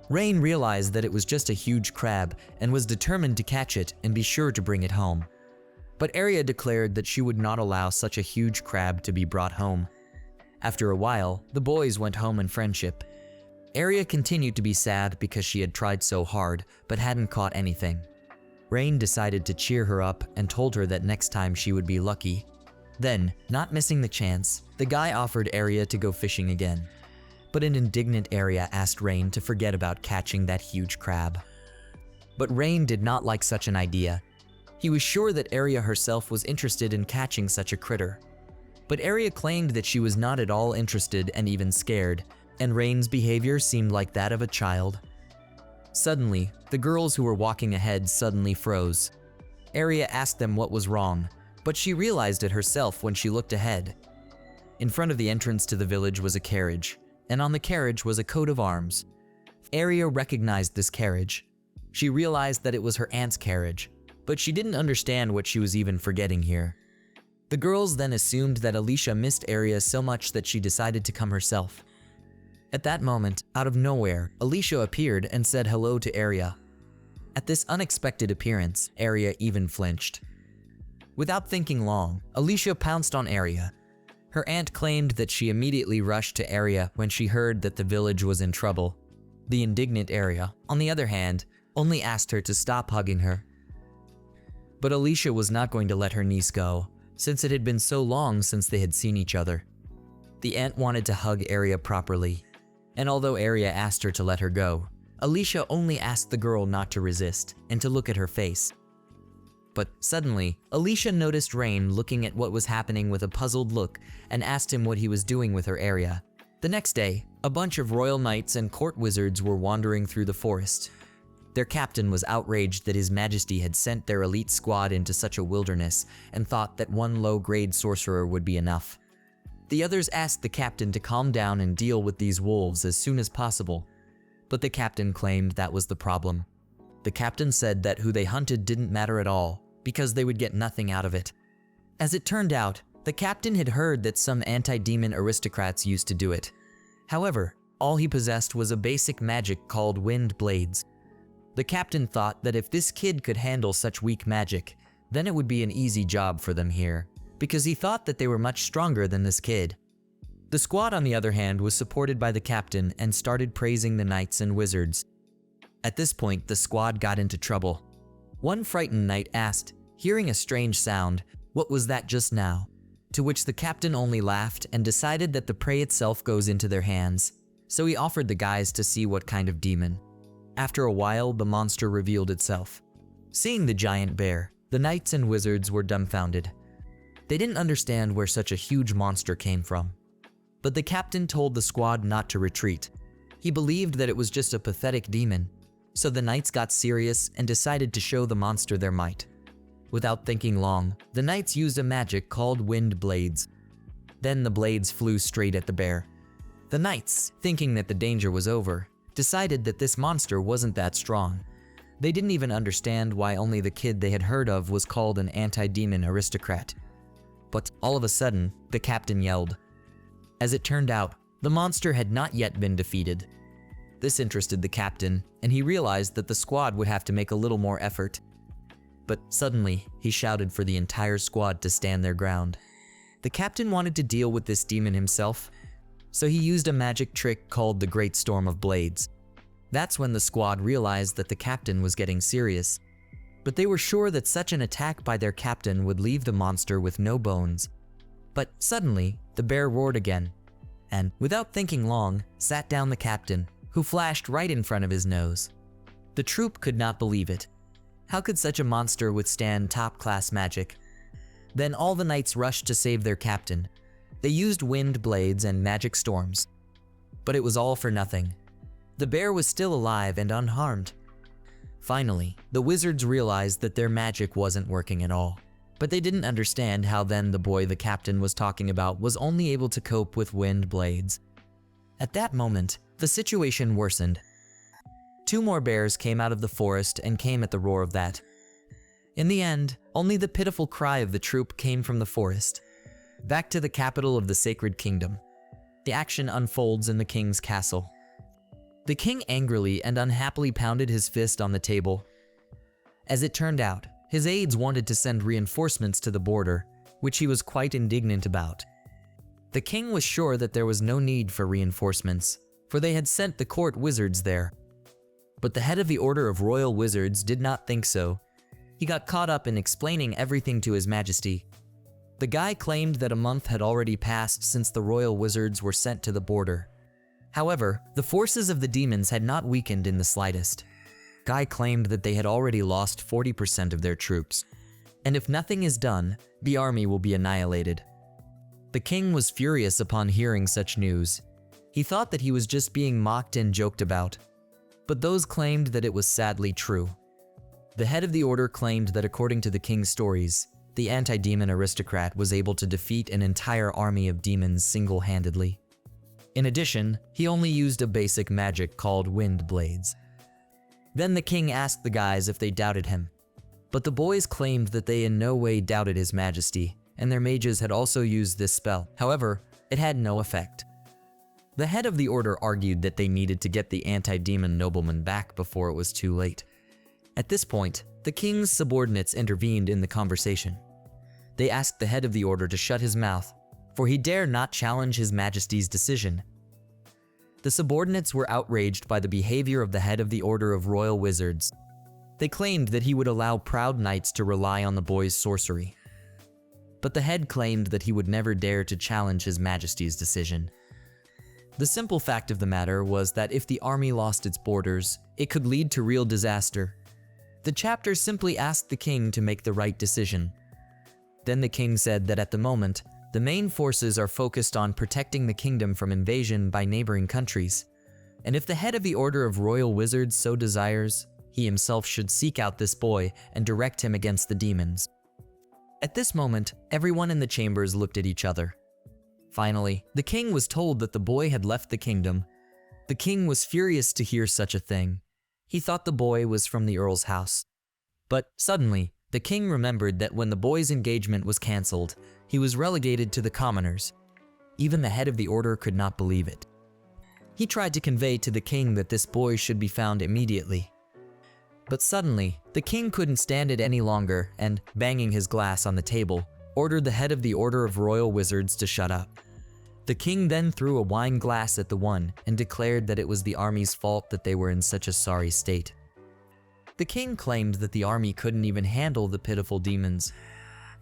Rain realized that it was just a huge crab and was determined to catch it and be sure to bring it home. But Aria declared that she would not allow such a huge crab to be brought home. After a while, the boys went home in friendship. Aria continued to be sad because she had tried so hard but hadn't caught anything. Rain decided to cheer her up and told her that next time she would be lucky. Then, not missing the chance, the guy offered Aria to go fishing again. But an indignant Aria asked Rain to forget about catching that huge crab. But Rain did not like such an idea. He was sure that Aria herself was interested in catching such a critter. But Aria claimed that she was not at all interested and even scared, and Rain's behavior seemed like that of a child. Suddenly, the girls who were walking ahead suddenly froze. Aria asked them what was wrong, but she realized it herself when she looked ahead. In front of the entrance to the village was a carriage, and on the carriage was a coat of arms. Aria recognized this carriage. She realized that it was her aunt's carriage, but she didn't understand what she was even forgetting here. The girls then assumed that Alicia missed Aria so much that she decided to come herself. At that moment, out of nowhere, Alicia appeared and said hello to Aria. At this unexpected appearance, Aria even flinched. Without thinking long, Alicia pounced on Aria. Her aunt claimed that she immediately rushed to Aria when she heard that the village was in trouble. The indignant Aria, on the other hand, only asked her to stop hugging her. But Alicia was not going to let her niece go, since it had been so long since they had seen each other. The aunt wanted to hug Aria properly, and although Aria asked her to let her go, Alicia only asked the girl not to resist and to look at her face. But suddenly, Alicia noticed Rain looking at what was happening with a puzzled look and asked him what he was doing with her Aria. The next day, a bunch of royal knights and court wizards were wandering through the forest. Their captain was outraged that His Majesty had sent their elite squad into such a wilderness and thought that one low-grade sorcerer would be enough. The others asked the captain to calm down and deal with these wolves as soon as possible, but the captain claimed that was the problem. The captain said that who they hunted didn't matter at all, because they would get nothing out of it. As it turned out, the captain had heard that some anti-demon aristocrats used to do it. However, all he possessed was a basic magic called wind blades. The captain thought that if this kid could handle such weak magic, then it would be an easy job for them here, because he thought that they were much stronger than this kid. The squad, on the other hand, was supported by the captain and started praising the knights and wizards. At this point, the squad got into trouble. One frightened knight asked, hearing a strange sound, "What was that just now?" To which the captain only laughed and decided that the prey itself goes into their hands, so he offered the guys to see what kind of demon. After a while, the monster revealed itself. Seeing the giant bear, the knights and wizards were dumbfounded. They didn't understand where such a huge monster came from. But the captain told the squad not to retreat. He believed that it was just a pathetic demon, so the knights got serious and decided to show the monster their might. Without thinking long, the knights used a magic called wind blades. Then the blades flew straight at the bear. The knights, thinking that the danger was over, decided that this monster wasn't that strong. They didn't even understand why only the kid they had heard of was called an anti-demon aristocrat. But all of a sudden, the captain yelled. As it turned out, the monster had not yet been defeated. This interested the captain, and he realized that the squad would have to make a little more effort. But suddenly, he shouted for the entire squad to stand their ground. The captain wanted to deal with this demon himself, so he used a magic trick called the Great Storm of Blades. That's when the squad realized that the captain was getting serious. But they were sure that such an attack by their captain would leave the monster with no bones. But suddenly, the bear roared again, and without thinking long, sat down the captain, who flashed right in front of his nose. The troop could not believe it. How could such a monster withstand top-class magic? Then all the knights rushed to save their captain. They used wind blades and magic storms. But it was all for nothing. The bear was still alive and unharmed. Finally, the wizards realized that their magic wasn't working at all. But they didn't understand how then the boy the captain was talking about was only able to cope with wind blades. At that moment, the situation worsened. 2 more bears came out of the forest and came at the roar of that. In the end, only the pitiful cry of the troop came from the forest. Back to the capital of the Sacred Kingdom. The action unfolds in the king's castle. The king angrily and unhappily pounded his fist on the table. As it turned out, his aides wanted to send reinforcements to the border, which he was quite indignant about. The king was sure that there was no need for reinforcements, for they had sent the court wizards there. But the head of the Order of Royal Wizards did not think so. He got caught up in explaining everything to His Majesty. The guy claimed that a month had already passed since the royal wizards were sent to the border. However, the forces of the demons had not weakened in the slightest. Guy claimed that they had already lost 40% of their troops, and if nothing is done, the army will be annihilated. The king was furious upon hearing such news. He thought that he was just being mocked and joked about, but those claimed that it was sadly true. The head of the order claimed that according to the king's stories, the anti-demon aristocrat was able to defeat an entire army of demons single-handedly. In addition, he only used a basic magic called wind blades. Then the king asked the guys if they doubted him, but the boys claimed that they in no way doubted His Majesty, and their mages had also used this spell. However, it had no effect. The head of the order argued that they needed to get the anti-demon nobleman back before it was too late. At this point, the king's subordinates intervened in the conversation. They asked the head of the order to shut his mouth, for he dare not challenge His Majesty's decision. The subordinates were outraged by the behavior of the head of the Order of Royal Wizards. They claimed that he would allow proud knights to rely on the boy's sorcery. But the head claimed that he would never dare to challenge His Majesty's decision. The simple fact of the matter was that if the army lost its borders, it could lead to real disaster. The chapter simply asked the king to make the right decision. Then the king said that at the moment, the main forces are focused on protecting the kingdom from invasion by neighboring countries. And if the head of the Order of Royal Wizards so desires, he himself should seek out this boy and direct him against the demons. At this moment, everyone in the chambers looked at each other. Finally, the king was told that the boy had left the kingdom. The king was furious to hear such a thing. He thought the boy was from the earl's house. But suddenly, the king remembered that when the boy's engagement was cancelled, he was relegated to the commoners. Even the head of the order could not believe it. He tried to convey to the king that this boy should be found immediately. But suddenly, the king couldn't stand it any longer and, banging his glass on the table, ordered the head of the Order of Royal Wizards to shut up. The king then threw a wine glass at the one and declared that it was the army's fault that they were in such a sorry state. The king claimed that the army couldn't even handle the pitiful demons.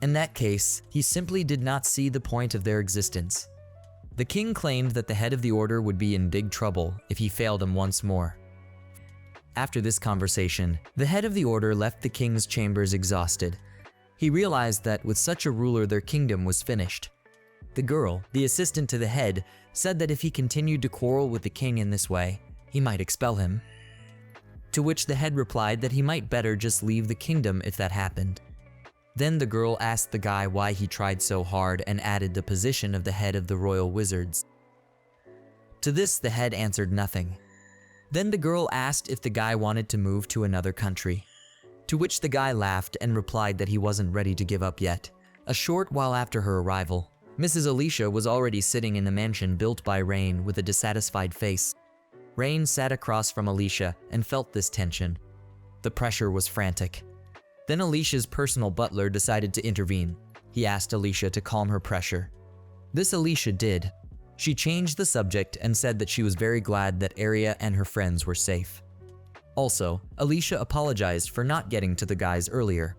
In that case, he simply did not see the point of their existence. The king claimed that the head of the order would be in big trouble if he failed him once more. After this conversation, the head of the order left the king's chambers exhausted. He realized that with such a ruler their kingdom was finished. The girl, the assistant to the head, said that if he continued to quarrel with the king in this way, he might expel him. To which the head replied that he might better just leave the kingdom if that happened. Then the girl asked the guy why he tried so hard and added the position of the head of the royal wizards. To this, the head answered nothing. Then the girl asked if the guy wanted to move to another country. To which the guy laughed and replied that he wasn't ready to give up yet. A short while after her arrival, Mrs. Alicia was already sitting in the mansion built by Rain with a dissatisfied face. Rain sat across from Alicia and felt this tension. The pressure was frantic. Then Alicia's personal butler decided to intervene. He asked Alicia to calm her pressure. This Alicia did. She changed the subject and said that she was very glad that Aria and her friends were safe. Also, Alicia apologized for not getting to the guys earlier.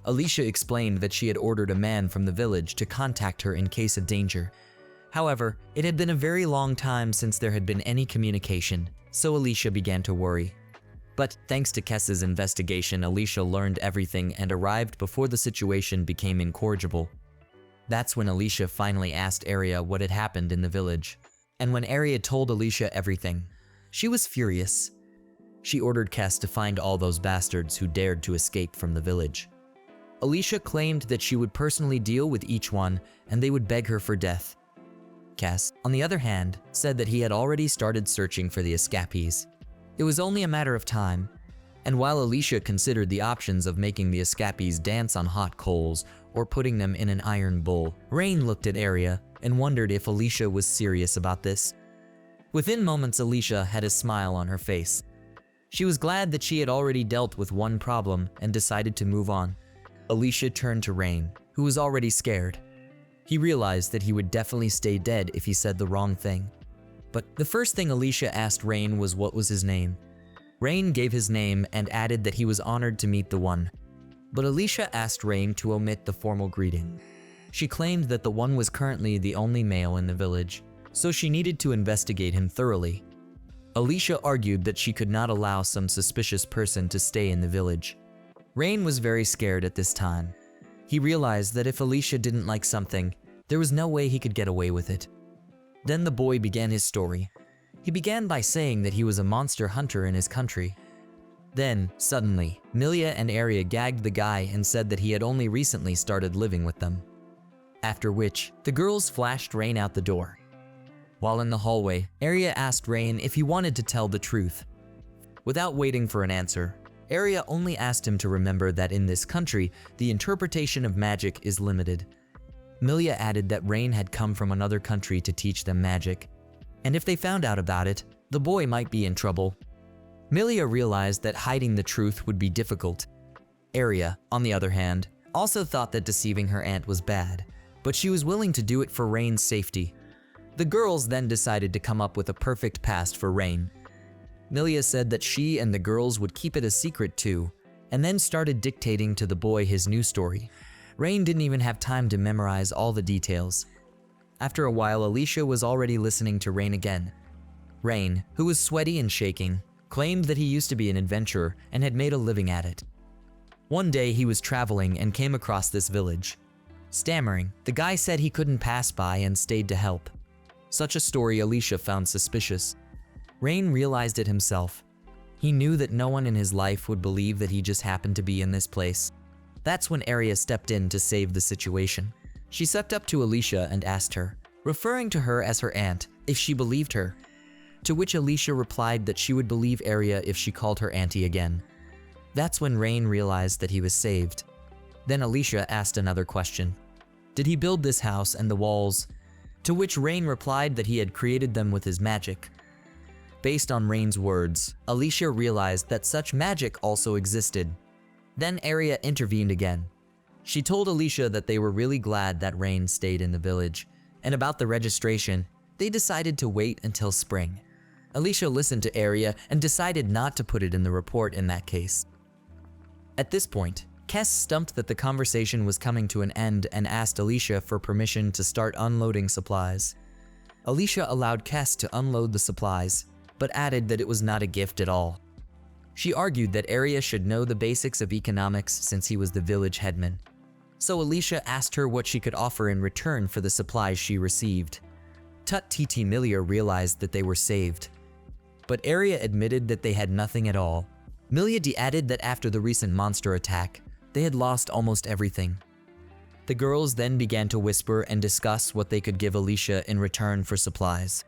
Alicia explained that she had ordered a man from the village to contact her in case of danger. However, it had been a very long time since there had been any communication, so Alicia began to worry. But thanks to Kess's investigation, Alicia learned everything and arrived before the situation became incorrigible. That's when Alicia finally asked Aria what had happened in the village. And when Aria told Alicia everything, she was furious. She ordered Kess to find all those bastards who dared to escape from the village. Alicia claimed that she would personally deal with each one and they would beg her for death. Kess, on the other hand, said that he had already started searching for the escapees. It was only a matter of time, and while Alicia considered the options of making the escapees dance on hot coals or putting them in an iron bowl. Rain looked at Aria and wondered if Alicia was serious about this. Within moments, Alicia had a smile on her face. She was glad that she had already dealt with one problem and decided to move on. Alicia turned to Rain, who was already scared. He realized that he would definitely stay dead if he said the wrong thing. But the first thing Alicia asked Rain was what was his name. Rain gave his name and added that he was honored to meet the One. But Alicia asked Rain to omit the formal greeting. She claimed that the One was currently the only male in the village, so she needed to investigate him thoroughly. Alicia argued that she could not allow some suspicious person to stay in the village. Rain was very scared at this time. He realized that if Alicia didn't like something, there was no way he could get away with it. Then the boy began his story. He began by saying that he was a monster hunter in his country. Then, suddenly, Milia and Aria gagged the guy and said that he had only recently started living with them. After which, the girls flashed Rain out the door. While in the hallway, Aria asked Rain if he wanted to tell the truth. Without waiting for an answer, Aria only asked him to remember that in this country, the interpretation of magic is limited. Milia added that Rain had come from another country to teach them magic, and if they found out about it, the boy might be in trouble. Milia realized that hiding the truth would be difficult. Aria, on the other hand, also thought that deceiving her aunt was bad, but she was willing to do it for Rain's safety. The girls then decided to come up with a perfect past for Rain. Milia said that she and the girls would keep it a secret too, and then started dictating to the boy his new story. Rain didn't even have time to memorize all the details. After a while, Alicia was already listening to Rain again. Rain, who was sweaty and shaking, claimed that he used to be an adventurer and had made a living at it. One day he was traveling and came across this village. Stammering, the guy said he couldn't pass by and stayed to help. Such a story Alicia found suspicious. Rain realized it himself. He knew that no one in his life would believe that he just happened to be in this place. That's when Aria stepped in to save the situation. She sucked up to Alicia and asked her, referring to her as her aunt, if she believed her. To which Alicia replied that she would believe Aria if she called her auntie again. That's when Rain realized that he was saved. Then Alicia asked another question. Did he build this house and the walls? To which Rain replied that he had created them with his magic. Based on Rain's words, Alicia realized that such magic also existed. Then Aria intervened again. She told Alicia that they were really glad that Rain stayed in the village, and about the registration, they decided to wait until spring. Alicia listened to Aria and decided not to put it in the report in that case. At this point, Kes, stumped that the conversation was coming to an end, and asked Alicia for permission to start unloading supplies. Alicia allowed Kes to unload the supplies, but added that it was not a gift at all. She argued that Aria should know the basics of economics since he was the village headman. So Alicia asked her what she could offer in return for the supplies she received. Tut Titi Milia realized that they were saved. But Aria admitted that they had nothing at all. Milia added that after the recent monster attack, they had lost almost everything. The girls then began to whisper and discuss what they could give Alicia in return for supplies.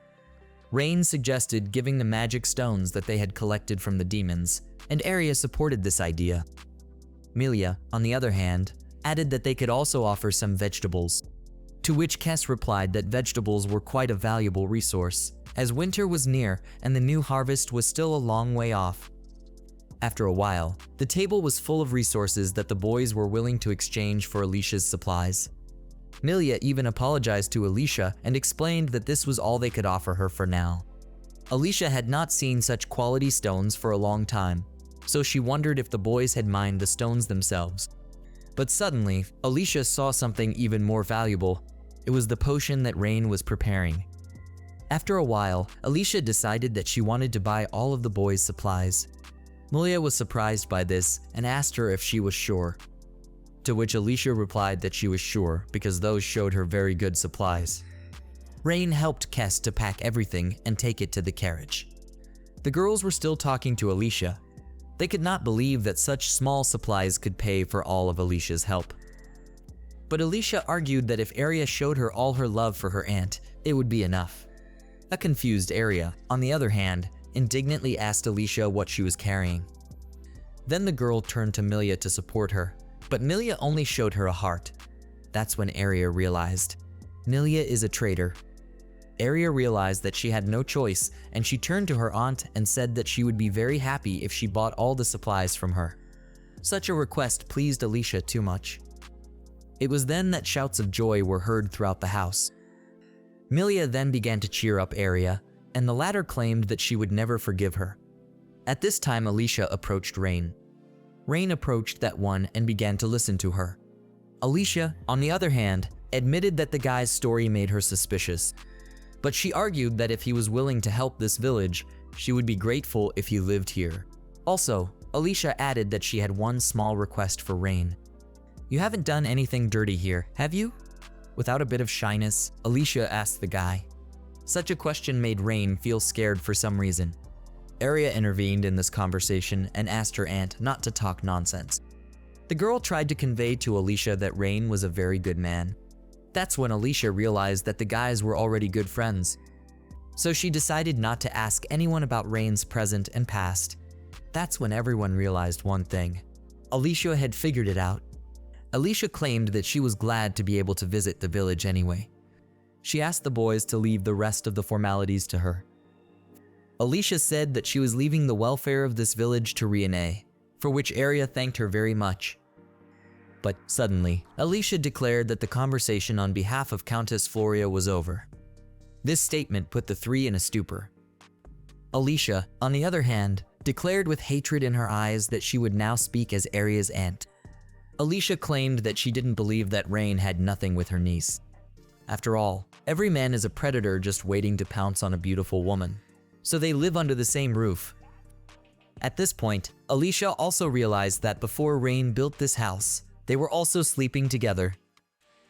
Rain suggested giving the magic stones that they had collected from the demons, and Aria supported this idea. Milia, on the other hand, added that they could also offer some vegetables. To which Kes replied that vegetables were quite a valuable resource, as winter was near and the new harvest was still a long way off. After a while, the table was full of resources that the boys were willing to exchange for Alicia's supplies. Milia even apologized to Alicia and explained that this was all they could offer her for now. Alicia had not seen such quality stones for a long time, so she wondered if the boys had mined the stones themselves. But suddenly, Alicia saw something even more valuable. It was the potion that Rain was preparing. After a while, Alicia decided that she wanted to buy all of the boys' supplies. Milia was surprised by this and asked her if she was sure. To which Alicia replied that she was sure because those showed her very good supplies. Rain helped Kes to pack everything and take it to the carriage. The girls were still talking to Alicia. They could not believe that such small supplies could pay for all of Alicia's help. But Alicia argued that if Aria showed her all her love for her aunt, it would be enough. A confused Aria, on the other hand, indignantly asked Alicia what she was carrying. Then the girl turned to Milia to support her, but Milia only showed her a heart. That's when Aria realized Milia is a traitor. Aria realized that she had no choice, and she turned to her aunt and said that she would be very happy if she bought all the supplies from her. Such a request pleased Alicia too much. It was then that shouts of joy were heard throughout the house. Milia then began to cheer up Aria, and the latter claimed that she would never forgive her. At this time, Alicia approached Rain. Rain approached that one and began to listen to her. Alicia, on the other hand, admitted that the guy's story made her suspicious, but she argued that if he was willing to help this village, she would be grateful if he lived here. Also, Alicia added that she had one small request for Rain. "You haven't done anything dirty here, have you?" Without a bit of shyness, Alicia asked the guy. Such a question made Rain feel scared for some reason. Aria intervened in this conversation and asked her aunt not to talk nonsense. The girl tried to convey to Alicia that Rain was a very good man. That's when Alicia realized that the guys were already good friends. So she decided not to ask anyone about Rain's present and past. That's when everyone realized one thing. Alicia had figured it out. Alicia claimed that she was glad to be able to visit the village anyway. She asked the boys to leave the rest of the formalities to her. Alicia said that she was leaving the welfare of this village to Riene, for which Aria thanked her very much. But suddenly, Alicia declared that the conversation on behalf of Countess Floria was over. This statement put the three in a stupor. Alicia, on the other hand, declared with hatred in her eyes that she would now speak as Aria's aunt. Alicia claimed that she didn't believe that Rain had nothing with her niece. After all, every man is a predator just waiting to pounce on a beautiful woman, so they live under the same roof. At this point, Alicia also realized that before Rain built this house, they were also sleeping together.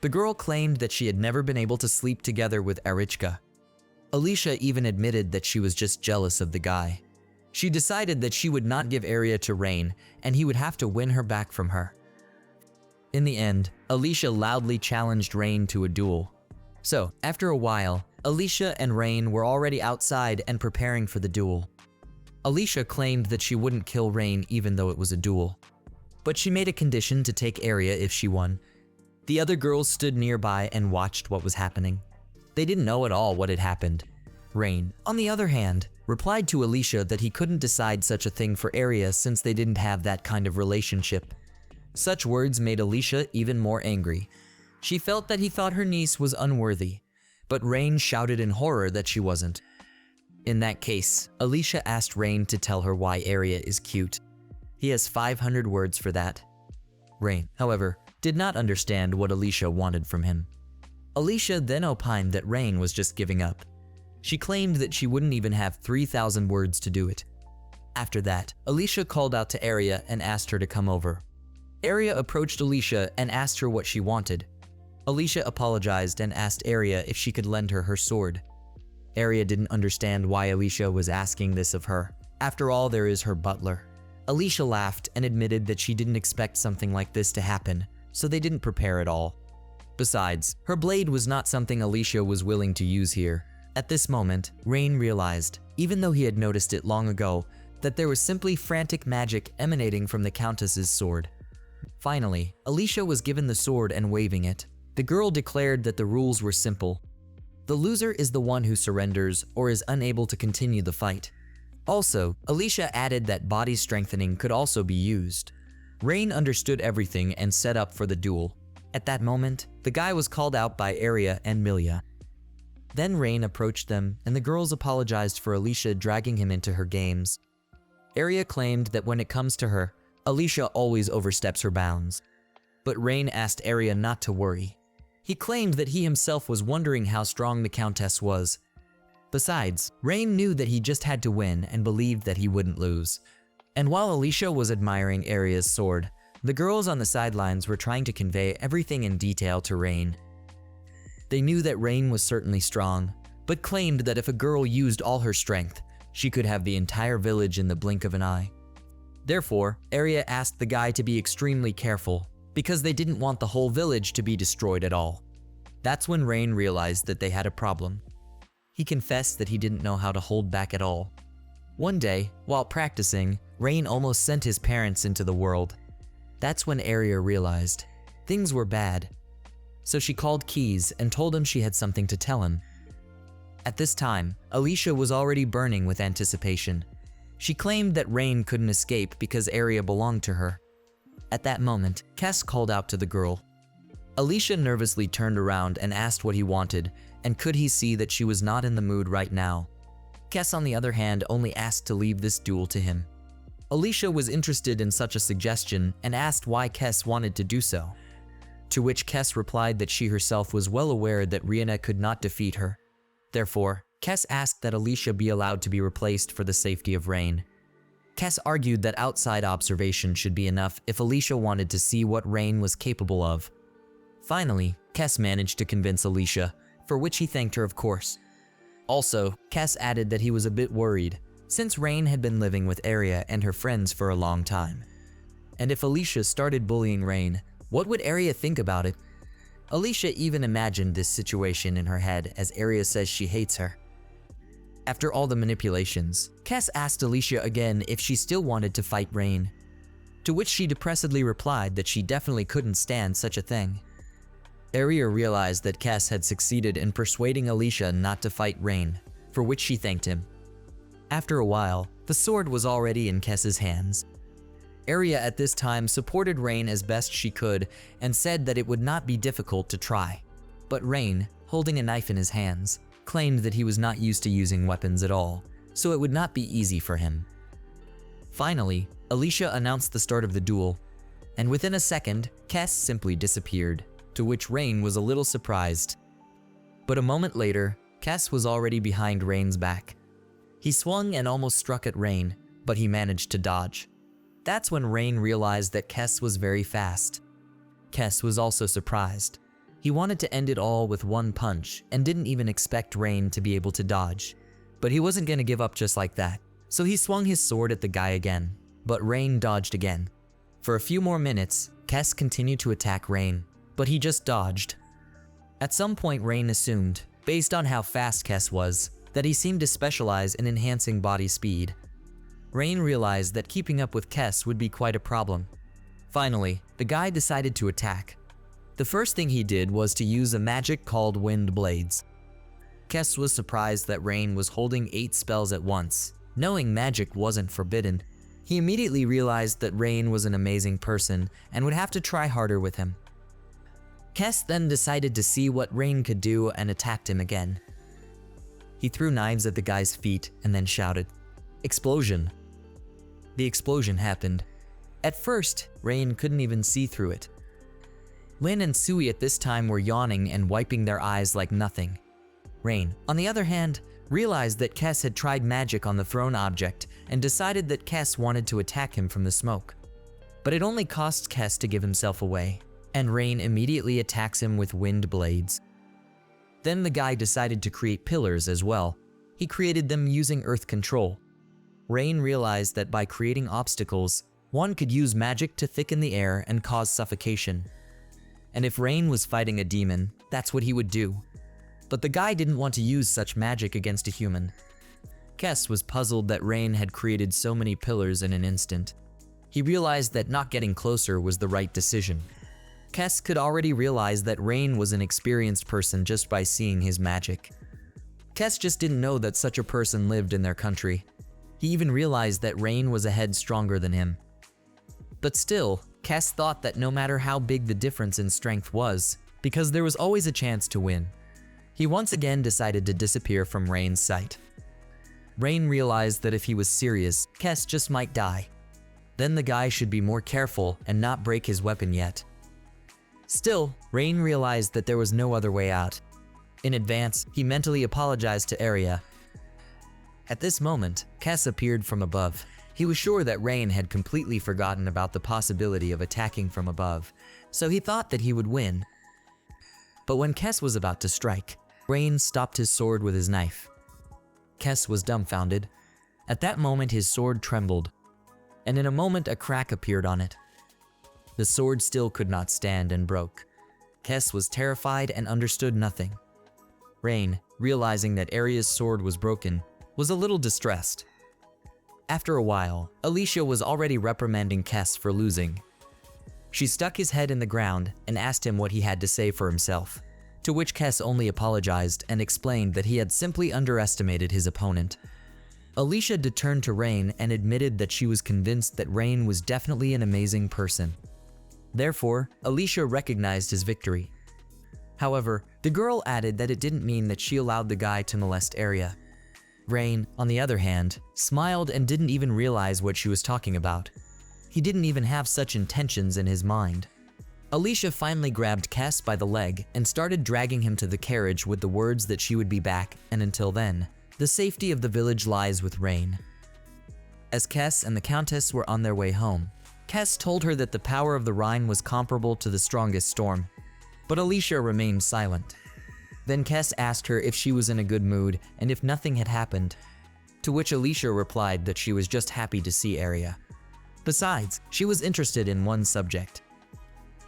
The girl claimed that she had never been able to sleep together with Arichka. Alicia even admitted that she was just jealous of the guy. She decided that she would not give Aria to Rain, and he would have to win her back from her. In the end, Alicia loudly challenged Rain to a duel. So, after a while, Alicia and Rain were already outside and preparing for the duel. Alicia claimed that she wouldn't kill Rain even though it was a duel, but she made a condition to take Aria if she won. The other girls stood nearby and watched what was happening. They didn't know at all what had happened. Rain, on the other hand, replied to Alicia that he couldn't decide such a thing for Aria since they didn't have that kind of relationship. Such words made Alicia even more angry. She felt that he thought her niece was unworthy, but Rain shouted in horror that she wasn't. In that case, Alicia asked Rain to tell her why Aria is cute. He has 500 words for that. Rain, however, did not understand what Alicia wanted from him. Alicia then opined that Rain was just giving up. She claimed that she wouldn't even have 3,000 words to do it. After that, Alicia called out to Aria and asked her to come over. Aria approached Alicia and asked her what she wanted. Alicia apologized and asked Aria if she could lend her her sword. Aria didn't understand why Alicia was asking this of her. After all, there is her butler. Alicia laughed and admitted that she didn't expect something like this to happen, so they didn't prepare at all. Besides, her blade was not something Alicia was willing to use here. At this moment, Rain realized, even though he had noticed it long ago, that there was simply frantic magic emanating from the Countess's sword. Finally, Alicia was given the sword and waving it. The girl declared that the rules were simple. The loser is the one who surrenders or is unable to continue the fight. Also, Alicia added that body strengthening could also be used. Rain understood everything and set up for the duel. At that moment, the guy was called out by Aria and Milia. Then Rain approached them and the girls apologized for Alicia dragging him into her games. Aria claimed that when it comes to her, Alicia always oversteps her bounds. But Rain asked Aria not to worry. He claimed that he himself was wondering how strong the Countess was. Besides, Rain knew that he just had to win and believed that he wouldn't lose. And while Alicia was admiring Aria's sword, the girls on the sidelines were trying to convey everything in detail to Rain. They knew that Rain was certainly strong, but claimed that if a girl used all her strength, she could have the entire village in the blink of an eye. Therefore, Aria asked the guy to be extremely careful, because they didn't want the whole village to be destroyed at all. That's when Rain realized that they had a problem. He confessed that he didn't know how to hold back at all. One day, while practicing, Rain almost sent his parents into the world. That's when Aria realized things were bad. so she called Keys and told him she had something to tell him. At this time, Alicia was already burning with anticipation. She claimed that Rain couldn't escape because Area belonged to her. At that moment, Kes called out to the girl. Alicia nervously turned around and asked what he wanted, and could he see that she was not in the mood right now. Kes, on the other hand, only asked to leave this duel to him. Alicia was interested in such a suggestion and asked why Kes wanted to do so. To which Kes replied that she herself was well aware that Rihanna could not defeat her. Therefore, Kes asked that Alicia be allowed to be replaced for the safety of Rain. Kes argued that outside observation should be enough if Alicia wanted to see what Rain was capable of. Finally, Kes managed to convince Alicia, for which he thanked her of course. Also, Kes added that he was a bit worried, since Rain had been living with Area and her friends for a long time. And if Alicia started bullying Rain, what would Area think about it? Alicia even imagined this situation in her head as Area says she hates her. After all the manipulations, Kes asked Alicia again if she still wanted to fight Rain, to which she depressedly replied that she definitely couldn't stand such a thing. Area realized that Kes had succeeded in persuading Alicia not to fight Rain, for which she thanked him. After a while, the sword was already in Kes's hands. Area at this time supported Rain as best she could and said that it would not be difficult to try. But Rain, holding a knife in his hands, claimed that he was not used to using weapons at all, so it would not be easy for him. Finally, Alicia announced the start of the duel, and within a second, Kes simply disappeared, to which Rain was a little surprised. But a moment later, Kes was already behind Rain's back. He swung and almost struck at Rain, but he managed to dodge. That's when Rain realized that Kes was very fast. Kes was also surprised. He wanted to end it all with one punch and didn't even expect Rain to be able to dodge. But he wasn't gonna give up just like that, so he swung his sword at the guy again, but Rain dodged again. For a few more minutes, Kes continued to attack Rain, but he just dodged. At some point, Rain assumed, based on how fast Kes was, that he seemed to specialize in enhancing body speed. Rain realized that keeping up with Kes would be quite a problem. Finally, the guy decided to attack. The first thing he did was to use a magic called Wind Blades. Kes was surprised that Rain was holding 8 spells at once. Knowing magic wasn't forbidden, he immediately realized that Rain was an amazing person and would have to try harder with him. Kes then decided to see what Rain could do and attacked him again. He threw knives at the guy's feet and then shouted, "Explosion!" The explosion happened. At first, Rain couldn't even see through it. Lin and Sui at this time were yawning and wiping their eyes like nothing. Rain, on the other hand, realized that Kes had tried magic on the thrown object and decided that Kes wanted to attack him from the smoke. But it only costs Kes to give himself away, and Rain immediately attacks him with Wind Blades. Then the guy decided to create pillars as well. He created them using earth control. Rain realized that by creating obstacles, one could use magic to thicken the air and cause suffocation. And if Rain was fighting a demon, that's what he would do. But the guy didn't want to use such magic against a human. Kes was puzzled that Rain had created so many pillars in an instant. He realized that not getting closer was the right decision. Kes could already realize that Rain was an experienced person just by seeing his magic. Kes just didn't know that such a person lived in their country. He even realized that Rain was a head stronger than him. But still, Kes thought that no matter how big the difference in strength was, because there was always a chance to win. He once again decided to disappear from Rain's sight. Rain realized that if he was serious, Kes just might die. Then the guy should be more careful and not break his weapon yet. Still, Rain realized that there was no other way out. In advance, he mentally apologized to Area. At this moment, Kes appeared from above. He was sure that Rain had completely forgotten about the possibility of attacking from above, so he thought that he would win. But when Kes was about to strike, Rain stopped his sword with his knife. Kes was dumbfounded. At that moment, his sword trembled, and in a moment a crack appeared on it. The sword still could not stand and broke. Kes was terrified and understood nothing. Rain, realizing that Area's sword was broken, was a little distressed. After a while, Alicia was already reprimanding Kes for losing. She stuck his head in the ground and asked him what he had to say for himself, to which Kes only apologized and explained that he had simply underestimated his opponent. Alicia turned to Rain and admitted that she was convinced that Rain was definitely an amazing person. Therefore, Alicia recognized his victory. However, the girl added that it didn't mean that she allowed the guy to molest Arya. Rain, on the other hand, smiled and didn't even realize what she was talking about. He didn't even have such intentions in his mind. Alicia finally grabbed Kes by the leg and started dragging him to the carriage with the words that she would be back, and until then, the safety of the village lies with Rain. As Kes and the Countess were on their way home, Kes told her that the power of the Rhine was comparable to the strongest storm, but Alicia remained silent. Then Kes asked her if she was in a good mood and if nothing had happened, to which Alicia replied that she was just happy to see Arya. Besides, she was interested in one subject.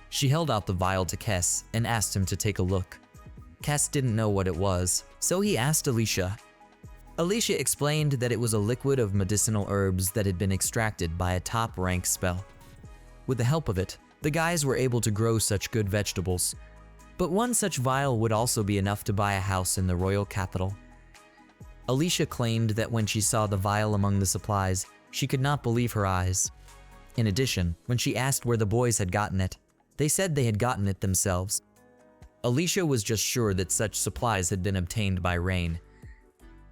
She held out the vial to Kes and asked him to take a look. Kes didn't know what it was, so he asked Alicia. Alicia explained that it was a liquid of medicinal herbs that had been extracted by a top-rank spell. With the help of it, the guys were able to grow such good vegetables. But one such vial would also be enough to buy a house in the royal capital. Alicia claimed that when she saw the vial among the supplies, she could not believe her eyes. In addition, when she asked where the boys had gotten it, they said they had gotten it themselves. Alicia was just sure that such supplies had been obtained by Rain.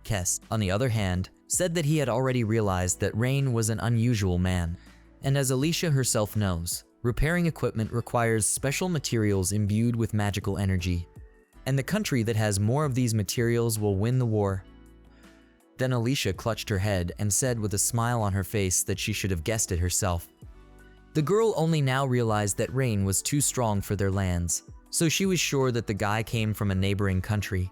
Kes, on the other hand, said that he had already realized that Rain was an unusual man, and as Alicia herself knows, repairing equipment requires special materials imbued with magical energy, and the country that has more of these materials will win the war. Then Alicia clutched her head and said with a smile on her face that she should have guessed it herself. The girl only now realized that Rain was too strong for their lands, so she was sure that the guy came from a neighboring country.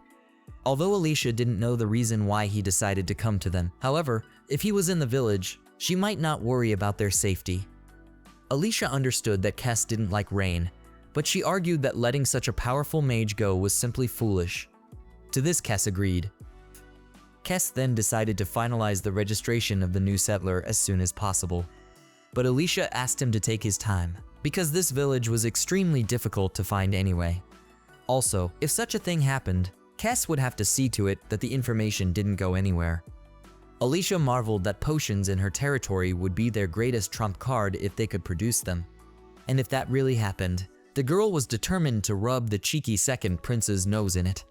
Although Alicia didn't know the reason why he decided to come to them. However, if he was in the village, she might not worry about their safety. Alicia understood that Kes didn't like Rain, but she argued that letting such a powerful mage go was simply foolish. To this Kes agreed. Kes then decided to finalize the registration of the new settler as soon as possible. But Alicia asked him to take his time, because this village was extremely difficult to find anyway. Also, if such a thing happened, Kes would have to see to it that the information didn't go anywhere. Alicia marveled that potions in her territory would be their greatest trump card if they could produce them. And if that really happened, the girl was determined to rub the cheeky second prince's nose in it.